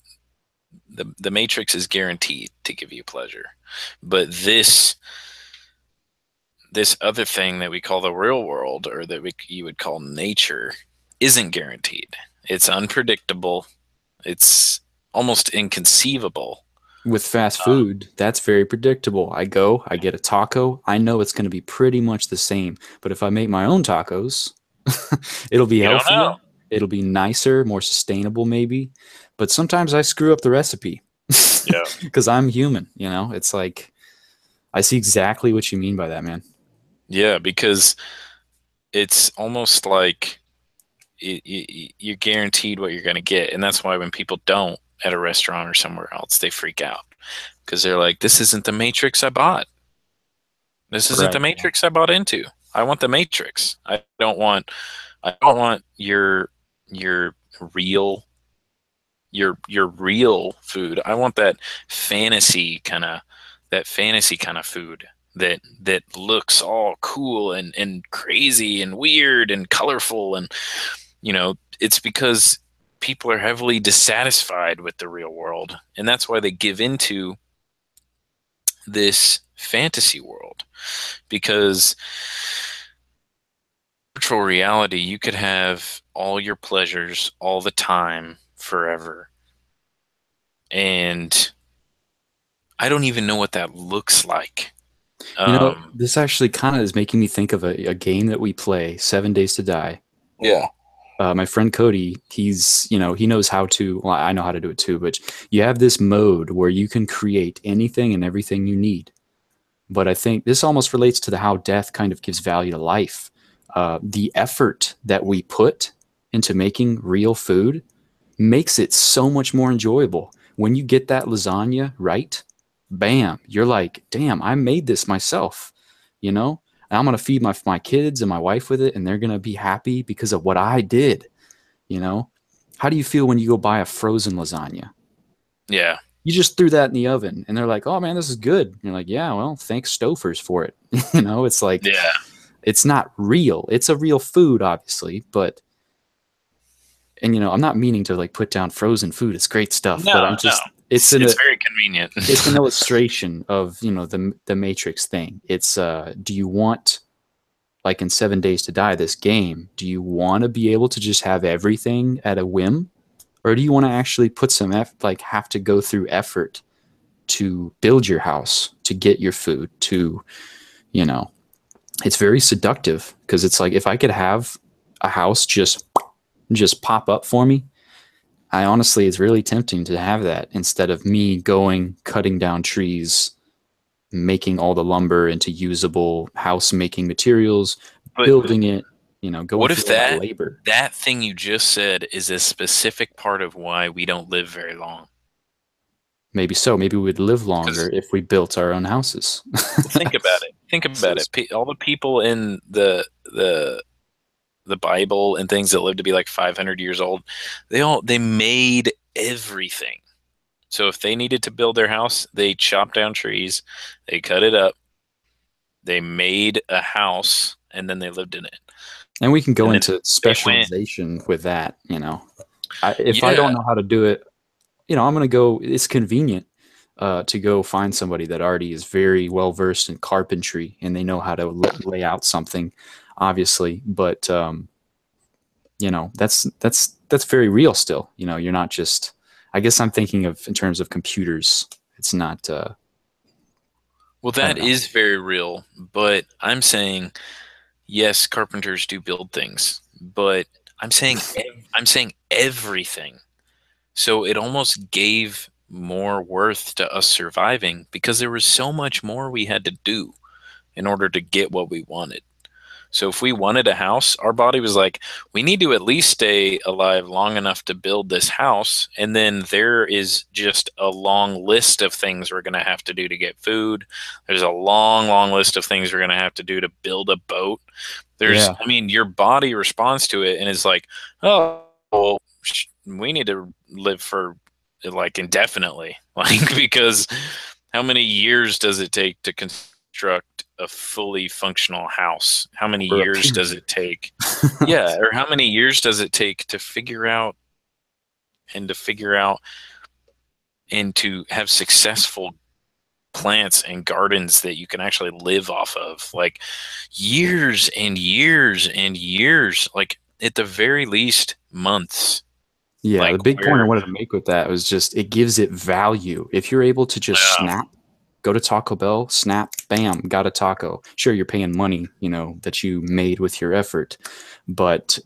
Matrix is guaranteed to give you pleasure, but this other thing that we call the real world, or that you would call nature, isn't guaranteed. It's unpredictable. It's almost inconceivable. with fast food, that's very predictable. I get a taco. I know it's going to be pretty much the same. But if I make my own tacos, it'll be You don't know. healthier. It'll be nicer, more sustainable, maybe. But sometimes I screw up the recipe Yeah. because I'm human, It's like, I see exactly what you mean by that, man. Yeah, because it's almost like you're guaranteed what you're going to get. And that's why when people don't at a restaurant or somewhere else, they freak out because they're like, this isn't the Matrix I bought. This isn't the Right. Matrix I bought into. I want the Matrix. I don't want your real your real food. I want that fantasy kind of food that looks all cool and crazy and weird and colorful. And it's because people are heavily dissatisfied with the real world, and that's why they give into this fantasy world. Because virtual reality, you could have all your pleasures all the time forever, and I don't even know what that looks like. um This actually kind of is making me think of a game that we play, 7 Days to Die. yeah. My friend Cody, he knows how to, well, I know how to do it too, but you have this mode where you can create anything and everything you need. But I think this almost relates to the how death kind of gives value to life. The effort that we put into making real food makes it so much more enjoyable. When you get that lasagna right, bam, you're like, damn, I made this myself, you know? And I'm gonna feed my kids and my wife with it, and they're gonna be happy because of what I did, you know? How do you feel when you go buy a frozen lasagna? Yeah. You just threw that in the oven and they're like, oh man, this is good. And you're like, yeah, well, thanks Stouffer's for it. It's like, Yeah. it's not real. It's a real food, obviously, but and I'm not meaning to like put down frozen food. It's great stuff, but No, I'm no. just It's very convenient. it's an illustration of, the Matrix thing. It's do you want, like in 7 Days to Die, this game, do you want to be able to just have everything at a whim? Or do you want to actually put some like have to go through effort to build your house, to get your food, to, you know, it's very seductive because it's like if I could have a house just pop up for me, I honestly, it's really tempting to have that instead of me going cutting down trees, making all the lumber into usable house making materials, But building it, going what through if all that that labor. that thing you just said is a specific part of why we don't live very long? Maybe so. Maybe we'd live longer Because if we built our own houses. think about it. Think about it. All the people in the Bible and things that lived to be like 500 years old, they made everything. So if they needed to build their house, they chopped down trees, they cut it up, they made a house, and then they lived in it. And we can go And then into they went, specialization with that. If I don't yeah, know how to do it, I'm going to go. It's convenient to go find somebody that already is very well versed in carpentry and they know how to lay out something, obviously. But that's very real still. You're not just. I guess I'm thinking of in terms of computers. It's not. well, I that don't know. is very real. But I'm saying, yes, carpenters do build things, but I'm saying everything. So it almost gave more worth to us surviving because there was so much more we had to do in order to get what we wanted. So if we wanted a house, our body was like, we need to at least stay alive long enough to build this house. And then there is just a long list of things we're going to have to do to get food. There's a long, long list of things we're going to have to do to build a boat. Yeah, I mean, your body responds to it and is like, oh, well, we need to live for like indefinitely. Like, because how many years does it take to construct a fully functional house? How many or a years does pyramid. it take? Yeah, or how many years does it take to figure out and to have successful plants and gardens that you can actually live off of? Like years and years and years, like at the very least months. Yeah, Like the big point I where wanted to make with that was just it gives it value. If you're able to just uh, snap, go to Taco Bell, snap, bam, got a taco. Sure, you're paying money, that you made with your effort, but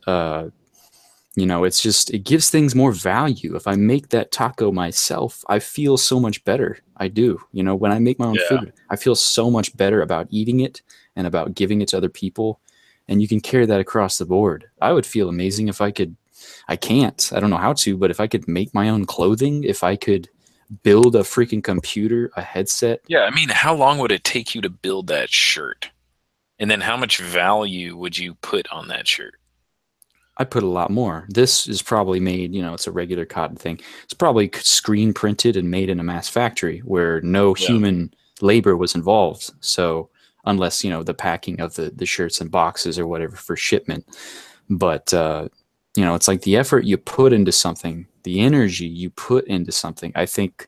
it's just it gives things more value. If I make that taco myself, I feel so much better. I do. When I make my own yeah. food, I feel so much better about eating it and about giving it to other people. And you can carry that across the board. I would feel amazing if I could. I can't. I don't know how to, but if I could make my own clothing, if I could build a freaking computer, a headset, Yeah, I mean, how long would it take you to build that shirt? And then how much value would you put on that shirt? I put a lot more. This is probably made, it's a regular cotton thing. It's probably screen printed and made in a mass factory where no Yeah. human labor was involved. So, unless, the packing of the shirts and boxes or whatever for shipment. But, it's like the effort you put into something, the energy you put into something, I think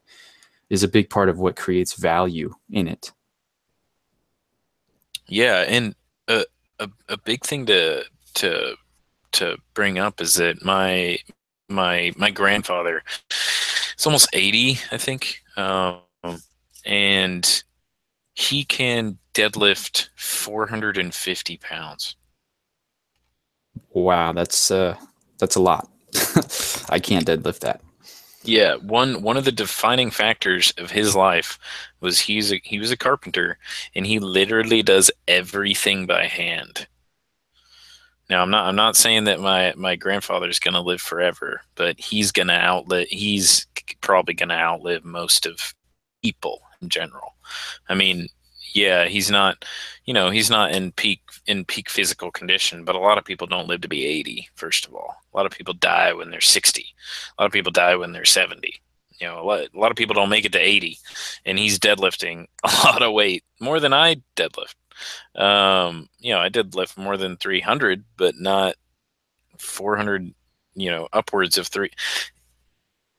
is a big part of what creates value in it. Yeah, and a big thing to to bring up is that my grandfather is almost 80, I think. And he can deadlift 450 pounds. Wow, that's a lot. I can't deadlift that. Yeah, one of the defining factors of his life was he was a carpenter and he literally does everything by hand. Now I'm not saying that my grandfather's gonna live forever, but he's probably gonna outlive most of people in general. I mean, yeah, he's not in peak physical condition, but a lot of people don't live to be 80, first of all. A lot of people die when they're 60. A lot of people die when they're 70. A lot of people don't make it to 80, and he's deadlifting a lot of weight, more than I deadlift. I did lift more than 300, but not 400, upwards of three.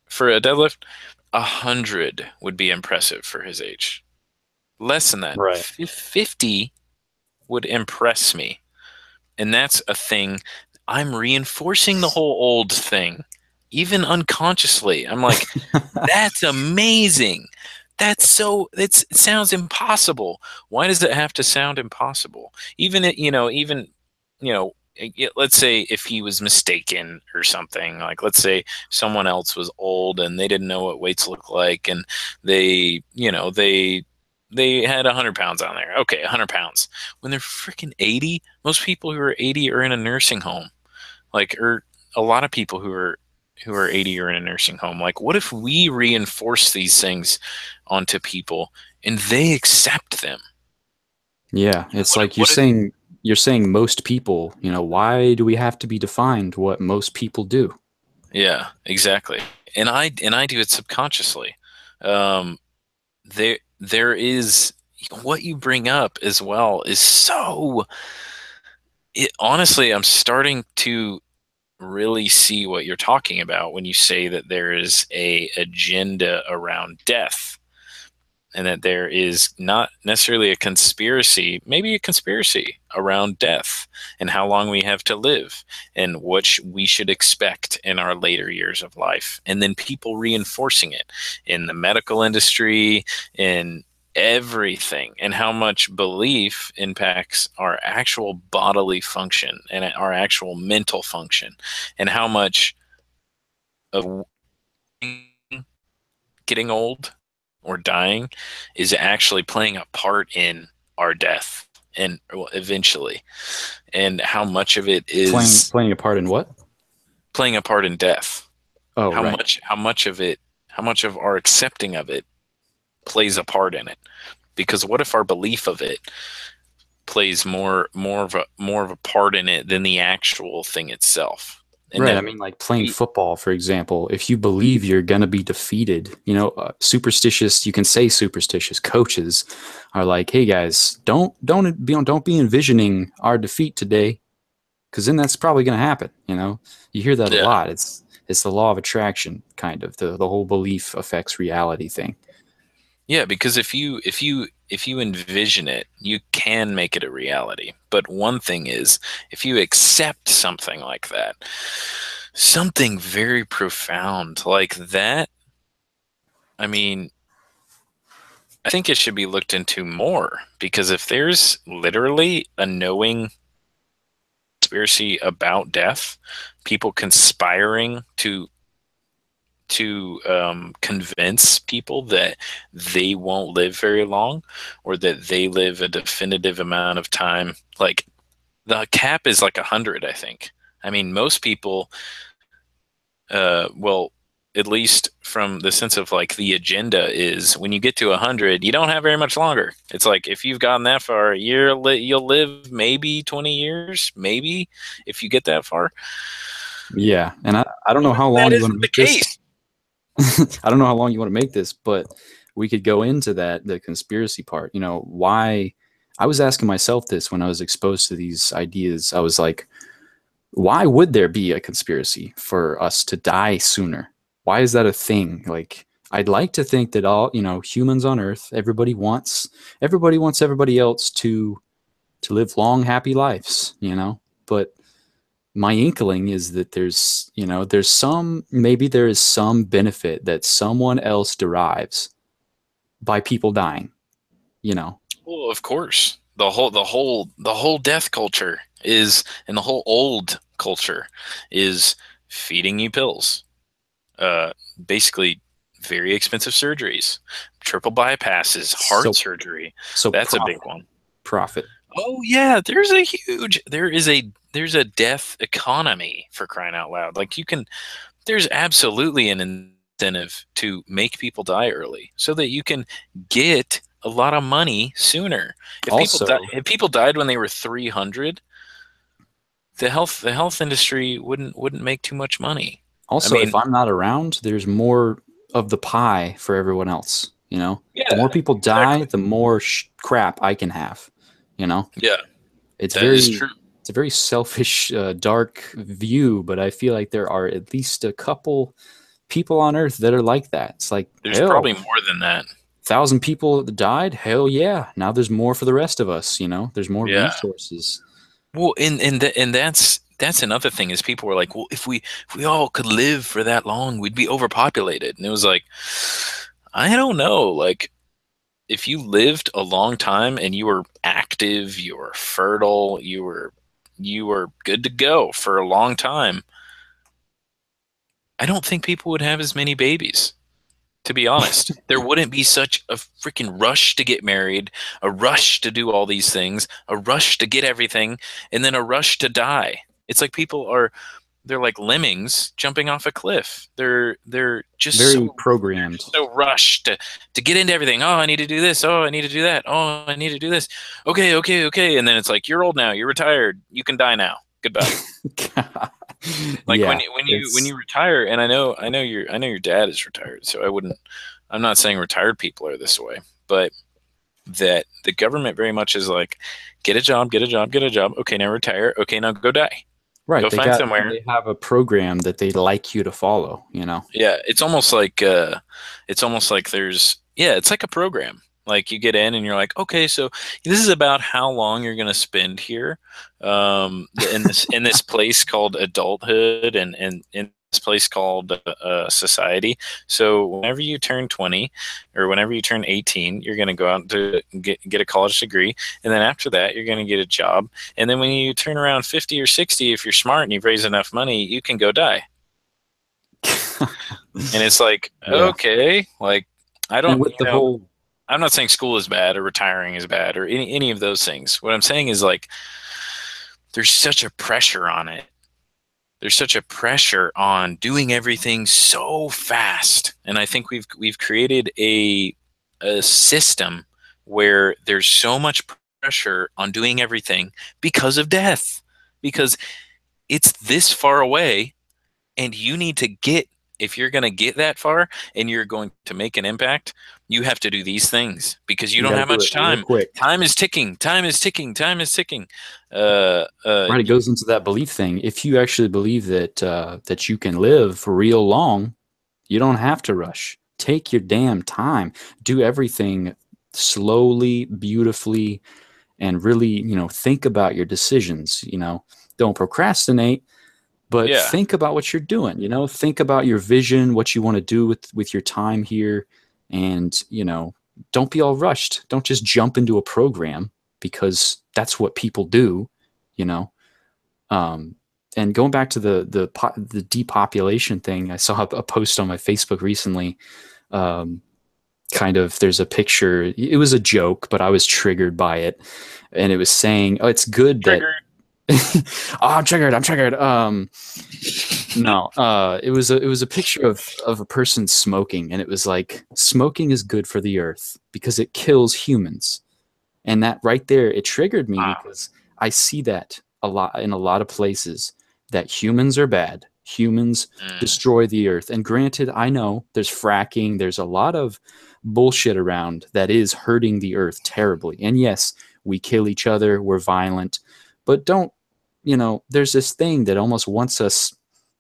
For a deadlift, 100 would be impressive for his age. Less than that, Right. 50 would impress me. And that's a thing. I'm reinforcing the whole old thing, even unconsciously. I'm like, that's amazing. It sounds impossible. Why does it have to sound impossible? Let's say if he was mistaken or something, like let's say someone else was old and they didn't know what weights look like and they had 100 pounds on there. Okay, 100 pounds. When they're freaking 80, most people who are 80 are in a nursing home. Or a lot of people who are 80 are in a nursing home. Like, what if we reinforce these things onto people and they accept them? Yeah, it's like What if you're saying most people, why do we have to be defined what most people do? Yeah, exactly. And I do it subconsciously. Um, there is what you bring up as well is so honestly, I'm starting to really see what you're talking about when you say that there is a agenda around death, and that there is not necessarily a conspiracy, maybe a conspiracy around death and how long we have to live and what we should expect in our later years of life. And then people reinforcing it in the medical industry, in everything, and how much belief impacts our actual bodily function and our actual mental function, and how much of getting old or dying is actually playing a part in our death, and well, eventually, and how much of it is Playing a part in what? playing a part in death. Oh, how right. much how much of it how much of our accepting of it plays a part in it, because what if our belief of it plays more of a part in it than the actual thing itself, and Right. I that mean, like playing we, football, for example, if you believe you're going to be defeated, superstitious, you can say superstitious coaches are like, "Hey guys, don't be envisioning our defeat today, because then that's probably going to happen." You hear that a yeah. lot. It's the law of attraction, kind of the whole belief affects reality thing. Yeah, because if you envision it, you can make it a reality. But one thing is, if you accept something like that, something very profound like that, I mean, I think it should be looked into more, because if there's literally a knowing conspiracy about death, people conspiring to convince people that they won't live very long, or that they live a definitive amount of time. Like the cap is like 100, I think. I mean, most people, well, at least from the sense of like the agenda is when you get to 100, you don't have very much longer. It's like if you've gotten that far, you'll live maybe 20 years, maybe if you get that far. Yeah, and I don't know What how if that long you want to isn't the make this. case? I don't know how long you want to make this, but we could go into the conspiracy part. Why I was asking myself this when I was exposed to these ideas. I was like, why would there be a conspiracy for us to die sooner? Why is that a thing? Like, I'd like to think that all, humans on Earth, everybody wants everybody else to live long, happy lives, But my inkling is that maybe there is some benefit that someone else derives by people dying, you know. Well, of course. The whole death culture is, and the whole old culture is feeding you pills. Uh, Basically, very expensive surgeries, triple bypasses, heart So surgery. so That's a big one. profit. Oh yeah, there's a death economy, for crying out loud. Like there's absolutely an incentive to make people die early so that you can get a lot of money sooner. Also, If people died when they were 300, the health industry wouldn't make too much money. I also if mean, I'm not around, there's more of the pie for everyone else. The yeah, more people die, exactly. the more crap I can have, you know. Yeah, It's that is very true. it's a very selfish, dark view, but I feel like there are at least a couple people on Earth that are like that. It's like, There's hell, probably more than that. 1,000 people died. Hell yeah! Now there's more for the rest of us. There's more Yeah. resources. Well, and that's another thing is people were like, well, if we all could live for that long, we'd be overpopulated. And it was like, I don't know. Like, if you lived a long time and you were active, you were fertile, you were good to go for a long time, I don't think people would have as many babies. To be honest, there wouldn't be such a freaking rush to get married, a rush to do all these things, a rush to get everything, and then a rush to die. It's like they're like lemmings jumping off a cliff. They're just Very so programmed. rushed to get into everything. Oh, I need to do this. Oh, I need to do that. Oh, I need to do this. Okay, okay, okay. And then it's like, you're old now. You're retired. You can die now. Goodbye. Like Yeah, when it's you retire, and I know your dad is retired, so I'm not saying retired people are this way, but that the government very much is like, get a job, get a job, get a job. Okay, now retire. Okay, now go die. Right. Go find somewhere. They have a program that they'd like you to follow, you know. Yeah, it's almost like there's it's like a program. Like you get in and you're like, okay, so this is about how long you're going to spend here, in this place called adulthood, and in this place called society. So whenever you turn 20 or whenever you turn 18, you're going to go out to get a college degree, and then after that, you're going to get a job, and then when you turn around 50 or 60, if you're smart and you've raised enough money, you can go die. And it's like, Yeah. okay, like I And don't, with the whole I'm not saying school is bad or retiring is bad or any of those things. What I'm saying is like there's such a pressure on it. There's such a pressure on doing everything so fast. And I think we've created a system where there's so much pressure on doing everything because of death. Because it's this far away, and you need to get, if you're going to get that far and you're going to make an impact, you have to do these things because you you don't got to have do it much real time. quick. Time is ticking. Time is ticking. Time is ticking. Right, it goes into that belief thing. If you actually believe that that you can live for real long, you don't have to rush. Take your damn time. Do everything slowly, beautifully, and really, think about your decisions, Don't procrastinate, but Yeah. think about what you're doing, Think about your vision, what you want to do with your time here, and, don't be all rushed. Don't just jump into a program because that's what people do, you know. Um, and going back to the depopulation thing, I saw a post on my Facebook recently. Um, kind of, there's a picture. It was a joke, but I was triggered by it, and it was saying, "Oh, it's good that." Trigger. Oh, I'm triggered. I'm triggered. No, it was a picture of a person smoking, and it was like smoking is good for the earth because it kills humans. And that right there, it triggered me Wow. because I see that a lot in a lot of places that humans are bad. Humans Mm. destroy the earth. And granted, I know there's fracking, there's a lot of bullshit around that is hurting the earth terribly. And yes, we kill each other, we're violent, but don't, there's this thing that almost wants us,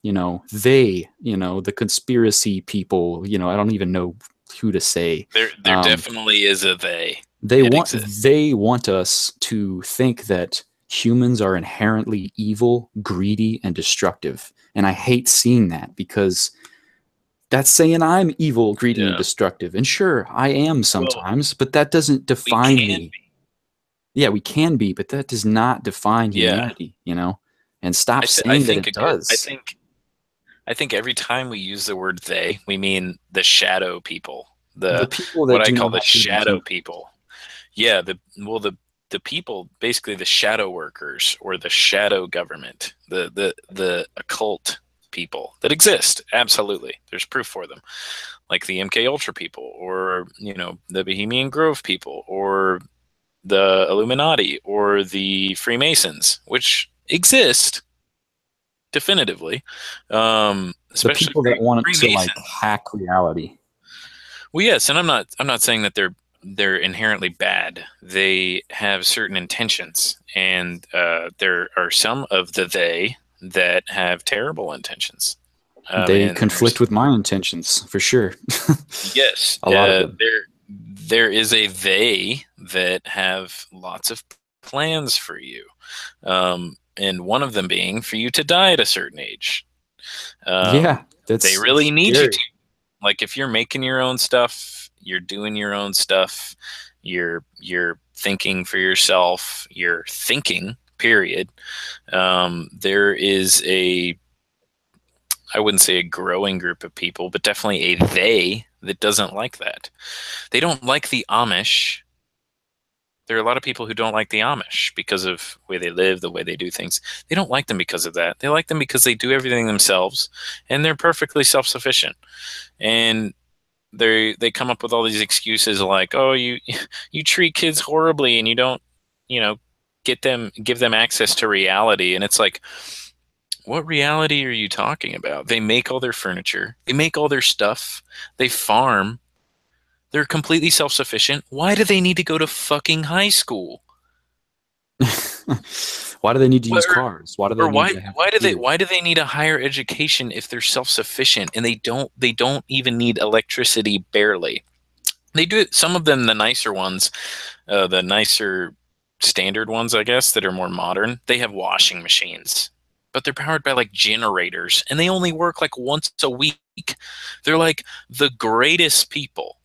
the conspiracy people, I don't even know who to say. There Um, definitely is a they. they It want exists. they want us to think that humans are inherently evil, greedy, and destructive. And I hate seeing that because that's saying I'm evil, greedy, and Yeah. destructive. And sure, I am Well, sometimes, but that doesn't we define can me. be. Yeah, we can be, but that does not define Yeah. humanity. And stop I saying that think it does. I think every time we use the word they, we mean the shadow people. The The people what that I do call the not pay shadow attention. people. Yeah, the people, basically the shadow workers or the shadow government, the occult people that exist. Absolutely, there's proof for them, like the MK Ultra people, or the Bohemian Grove people, or the Illuminati, or the Freemasons, which exist definitively. The Especially people that want to like Freemasons. hack reality. Well, yes, and I'm not saying that they're inherently bad. They have certain intentions, and there are some of the they that have terrible intentions. They And conflict there's with my intentions for sure. yes, A lot of them. there is a they that have lots of plans for you, and one of them being for you to die at a certain age. Yeah, They that's really need you scary. to. Like if you're making your own stuff, you're doing your own stuff, you're thinking for yourself, you're thinking, period. There is a, I wouldn't say a growing group of people, but definitely a they that doesn't like that. They don't like the Amish. There are a lot of people who don't like the Amish because of the way they live, the way they do things. They don't like them because of that. They like them because they do everything themselves and they're perfectly self-sufficient. And they come up with all these excuses like, oh, you treat kids horribly and you don't, you know, give them access to reality. And it's like, what reality are you talking about? They make all their furniture, they make all their stuff, they farm, They're completely self-sufficient. Why do they need to go to fucking high school? Why do they need to use Or, cars? Why do they or need why to have why do they computers? why do they need a higher education if they're self-sufficient and they don't even need electricity barely? They do it, some of them, the nicer ones, the nicer standard ones, I guess, that are more modern, they have washing machines, but they're powered by like generators and they only work like once a week. They're like the greatest people,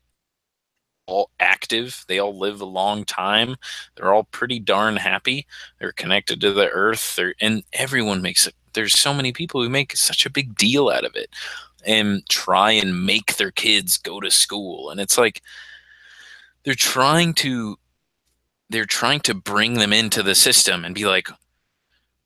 all active, they all live a long time, they're all pretty darn happy, they're connected to the earth, and everyone makes it. There's so many people who make such a big deal out of it and try and make their kids go to school, and it's like they're trying to they're trying to bring them into the system and be like,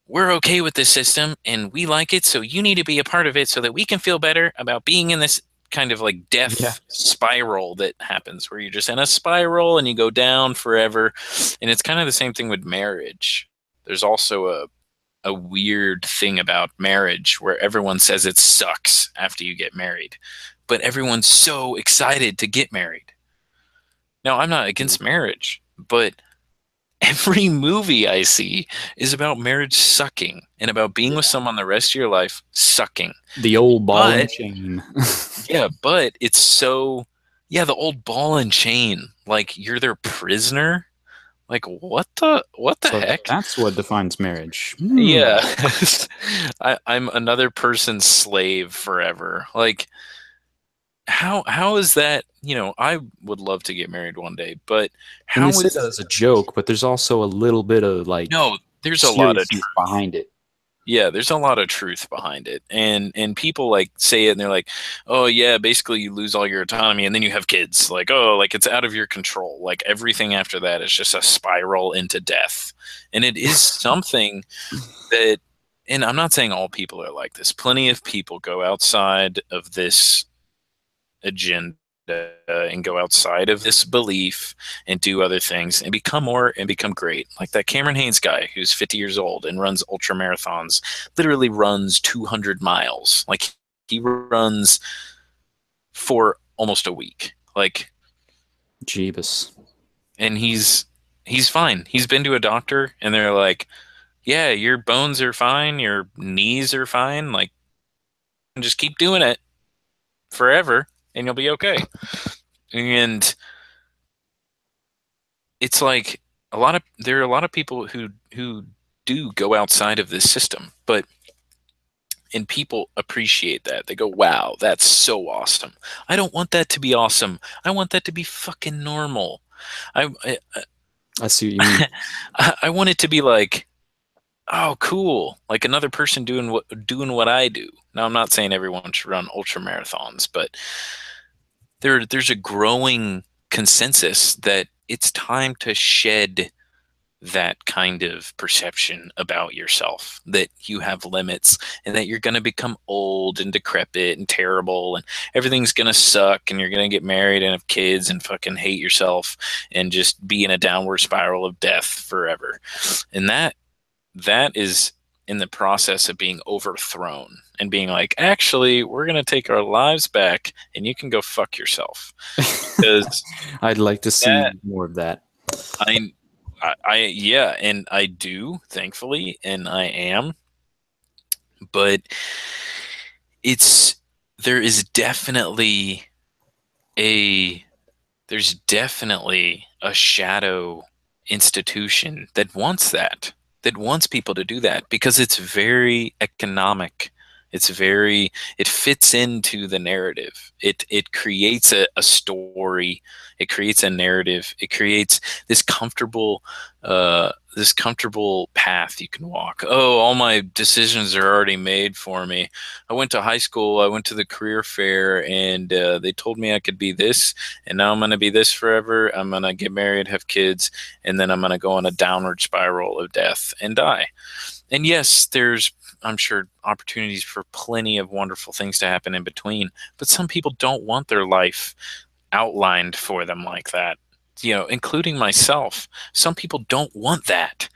we're okay with this system and we like it, so you need to be a part of it so that we can feel better about being in this kind of like Yeah. death spiral that happens where you're just in a spiral and you go down forever. And it's kind of the same thing with marriage. There's also a weird thing about marriage where everyone says it sucks after you get married, but everyone's so excited to get married. Now, I'm not against marriage, but every movie I see is about marriage sucking and about being with Yeah. someone the rest of your life sucking. The old ball and But chain. yeah, but it's so, yeah, the old ball and chain, like you're their prisoner. Like what the So heck? that's what defines marriage. Yeah. I'm another person's slave forever. Like how is that, I would love to get married one day, but And they how say that is as a joke, but there's also a little bit of like no, there's a lot of seriousness behind it. Yeah, there's a lot of truth behind it. And people like say it and they're like, "Oh yeah, basically you lose all your autonomy and then you have kids." Like, "Oh, like it's out of your control." Like everything after that is just a spiral into death. And it is something that, and I'm not saying all people are like this. Plenty of people go outside of this agenda and go outside of this belief and do other things and become more and become great. Like that Cameron Haynes guy who's 50 years old and runs ultra marathons, literally runs 200 miles. Like he runs for almost a week. Like, Jeebus. and he's fine. He's been to a doctor and they're like, "Yeah, your bones are fine, your knees are fine. Like, just keep doing it forever and you'll be okay." And it's like there are a lot of people who do go outside of this system, but and people appreciate that. They go, "Wow, that's so awesome." I don't want that to be awesome. I want that to be fucking normal. I I, I see what you mean. I want it to be like, "Oh, cool. Like another person doing what I do." Now, I'm not saying everyone should run ultra marathons, but there's a growing consensus that it's time to shed that kind of perception about yourself, that you have limits and that you're going to become old and decrepit and terrible and everything's going to suck and you're going to get married and have kids and fucking hate yourself and just be in a downward spiral of death forever. And that is in the process of being overthrown and being like, actually, we're going to take our lives back and you can go fuck yourself. Because I'd like to see that more of that. I yeah, and I do, thankfully, and I am, but it's there is definitely a there's definitely a shadow institution that wants people to do that because it's very economic. It fits into the narrative. It creates a story. It creates a narrative. It creates this comfortable this comfortable path you can walk. Oh, all my decisions are already made for me. I went to high school. I went to the career fair, and they told me I could be this, and now I'm going to be this forever. I'm going to get married, have kids, and then I'm going to go on a downward spiral of death and die. And yes, there's, I'm sure, opportunities for plenty of wonderful things to happen in between, but some people don't want their life outlined for them like that, including myself. Some people don't want that.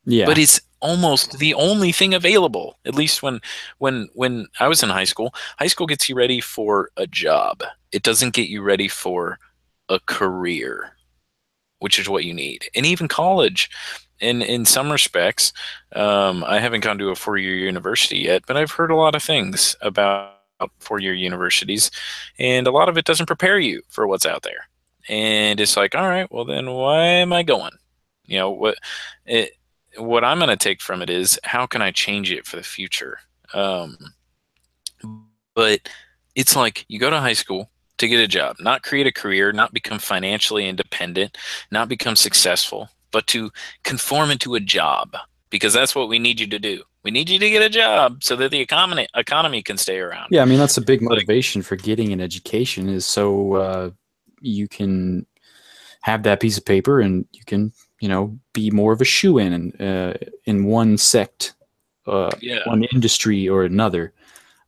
Yeah. But it's almost the only thing available. At least when I was in high school. High school gets you ready for a job. It doesn't get you ready for a career, which is what you need. And even college, in some respects, I haven't gone to a 4-year university yet, but I've heard a lot of things about 4-year universities, and a lot of it doesn't prepare you for what's out there. And it's like, all right, well then why am I going? You know it, what I'm going to take from it is how can I change it for the future? Um, but it's like you go to high school to get a job, not create a career, not become financially independent, not become successful, but to conform into a job because that's what we need you to do. We need you to get a job so that the economy can stay around. Yeah, I mean that's a big Like, motivation for getting an education is so you can have that piece of paper and you can, be more of a shoe-in in one sect, yeah, one industry or another.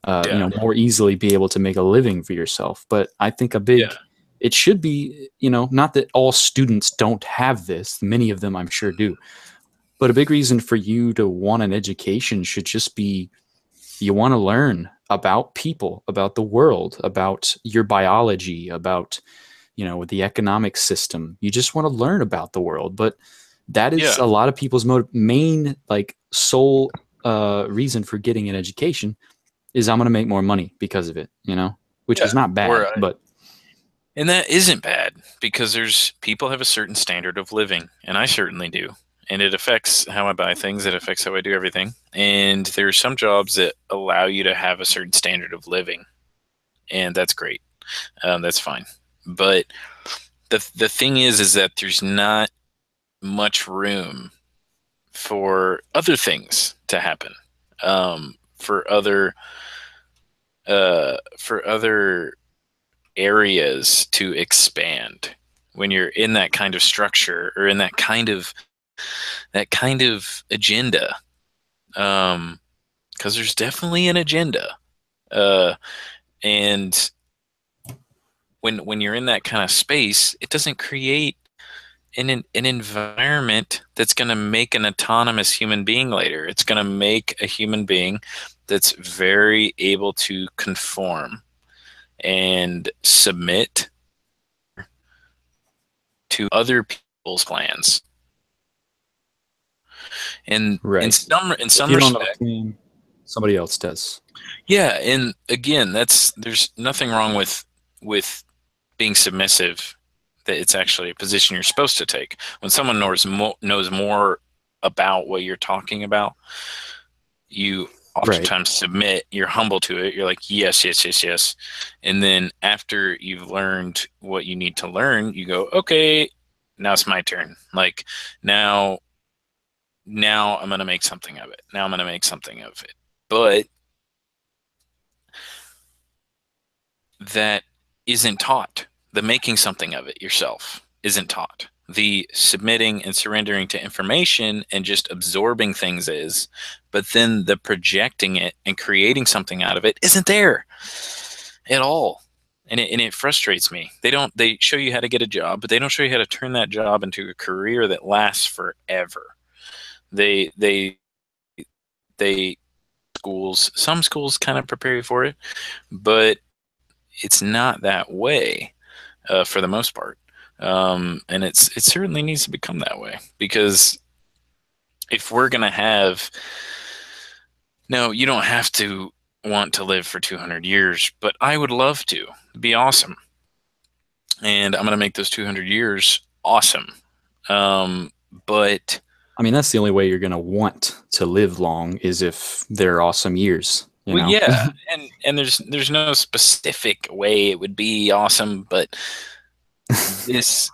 yeah, More easily be able to make a living for yourself. But I think yeah, it should be, not that all students don't have this. Many of them, I'm sure, do. But a big reason for you to want an education should just be you want to learn about people, about the world, about your biology, about, the economic system. You just want to learn about the world. But that is yeah, a lot of people's main, like, sole reason for getting an education is I'm going to make more money because of it, which is yeah. not bad, but And that isn't bad because there's people have a certain standard of living, and I certainly do. And it affects how I buy things, it affects how I do everything. And there are some jobs that allow you to have a certain standard of living, and that's great. That's fine. But the thing is that there's not much room for other things to happen, for other areas to expand when you're in that kind of structure or in that kind of agenda. Because there's definitely an agenda, uh, and when you're in that kind of space, it doesn't create an environment that's going to make an autonomous human being later. It's going to make a human being that's very able to conform and submit to other people's plans. And in right. some in If some you don't have a respect, plan, somebody else does. yeah. And again, there's nothing wrong with being submissive. That it's actually a position you're supposed to take. When someone knows more about what you're talking about, you Right. oftentimes submit. You're humble to it. You're like, yes, yes, yes, yes. And then after you've learned what you need to learn, you go, okay, now it's my turn. Like now I'm going to make something of it. Now I'm going to make something of it. But that isn't taught. The making something of it yourself isn't taught. The submitting and surrendering to information and just absorbing things is, but then the projecting it and creating something out of it isn't there at all. And it frustrates me. They show you how to get a job, but they don't show you how to turn that job into a career that lasts forever. They some schools kind of prepare you for it, but it's not that way for the most part. And it certainly needs to become that way because if we're going to have, no, you don't have to want to live for 200 years, but I would love to. It'd be awesome. And I'm going to make those 200 years awesome. But I mean, that's the only way you're going to want to live long is if they're awesome years, well, yeah, and there's no specific way it would be awesome, but this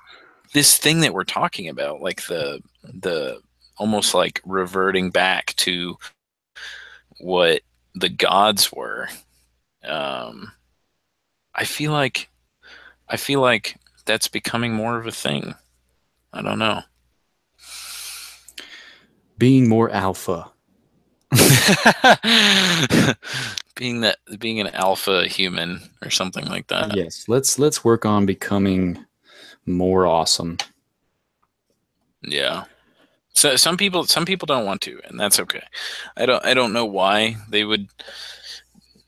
this thing that we're talking about, like the almost like reverting back to what the gods were. Um, I feel like I feel like that's becoming more of a thing. I don't know. Being more alpha. Being an alpha human or something like that. Yes, let's work on becoming more awesome. Yeah. So some people don't want to, and that's okay. I don't know why they would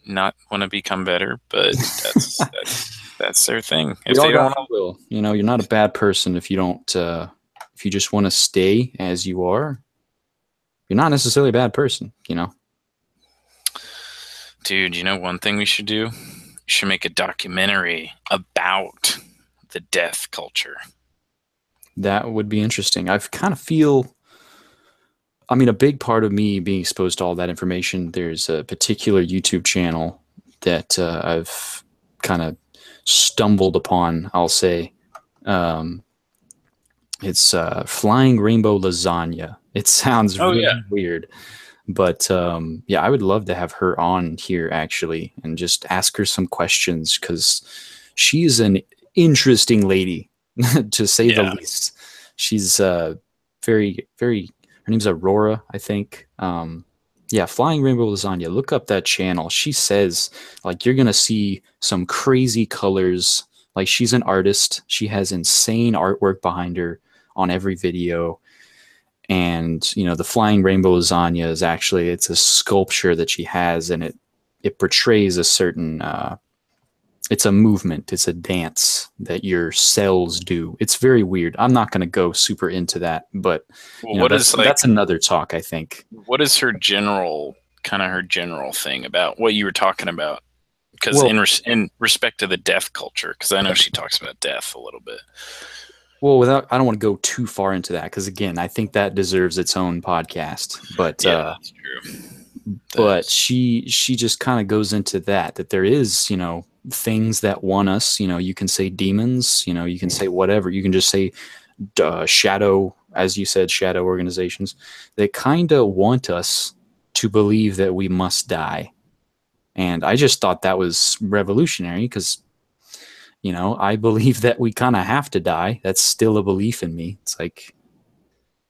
not want to become better, but that's their thing. We If all they don't got want free will. You know, you're not a bad person if you don't, if you just want to stay as you are. You're not necessarily a bad person, you know? to, dude, you know one thing we should do? We should make a documentary about the death culture. That would be interesting. I kind of feel, I mean, a big part of me being exposed to all that information, there's a particular YouTube channel that I've kind of stumbled upon, I'll say. Um, it's Flying Rainbow Lasagna. It sounds Oh yeah. really weird, but yeah, I would love to have her on here actually and just ask her some questions because she's an interesting lady, to say the Yeah. least. She's very. Her name's Aurora, I think. Yeah, Flying Rainbow Lasagna. Look up that channel. She says like you're gonna see some crazy colors. Like she's an artist. She has insane artwork behind her on every video. And you know, the flying rainbow lasagna is actually it's a sculpture that she has, and it portrays a certain it's a movement, it's a dance that your cells do. It's very weird. I'm not going to go super into that, but Well, you know, what is that's another talk, I think. what is her general thing about what you were talking about? Because Well, in respect to the death culture, because I know she talks about death a little bit. without I don't want to go too far into that because again, I think that deserves its own podcast. Yeah, that's true. But That's she just kind of goes into that there is, you know, things that want us, you know, you can say demons, you know, you can say whatever, you can just say shadow, as you said, shadow organizations that kind of want us to believe that we must die. And I just thought that was revolutionary because, you know, I believe that we kind of have to die. That's still a belief in me. It's like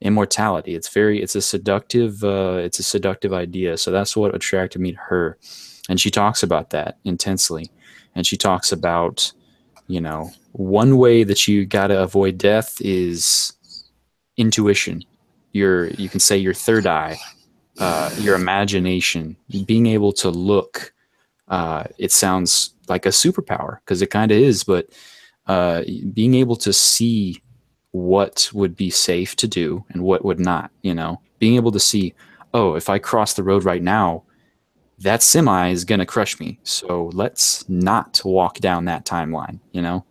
immortality. It's a seductive idea. So that's what attracted me to her. And she talks about that intensely. And she talks about, you know, one way that you got to avoid death is intuition. You can say your third eye, your imagination, being able to look. It sounds like a superpower because it kind of is, but being able to see what would be safe to do and what would not, you know, being able to see, oh, if I cross the road right now, that semi is going to crush me. So let's not walk down that timeline, you know?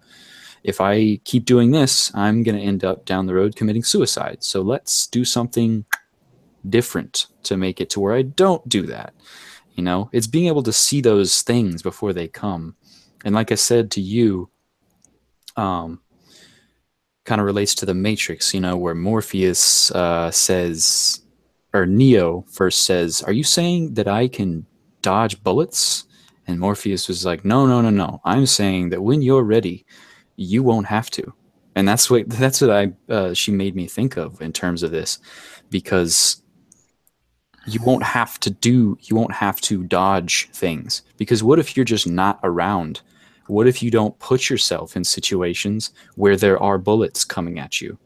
If I keep doing this, I'm going to end up down the road committing suicide. So let's do something different to make it to where I don't do that. You know, it's being able to see those things before they come. And like I said to you, um, kind of relates to the Matrix, you know, where Morpheus says, or Neo first says, "Are you saying that I can dodge bullets?" And Morpheus was like, "No, no, no, no. I'm saying that when you're ready, you won't have to." And that's what I she made me think of in terms of this, because you won't have to dodge things. Because what if you're just not around? What if you don't put yourself in situations where there are bullets coming at you?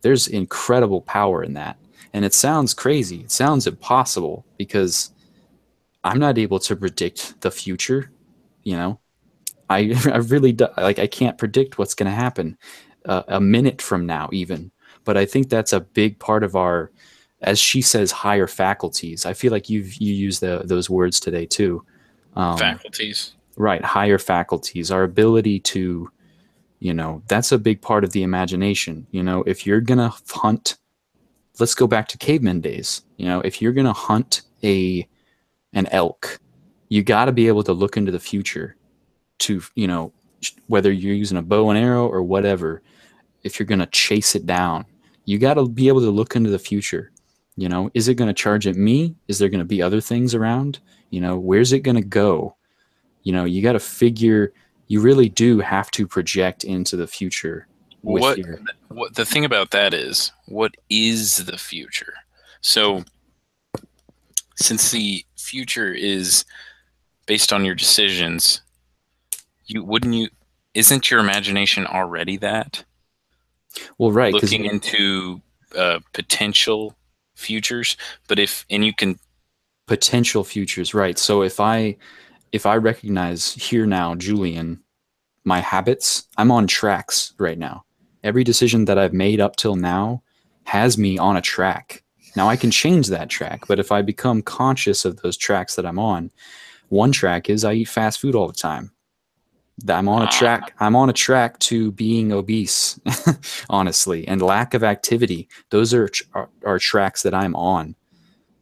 There's incredible power in that. And it sounds crazy. It sounds impossible because I'm not able to predict the future, you know. I really do, like I can't predict what's going to happen a minute from now even. But I think that's a big part of our, as she says, higher faculties. I feel like you used those words today too. Um, faculties. right, higher faculties, our ability to, you know, that's a big part of the imagination. You know, if you're gonna hunt, let's go back to caveman days. You know, if you're gonna hunt an elk, you got to be able to look into the future to, you know, whether you're using a bow and arrow or whatever, if you're going to chase it down, you got to be able to look into the future. You know, is it going to charge at me? Is there going to be other things around? You know, where's it going to go? You know, you got to figure, you really do have to project into the future Well, with your, what the thing about that is, what is the future? So, since the future is based on your decisions, you wouldn't you isn't your imagination already that? well, right. Because Looking into potential futures, but if and you can. Potential futures, right? So if I recognize here now, Julian, my habits, I'm on tracks right now. Every decision that I've made up till now has me on a track. Now I can change that track, but if I become conscious of those tracks that I'm on, one track is I eat fast food all the time. I'm on a track. I'm on a track to being obese, honestly, and lack of activity. Those are tracks that I'm on.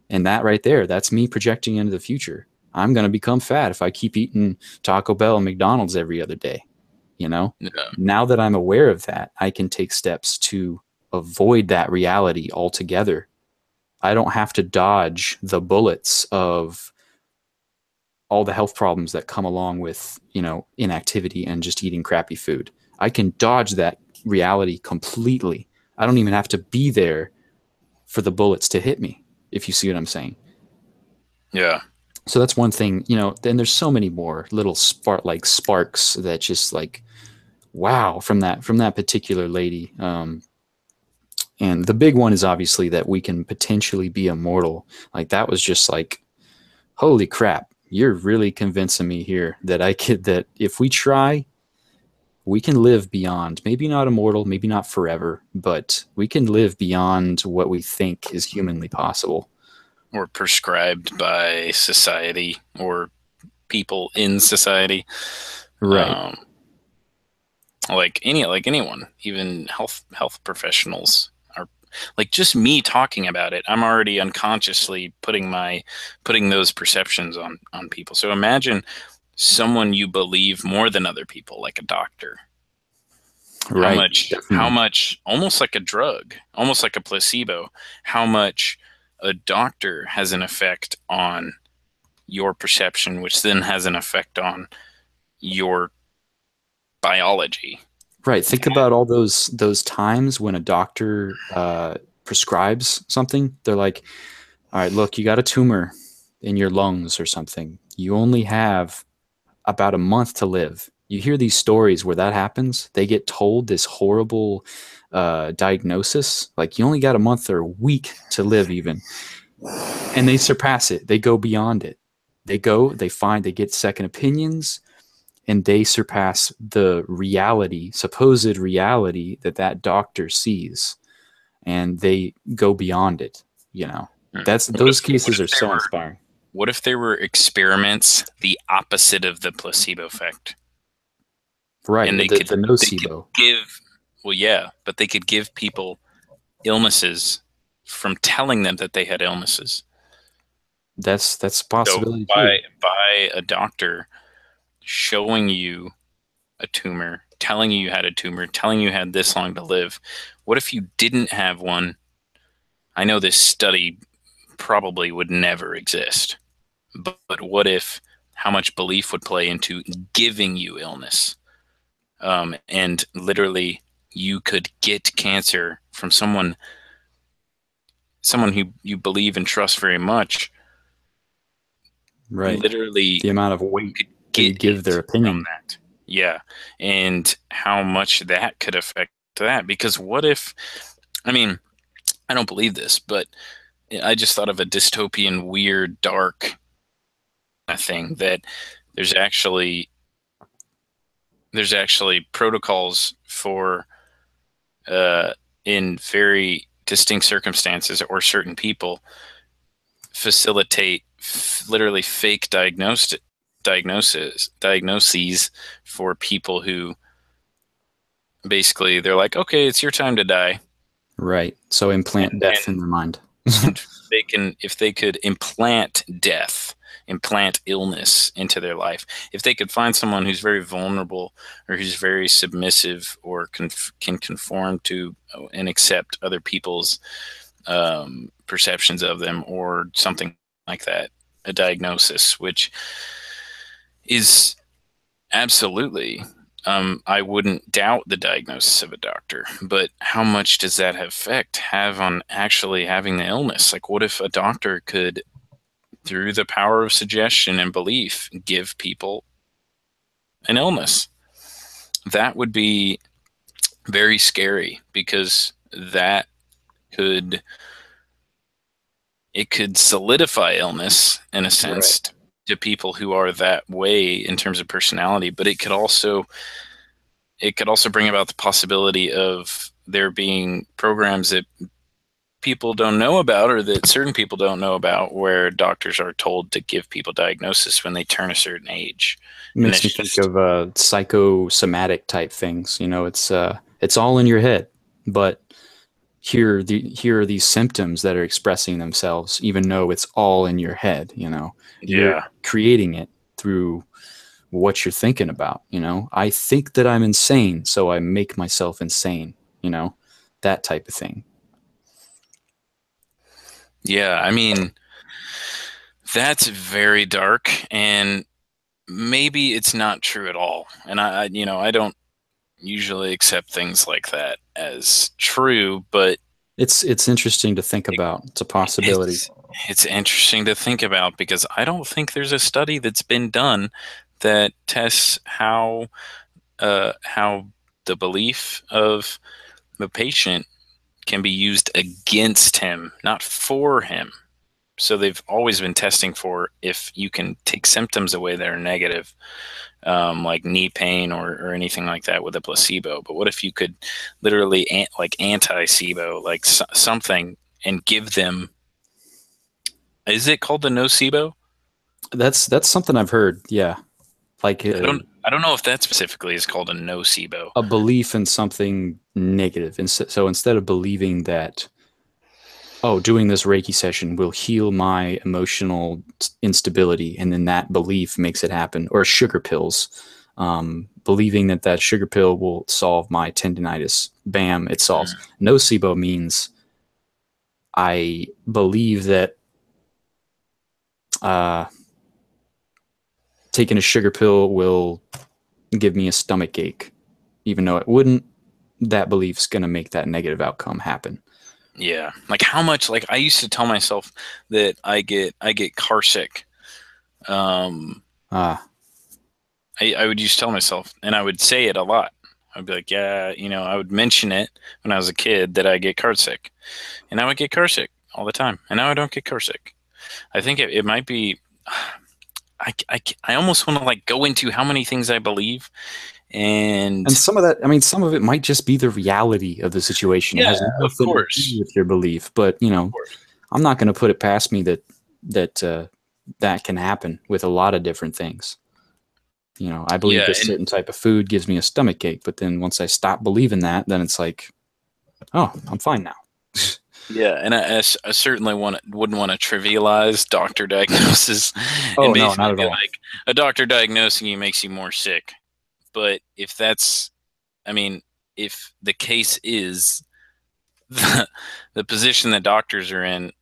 And that right there, that's me projecting into the future. I'm going to become fat if I keep eating Taco Bell and McDonald's every other day. You know, Yeah. now that I'm aware of that, I can take steps to avoid that reality altogether. I don't have to dodge the bullets of all the health problems that come along with, inactivity and just eating crappy food. I can dodge that reality completely. I don't even have to be there for the bullets to hit me, if you see what I'm saying. Yeah. So that's one thing, then there's so many more little sparks that just like wow from that particular lady. And the big one is obviously that we can potentially be immortal. Like that was just like, holy crap, you're really convincing me here that that if we try, we can live beyond, maybe not immortal, maybe not forever, but we can live beyond what we think is humanly possible. Or prescribed by society or people in society. Right. Um, like anyone, even health professionals are like just me talking about it. I'm already unconsciously putting those perceptions on people. So imagine someone you believe more than other people, like a doctor. Right. How Definitely. much, almost like a drug, almost like a placebo, how much a doctor has an effect on your perception, which then has an effect on your biology. Right. Think about all those times when a doctor prescribes something. They're like, all right, look, you got a tumor in your lungs or something. You only have about a month to live. You hear these stories where that happens. They get told this horrible diagnosis, like you only got a month or a week to live, even, and they surpass it. They go beyond it. They get second opinions, and they surpass the reality, supposed reality that doctor sees, and they go beyond it. You know, that's What those if what cases if are there so were inspiring. what if there were experiments the opposite of the placebo effect, Right. and The they could nocebo. give well, yeah, but they could give people illnesses from telling them that they had illnesses. That's a So possibility too. by a doctor showing you a tumor, telling you had a tumor, telling you had this long to live, what if you didn't have one? I know this study probably would never exist, but what if how much belief would play into giving you illness? And literally, you could get cancer from someone who you believe and trust very much. Right. Literally, The amount of weight could that you get give it their from opinion. that. Yeah, and how much that could affect that. Because what if? I mean, I don't believe this, but I just thought of a dystopian, weird, dark thing that there's actually there's actually protocols for in very distinct circumstances or certain people facilitate literally fake diagnoses for people who basically they're like, okay, it's your time to die, Right. So and implant death in their mind. and they can, if they could implant death, implant illness into their life, if they could find someone who's very vulnerable or who's very submissive or can conform to and accept other people's perceptions of them or something like that, a diagnosis, which is absolutely, I wouldn't doubt the diagnosis of a doctor, but how much does that effect have on actually having the illness? Like, what if a doctor could, through the power of suggestion and belief, give people an illness? That would be very scary because that could it could solidify illness in a Right. sense to people who are that way in terms of personality, but it could also bring about the possibility of there being programs that people don't know about or that certain people don't know about where doctors are told to give people diagnosis when they turn a certain age. And Makes it's me think just, of psychosomatic type things. It's all in your head, but here are these symptoms that are expressing themselves, even though it's all in your head. You're yeah. creating it through what you're thinking about. I think that I'm insane, so I make myself insane. That type of thing. Yeah. I mean, that's very dark and maybe it's not true at all. And I don't usually accept things like that as true, but It's interesting to think it, about. It's a possibility. it's it's interesting to think about because I don't think there's a study that's been done that tests how the belief of the patient can be used against him, not for him. So they've always been testing for if you can take symptoms away that are negative, like knee pain or anything like that with a placebo. But what if you could literally like anti-SIBO, like something, and give them? Is it called the nocebo? That's something I've heard. Yeah, like I don't know if that specifically is called a nocebo. a belief in something negative. And so instead of believing that, oh, doing this Reiki session will heal my emotional instability, and then that belief makes it happen, or sugar pills, believing that that sugar pill will solve my tendinitis, bam, it solves. Nocebo means I believe that uh, taking a sugar pill will give me a stomach ache, even though it wouldn't. That belief's going to make that negative outcome happen. Yeah, like how much? Like I used to tell myself that I get car sick. Um, Ah, I would used to tell myself, and I would say it a lot. I'd be like, yeah, I would mention it when I was a kid that I get car sick, and I would get car sick all the time, and now I don't get car sick. I think it might be. I almost want to like go into how many things I believe, and and some of that, I mean, some of it might just be the reality of the situation. It yeah, has of nothing to do course, with your belief. But of course, I'm not going to put it past me that that can happen with a lot of different things. I believe yeah, this certain type of food gives me a stomach ache, but then once I stop believing that, then it's like, oh, I'm fine now. yeah, and I certainly wouldn't want to trivialize doctor diagnosis and Oh no, basically not at be all. like a doctor diagnosing you makes you more sick. But if that's, I mean, if the case is the, the position that doctors are in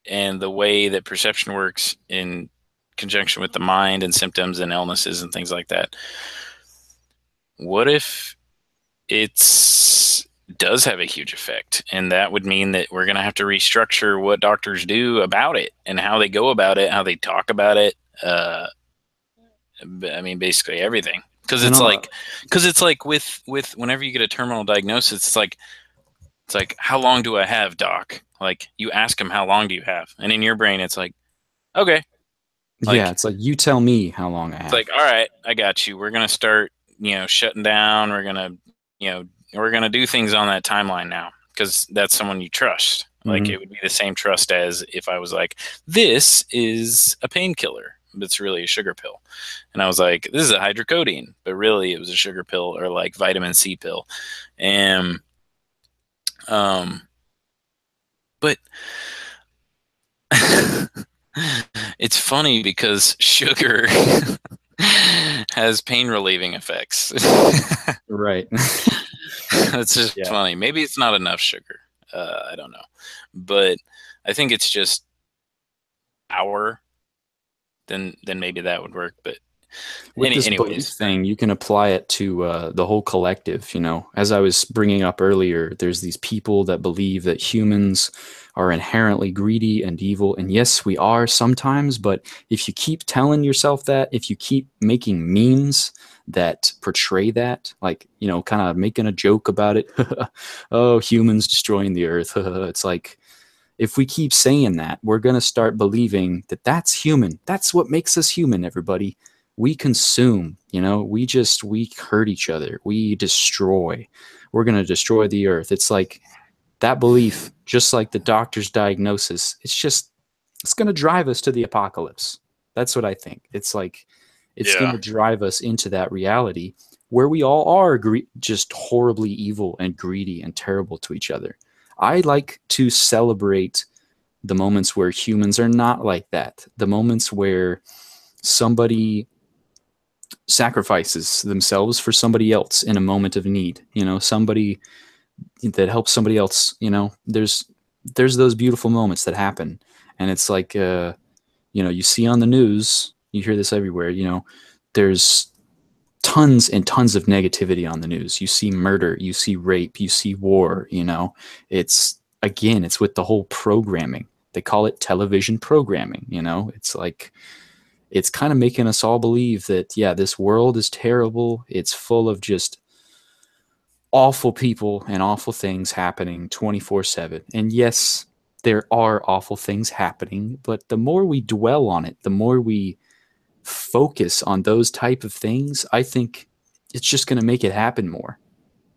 and the way that perception works in conjunction with the mind and symptoms and illnesses and things like that, what if it's does have a huge effect, and that would mean that we're going to have to restructure what doctors do about it and how they go about it, how they talk about it. I mean, basically everything. And Because it's like with whenever you get a terminal diagnosis, it's like how long do I have, doc? Like you ask them how long do you have, and in your brain it's like okay, yeah, like it's like you tell me how long I it's like have. all right, I got you. We're gonna start shutting down. We're gonna do things on that timeline now because that's someone you trust. Like Hmm. it would be the same trust as if I was like, this is a painkiller, but it's really a sugar pill. And I was like, this is a hydrocodone, but really it was a sugar pill or like vitamin C pill. And um but it's funny because sugar has pain relieving effects. Right. It's just Yeah. funny. Maybe it's not enough sugar. I don't know. But I think it's just hour, then maybe that would work. But With this belief Anyways, thing, you can apply it to the whole collective. As I was bringing up earlier, there's these people that believe that humans are inherently greedy and evil. And yes, we are sometimes, but if you keep telling yourself that, if you keep making memes that portray that, like, kind of making a joke about it, oh, humans destroying the earth. It's like, if we keep saying that, we're going to start believing that that's human. That's what makes us human, everybody. We consume, we hurt each other. We destroy. We're going to destroy the earth. It's like that belief, just like the doctor's diagnosis, it's going to drive us to the apocalypse. That's what I think. It's like, it's going yeah, to drive us into that reality where we all are just horribly evil and greedy and terrible to each other. I like to celebrate the moments where humans are not like that. The moments where somebody sacrifices themselves for somebody else in a moment of need. Somebody that helps somebody else. There's those beautiful moments that happen, and it's like you see on the news, you hear this everywhere. There's tons and tons of negativity on the news. You see murder, you see rape, you see war. It's with the whole programming. They call it television programming. It's like, it's kind of making us all believe that, yeah, this world is terrible. It's full of just awful people and awful things happening 24/7. And yes, there are awful things happening, but the more we dwell on it, the more we focus on those type of things, I think it's just going to make it happen more,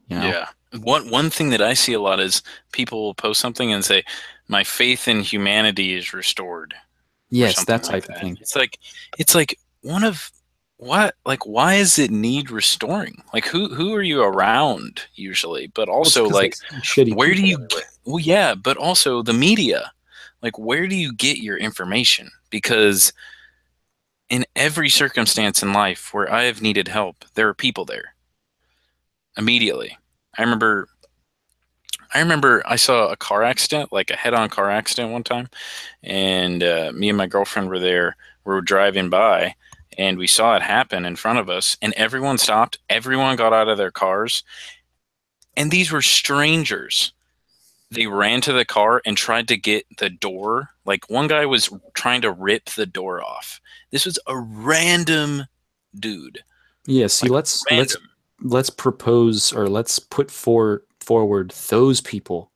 you know? yeah. One thing that I see a lot is people will post something and say, "My faith in humanity is restored," or Yes, something that like type of that. thing. It's like one of what like why does it need restoring? Like who are you around usually? But Well, it's also because they like see shitty where do people you everywhere. well yeah, but also the media. Like where do you get your information? Because in every circumstance in life where I have needed help, there are people there immediately. I remember I saw a car accident, like a head-on car accident one time, and me and my girlfriend were there. We were driving by, and we saw it happen in front of us, and everyone stopped. Everyone got out of their cars, and these were strangers. They ran to the car and tried to get the door. Like one guy was trying to rip the door off. This was a random dude, Yeah, see, like let's random. let's propose, or let's put forward those people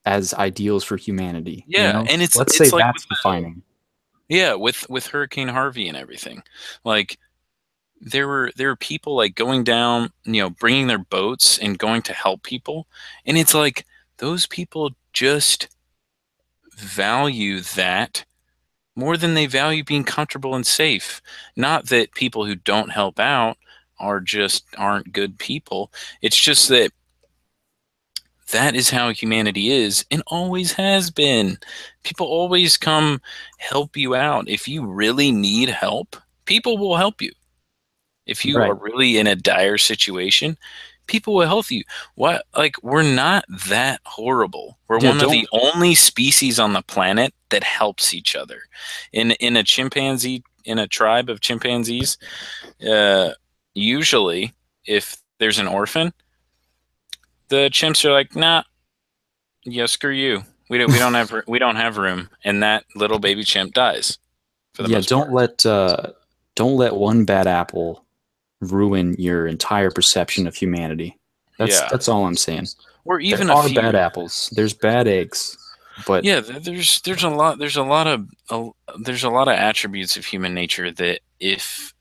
as ideals for humanity, Yeah, and it's Let's say it's like that's defining. yeah, with Hurricane Harvey and everything. Like there were people like going down, bringing their boats and going to help people, and it's like those people just value that more than they value being comfortable and safe. Not that people who don't help out aren't good people. It's just that that is how humanity is and always has been. People always come help you out. If you really need help, people will help you. If you are Right. really in a dire situation, people will help you. What like we're not that horrible. We're Yeah, one of don't. the only species on the planet that helps each other. In a tribe of chimpanzees, uh, usually if there's an orphan, the chimps are like, nah, yeah, screw you. We don't have room, and that little baby chimp dies for the Yeah, most part. don't let one bad apple ruin your entire perception of humanity. That's Yeah, that's all I'm saying. or There even a are bad few. apples. There's bad eggs, but Yeah, there's a lot of attributes of human nature that if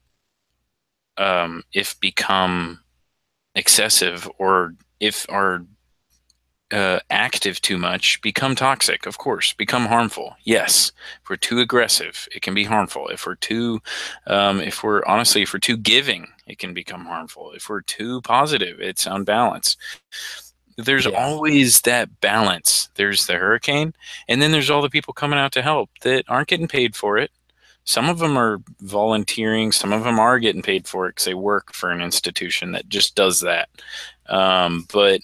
become excessive or if are active too much, become toxic. Of course, become harmful. Yes, if we're too aggressive, it can be harmful. If we're too giving, it can become harmful. If we're too positive, it's unbalanced. There's yeah. always that balance. There's the hurricane, and then there's all the people coming out to help that aren't getting paid for it. Some of them are volunteering. Some of them are getting paid for it because they work for an institution that just does that. But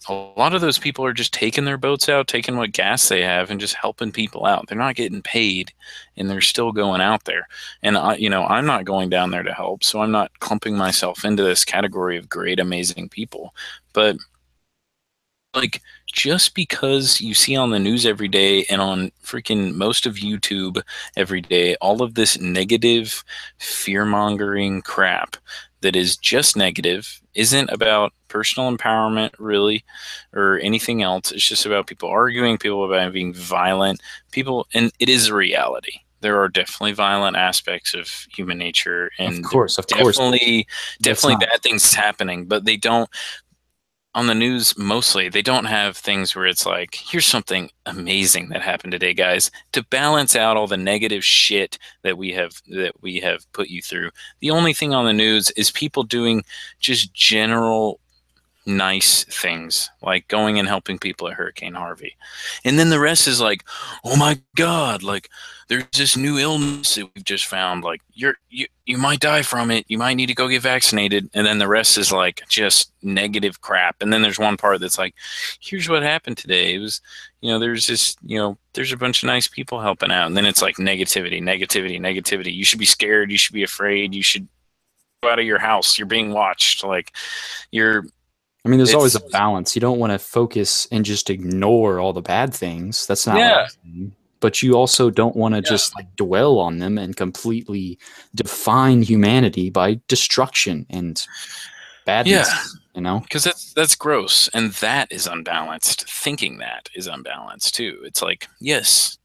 a lot of those people are just taking their boats out, taking what gas they have, and just helping people out. They're not getting paid, and they're still going out there. And I'm not going down there to help, so I'm not clumping myself into this category of great, amazing people. But like, just because you see on the news every day and on freaking most of YouTube every day all of this negative, fear mongering crap that is just negative, isn't about personal empowerment really or anything else. It's just about people arguing, people about being violent, people, and it is a reality. There are definitely violent aspects of human nature, Of and there course, are of course. That's definitely not bad things happening, but they don't, on the news mostly, they don't have things where it's like, here's something amazing that happened today, guys, to balance out all the negative shit that we have put you through. The only thing on the news is people doing just general nice things, like going and helping people at Hurricane Harvey. And then the rest is like, oh my God, like there's this new illness that we've just found. Like you might die from it. You might need to go get vaccinated. And then the rest is like just negative crap. And then there's one part that's like, here's what happened today. It was, there's this, there's a bunch of nice people helping out. And then it's like negativity, negativity, negativity. You should be scared. You should be afraid. You should go out of your house. You're being watched. Like you're, I mean, there's always it's, a balance. You don't want to focus and just ignore all the bad things. That's not what I'm yeah, saying. But you also don't want to yeah. just like dwell on them and completely define humanity by destruction and Yeah, badness, you know? because that's gross, and that is unbalanced. Thinking that is unbalanced too. It's like, yes,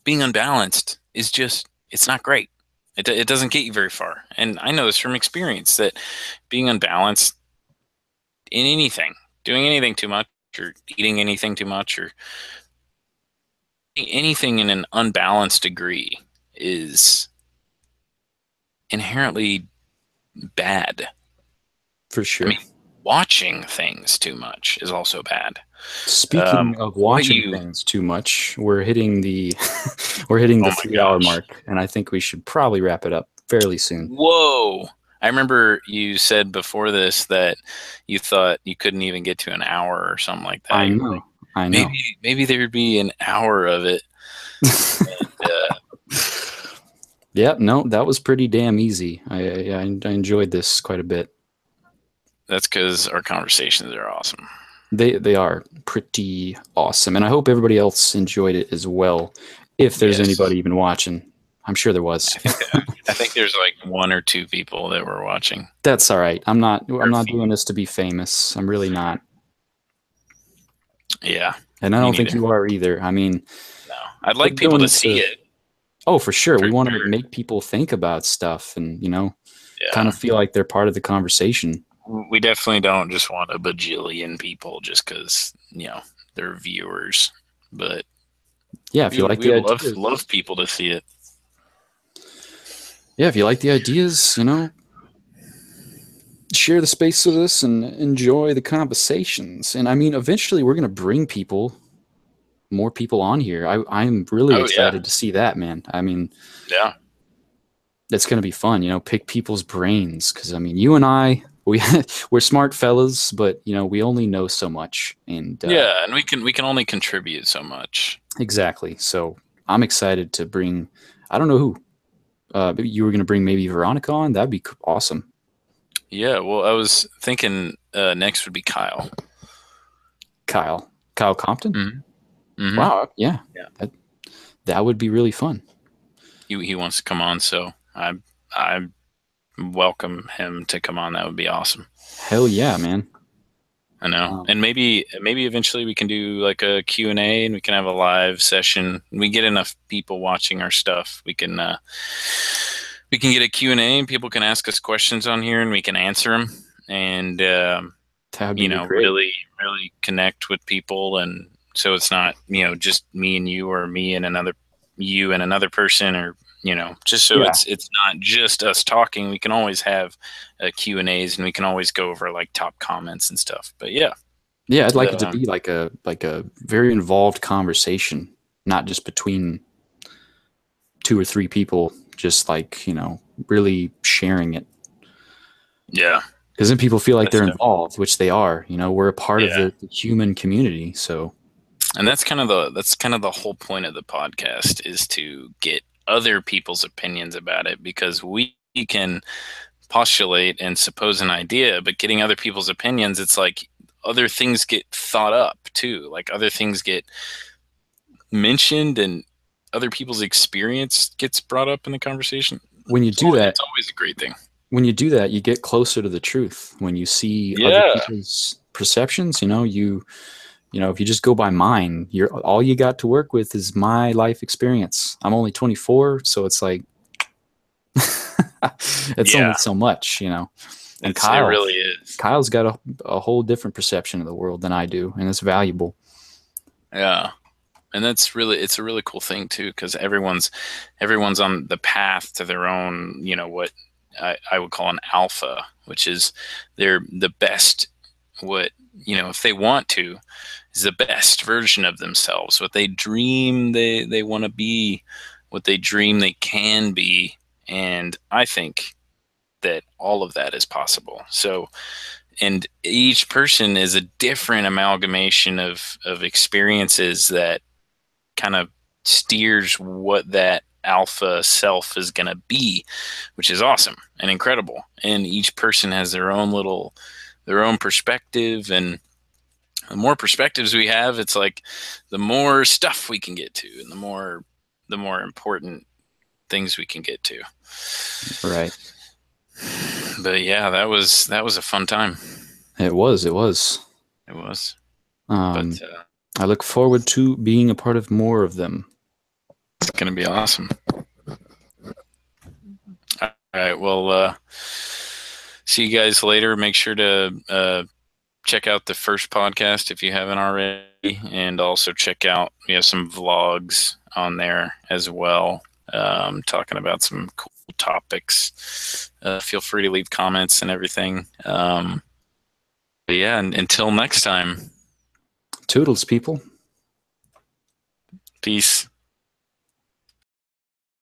being unbalanced is just, it's not great. It doesn't get you very far. And I know this from experience that being unbalanced in anything, doing anything too much, or eating anything too much, or anything in an unbalanced degree is inherently bad. For I sure. mean, watching things too much is also bad. Speaking of What watching you things too much, we're hitting the we're hitting the Oh my 3 hour gosh. mark, and I think we should probably wrap it up fairly soon. Whoa. I remember you said before this that you thought you couldn't even get to an hour or something like that. I You were like, know. I know. maybe there'd be an hour of it. Uh, Yep, no, that was pretty damn easy. I enjoyed this quite a bit. that's because our conversations are awesome. They are pretty awesome, and I hope everybody else enjoyed it as well. If there's Yes. anybody even watching, I'm sure there was. I think there's like one or two people that were watching. That's all right. I'm Or a not few. doing this to be famous. I'm really not, Yeah, and I me don't think neither. you are either. I mean, No. I'd we're like people doing to it see to. it Oh, for sure. for We want to sure. make people think about stuff, and kind Yeah. of feel like they're part of the conversation. We definitely don't just want a bajillion people just because, they're viewers. But Yeah, if we you would, like we the would ideas. love people to see it. Yeah, if you like the ideas, share the space with us and enjoy the conversations. And I mean, eventually we're going to bring more people on here. I'm really Oh yeah, excited to see that, man. I mean, yeah, it's going to be fun, pick people's brains. Cause I mean, you and I, we're smart fellas, but we only know so much. And, yeah. And we can only contribute so much. exactly. So I'm excited to bring, I don't know who, maybe you were going to bring maybe Veronica on. That'd be awesome. Yeah. Well, I was thinking next would be Kyle. Kyle Compton. Hmm. Hmm. Wow. Yeah. Yeah. That would be really fun. He wants to come on, so I welcome him to come on. That would be awesome. Hell yeah, man. I know. Um, And maybe eventually we can do like a Q&A and we can have a live session. We get enough people watching our stuff. We can get a Q&A and people can ask us questions on here and we can answer them and that would be great. really connect with people, and so it's not, just me and you or me and another person, or just so Yeah. it's not just us talking. We can always have Q&As and we can always go over like top comments and stuff. But yeah. Yeah, I'd like it to The be like a very involved conversation, not just between two or three people, just like, really sharing it. Yeah. because then people feel like That's they're definitely, involved, which they are. You know, we're a part of yeah. the human community. So And that's kind of the whole point of the podcast, is to get other people's opinions about it, because we can postulate and suppose an idea, but getting other people's opinions, it's like other things get thought up too. Like other things get mentioned and other people's experience gets brought up in the conversation. when you It's do always, that, it's always a great thing. you get closer to the truth. When you see other Yeah. people's perceptions, if you just go by mine, you're all you got to work with is my life experience. I'm only 24, so it's like it's only Yeah. so much. And It really is. Kyle's got a whole different perception of the world than I do, and it's valuable. Yeah. And it's a really cool thing too, because everyone's on the path to their own, what I would call an alpha, which is they're the best, what, if they want to, is the best version of themselves, what they dream they want to be, what they dream they can be. And I think that all of that is possible. So, and each person is a different amalgamation of experiences that kind of steers what that alpha self is going to be, which is awesome and incredible. And each person has their own perspective. And the more perspectives we have, it's like the more stuff we can get to, and the more important things we can get to. Right. But yeah, that was a fun time. It was. It was. It was. Um, But I look forward to being a part of more of them. it's going to be awesome. All right. Well, see you guys later. Make sure to check out the first podcast if you haven't already, and also check out, we have some vlogs on there as well, talking about some cool topics. Feel free to leave comments and everything. But yeah, and until next time, Toodles, people. peace.